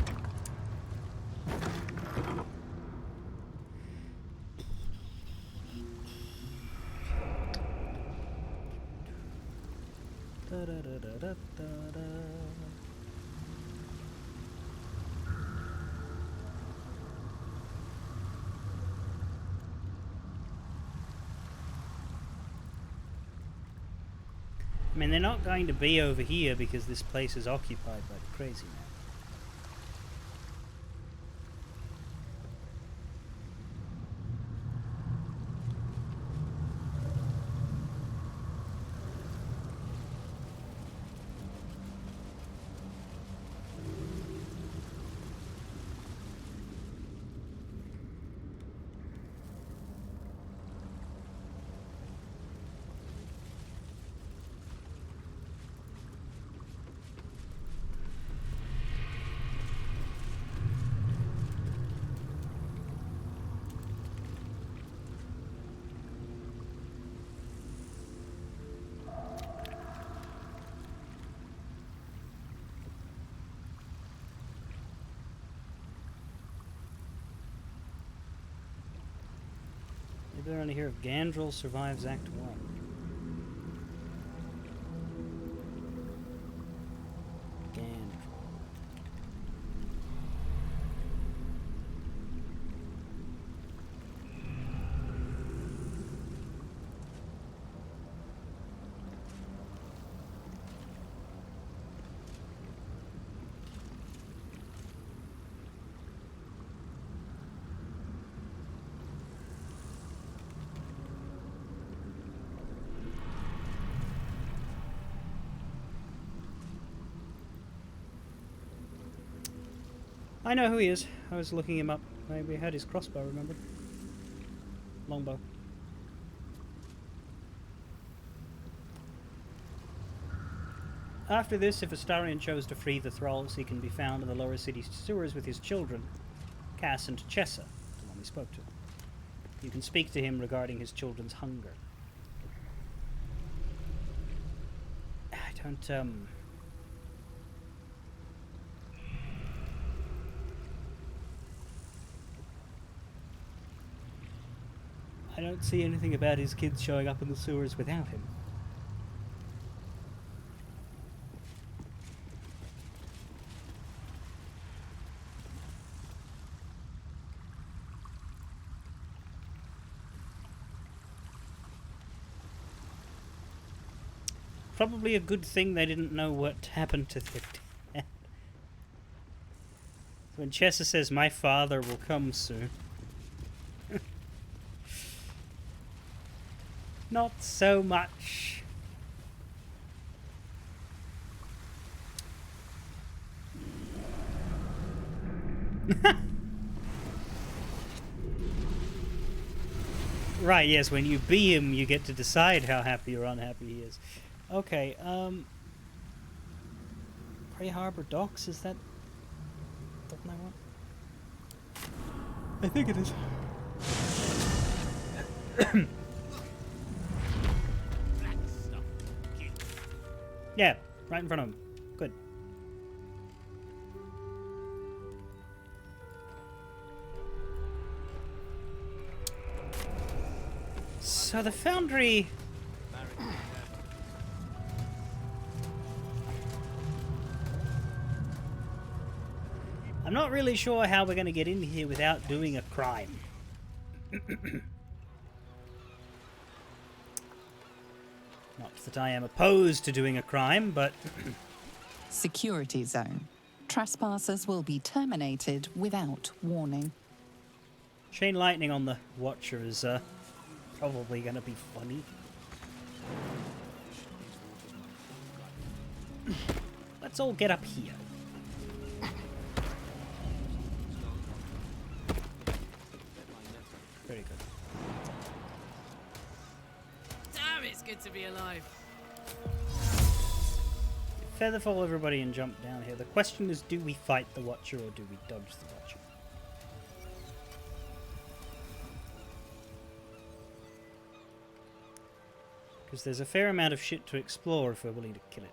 I mean, they're not going to be over here because this place is occupied by the crazy man. Maybe they're only here if Gandrel survives Act 1. Gandrel. I know who he is. I was looking him up. Maybe had his crossbow, remember? Longbow. After this, if Astarion chose to free the thralls, he can be found in the lower city sewers with his children, Cass and Chessa, the one we spoke to. You can speak to him regarding his children's hunger. I don't see anything about his kids showing up in the sewers without him. Probably a good thing they didn't know what happened to their dad. When Chessa says, "My father will come soon." Not so much. Right, yes, when you be him, you get to decide how happy or unhappy he is. Okay, Grey Harbor Docks, is that the one I want? I think it is. Yeah, right in front of him. Good. So the foundry... I'm not really sure how we're going to get in here without doing a crime. Not that I am opposed to doing a crime, but... Security zone. Trespassers will be terminated without warning. Chain lightning on the Watcher is probably going to be funny. Let's all get up here. Very good. Damn, it's good to be alive. Featherfall everybody and jump down here. The question is, do we fight the Watcher or do we dodge the Watcher? Because there's a fair amount of shit to explore if we're willing to kill it.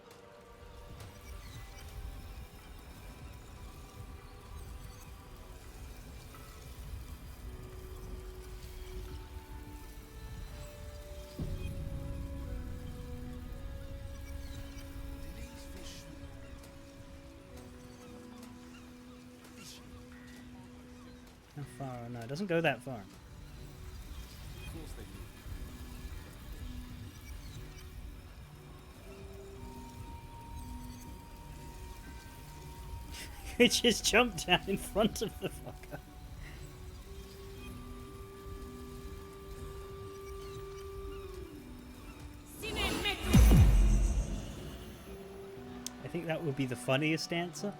How far? No, it doesn't go that far. They just jumped down in front of the fucker. I think that would be the funniest answer.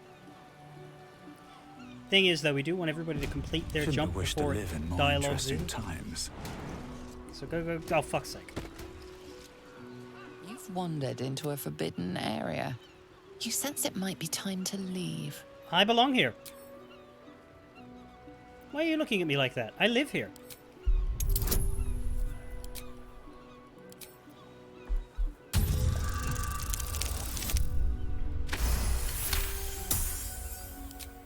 Thing is, though, we do want everybody to complete their jump before dialogues in. Times. So go. Oh, fuck's sake. You've wandered into a forbidden area. You sense it might be time to leave. I belong here. Why are you looking at me like that? I live here.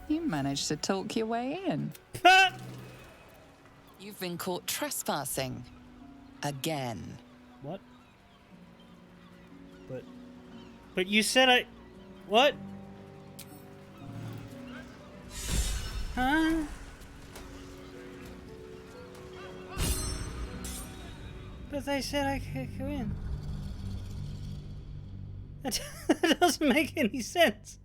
You managed to talk your way in. You've been caught trespassing. Again. What? But you said I... What? Huh? But they said I could go in. That doesn't make any sense.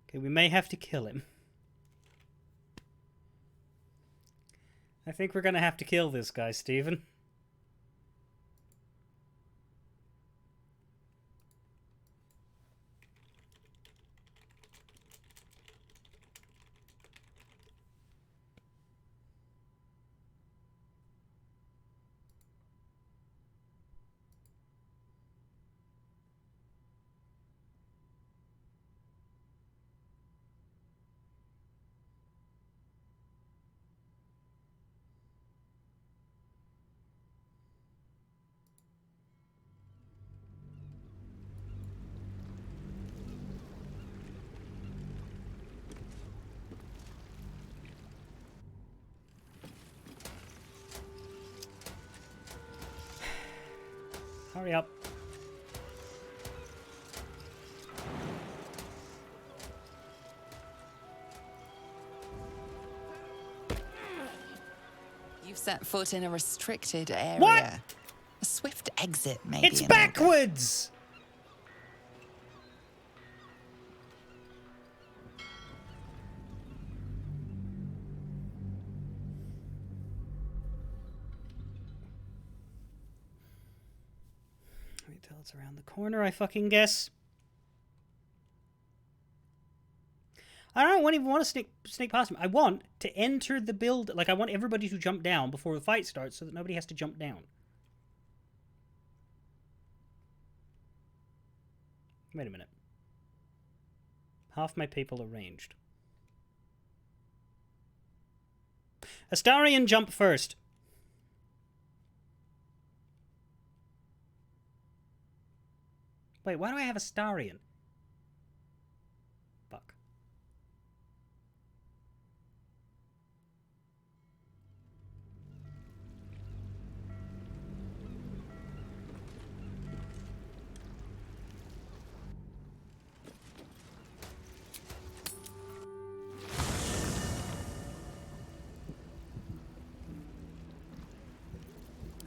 Okay, we may have to kill him. I think we're gonna have to kill this guy, Stephen. Hurry up. You've set foot in a restricted area. What? A swift exit, maybe. It's backwards! Wait till it's around the corner, I fucking guess. I don't even want to sneak past him. I want to enter the build. Like, I want everybody to jump down before the fight starts so that nobody has to jump down. Wait a minute. Half my people are ranged. Astarion, jump first. Wait, why do I have Astarion? Fuck.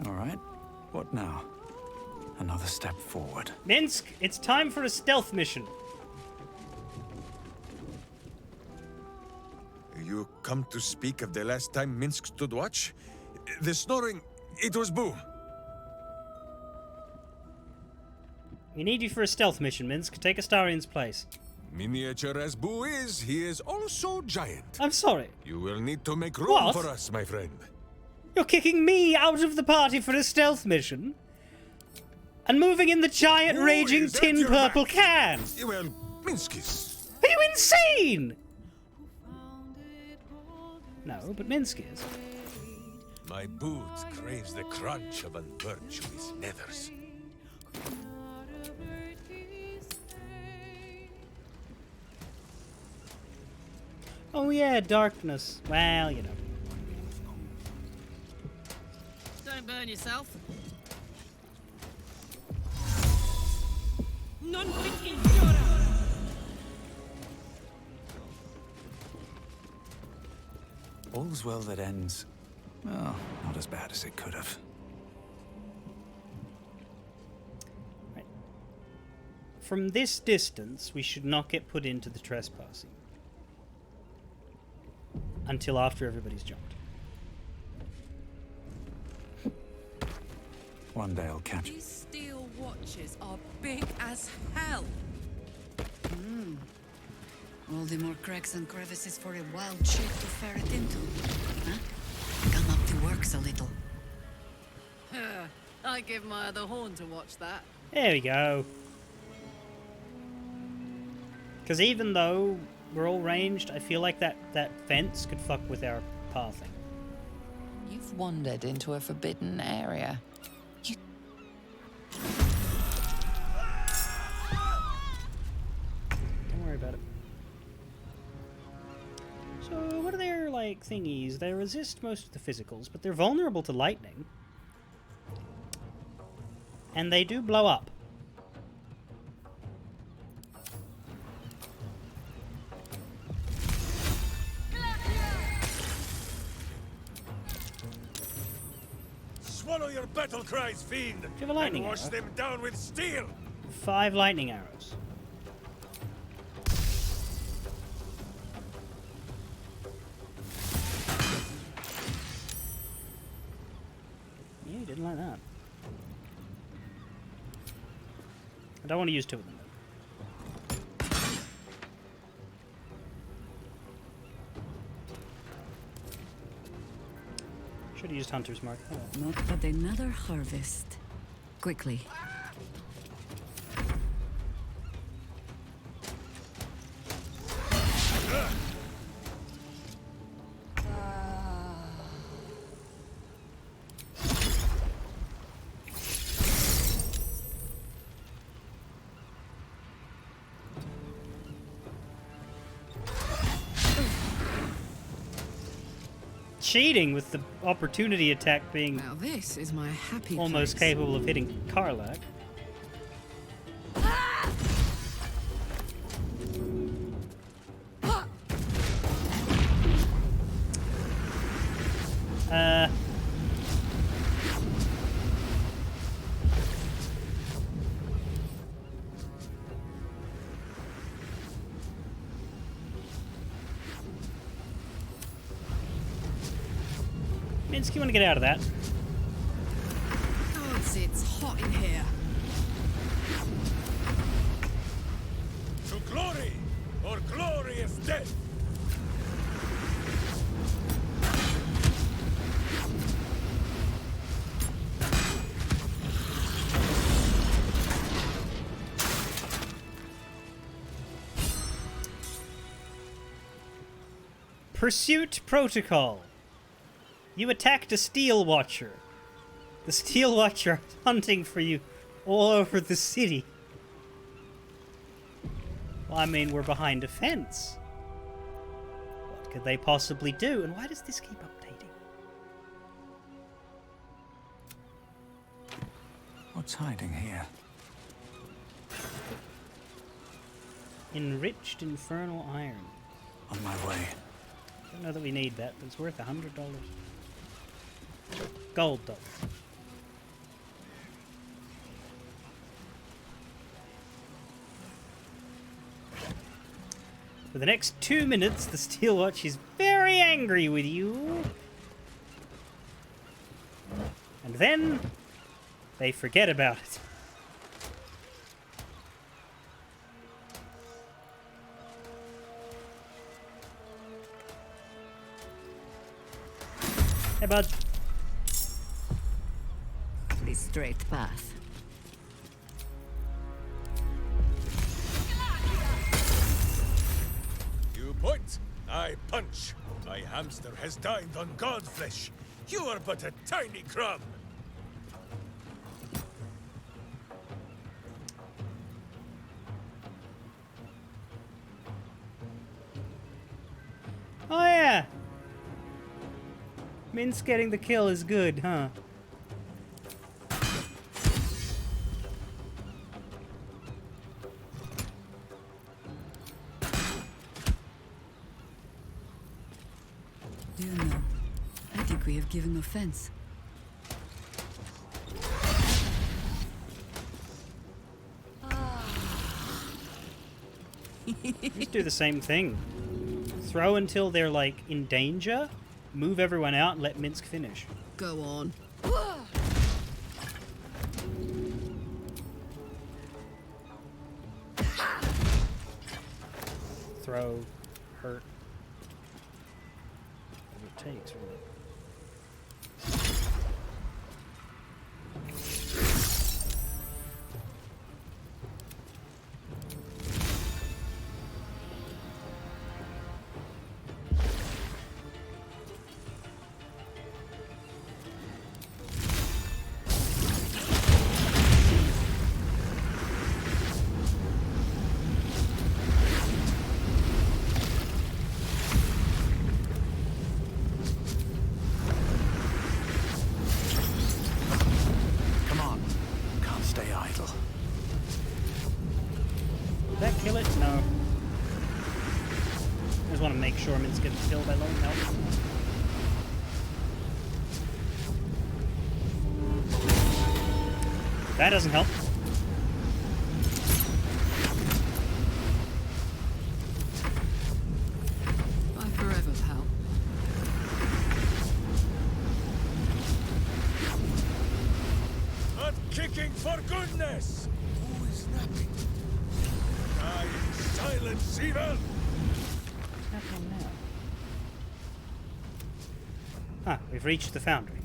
All right. What now? Another step forward. Minsk, it's time for a stealth mission. You come to speak of the last time Minsk stood watch? The snoring, it was Boo. We need you for a stealth mission, Minsk. Take Astarion's place. Miniature as Boo is, he is also giant. I'm sorry. You will need to make room What? for us, my friend. You're kicking me out of the party for a stealth mission? And moving in the giant Who raging is at tin your purple back? can! Well, Minsk is. Are you insane? No, but Minsk is. My boot craves the crunch of unvirtuous nethers. Oh yeah, darkness. Well, you know. Don't burn yourself. Non fit injura. All's well that ends. Well, not as bad as it could have. Right, from this distance, we should not get put into the trespassing. Until after everybody's jumped. One day I'll catch it. These steel watches are big as hell. All the more cracks and crevices for a wild shape to ferret into. Huh? Come up the works a little. I give my other horn to watch that. There we go. Because even though we're all ranged, I feel like that fence could fuck with our pathing. You've wandered into a forbidden area. Don't worry about it. So, what are their, like, thingies? They resist most of the physicals, but they're vulnerable to lightning. And they do blow up. Swallow your battle cries, fiend! Do you have a lightning and wash arrow? them down with steel! 5 lightning arrows. Yeah, you didn't like that. I don't want to use 2 of them. Should have used Hunter's Mark. Oh. Not but another harvest. Quickly. Cheating with the opportunity attack being Now this is my happy almost place. capable of hitting Karlak. Minsky, you want to get out of that? Gods, it's hot in here. To glory, or glorious death! Pursuit Protocol. You attacked a Steel Watcher. The Steel Watcher is hunting for you all over the city. Well, I mean, we're behind a fence. What could they possibly do? And why does this keep updating? What's hiding here? Enriched Infernal Iron. On my way. Don't know that we need that, but it's worth $100. Gold, though. For the next 2 minutes, the Steel Watch is very angry with you. And then, they forget about it. Hey, bud. The straight path. You point, I punch. My hamster has dined on god flesh. You are but a tiny crumb. Oh, yeah. Minsk getting the kill is good, huh? Do you know? I think we have given offense. Just do the same thing. Throw until they're, like, in danger, move everyone out, and let Minsk finish. Go on. Throw, hurt. Whatever it takes, really. Kill it? No. I just want to make sure Minsk gets killed by lone help. That doesn't help. Bye forever, pal. Not kicking for goodness! Who is napping? Die in silence, evil! What's happening now? Ah, we've reached the foundry.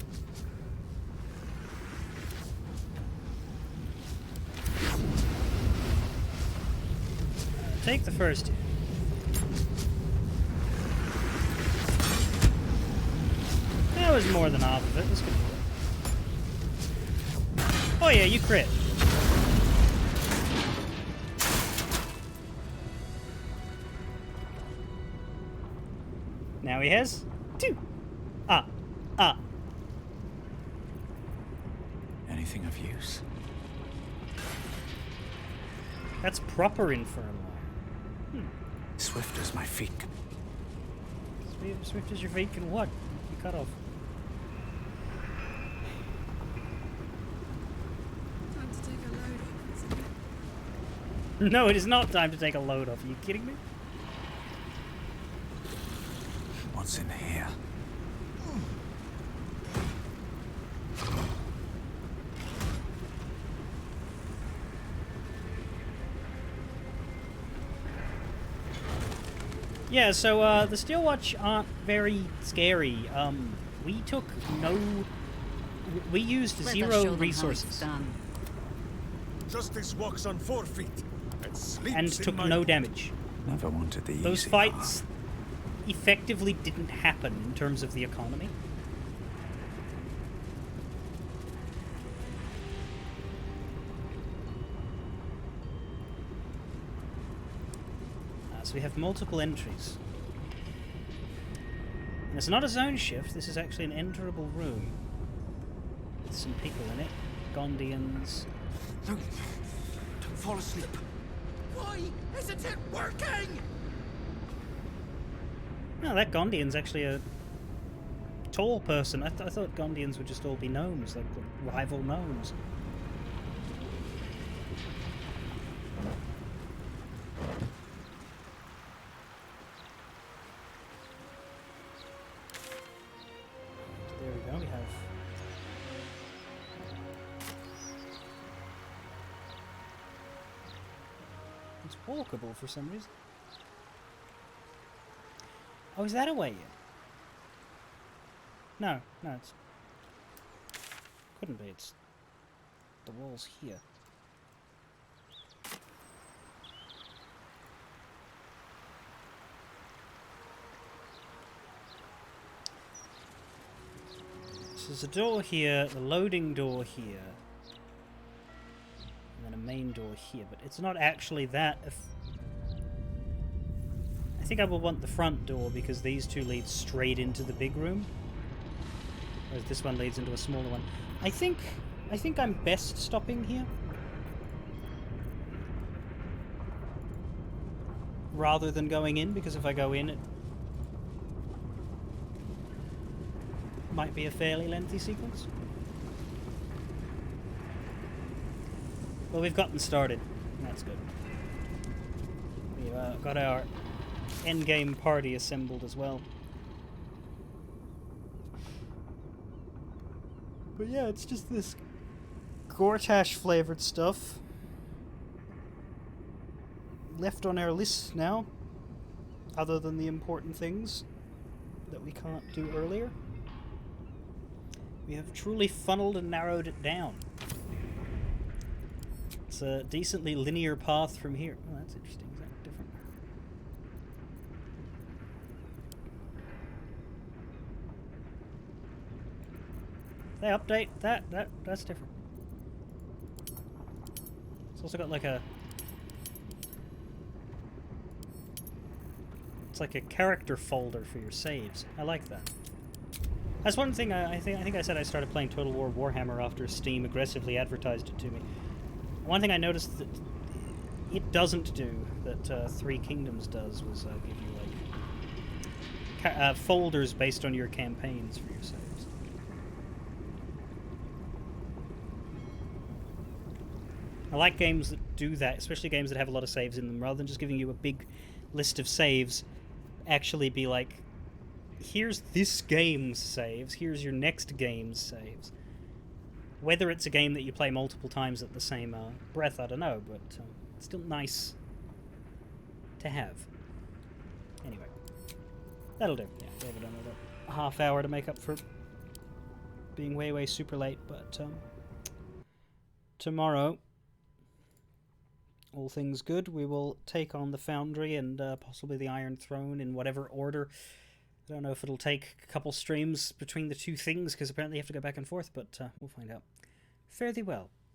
Take the first hit. That was more than half of it. This could do it. Oh yeah, you crit. Now he has 2. Anything of use? That's proper infirmary. Swift as my feet can... Swift as your feet can what? You cut off. Time to take a load off, isn't it? No, it is not time to take a load off. Are you kidding me? What's in here? Yeah, so the Steelwatch aren't very scary. We took no... We used Let us 0 show them how resources. it's done. Justice walks on 4 feet and sleeps And in took my no damage. Never wanted the Those easy fights effectively didn't happen in terms of the economy. So we have multiple entries. And it's not a zone shift, this is actually an enterable room. With some people in it. Gondians. Don't fall asleep. Why isn't it working? No, that Gondian's actually a tall person. I thought Gondians would just all be gnomes, like rival gnomes. There we go, we have... It's walkable for some reason. Oh, is that a way in? No, it's... Couldn't be, it's... The wall's here. So there's a door here, the loading door here. And then a main door here, but it's not actually that... I think I will want the front door because these two lead straight into the big room. Whereas this one leads into a smaller one. I think I'm best stopping here. Rather than going in, because if I go in it might be a fairly lengthy sequence. Well, we've gotten started. That's good. We have got our endgame party assembled as well. But yeah, it's just this Gortash flavored stuff left on our list now, other than the important things that we can't do earlier. We have truly funneled and narrowed it down. It's a decently linear path from here. Oh, that's interesting. Is that different? They update that's different. It's also got like a... It's like a character folder for your saves. I like that. That's one thing I think I said I started playing Total War Warhammer after Steam aggressively advertised it to me. One thing I noticed that it doesn't do, that Three Kingdoms does, was give you like folders based on your campaigns for your saves. I like games that do that, especially games that have a lot of saves in them, rather than just giving you a big list of saves. Actually be like, here's this game's saves, here's your next game's saves. Whether it's a game that you play multiple times at the same breath, I don't know, but it's still nice to have. Anyway, that'll do. Yeah, we have another half hour to make up for being way super late, but tomorrow, all things good, we will take on the Foundry and possibly the Iron Throne in whatever order. I don't know if it'll take a couple streams between the two things, because apparently you have to go back and forth, but we'll find out. Fare thee well.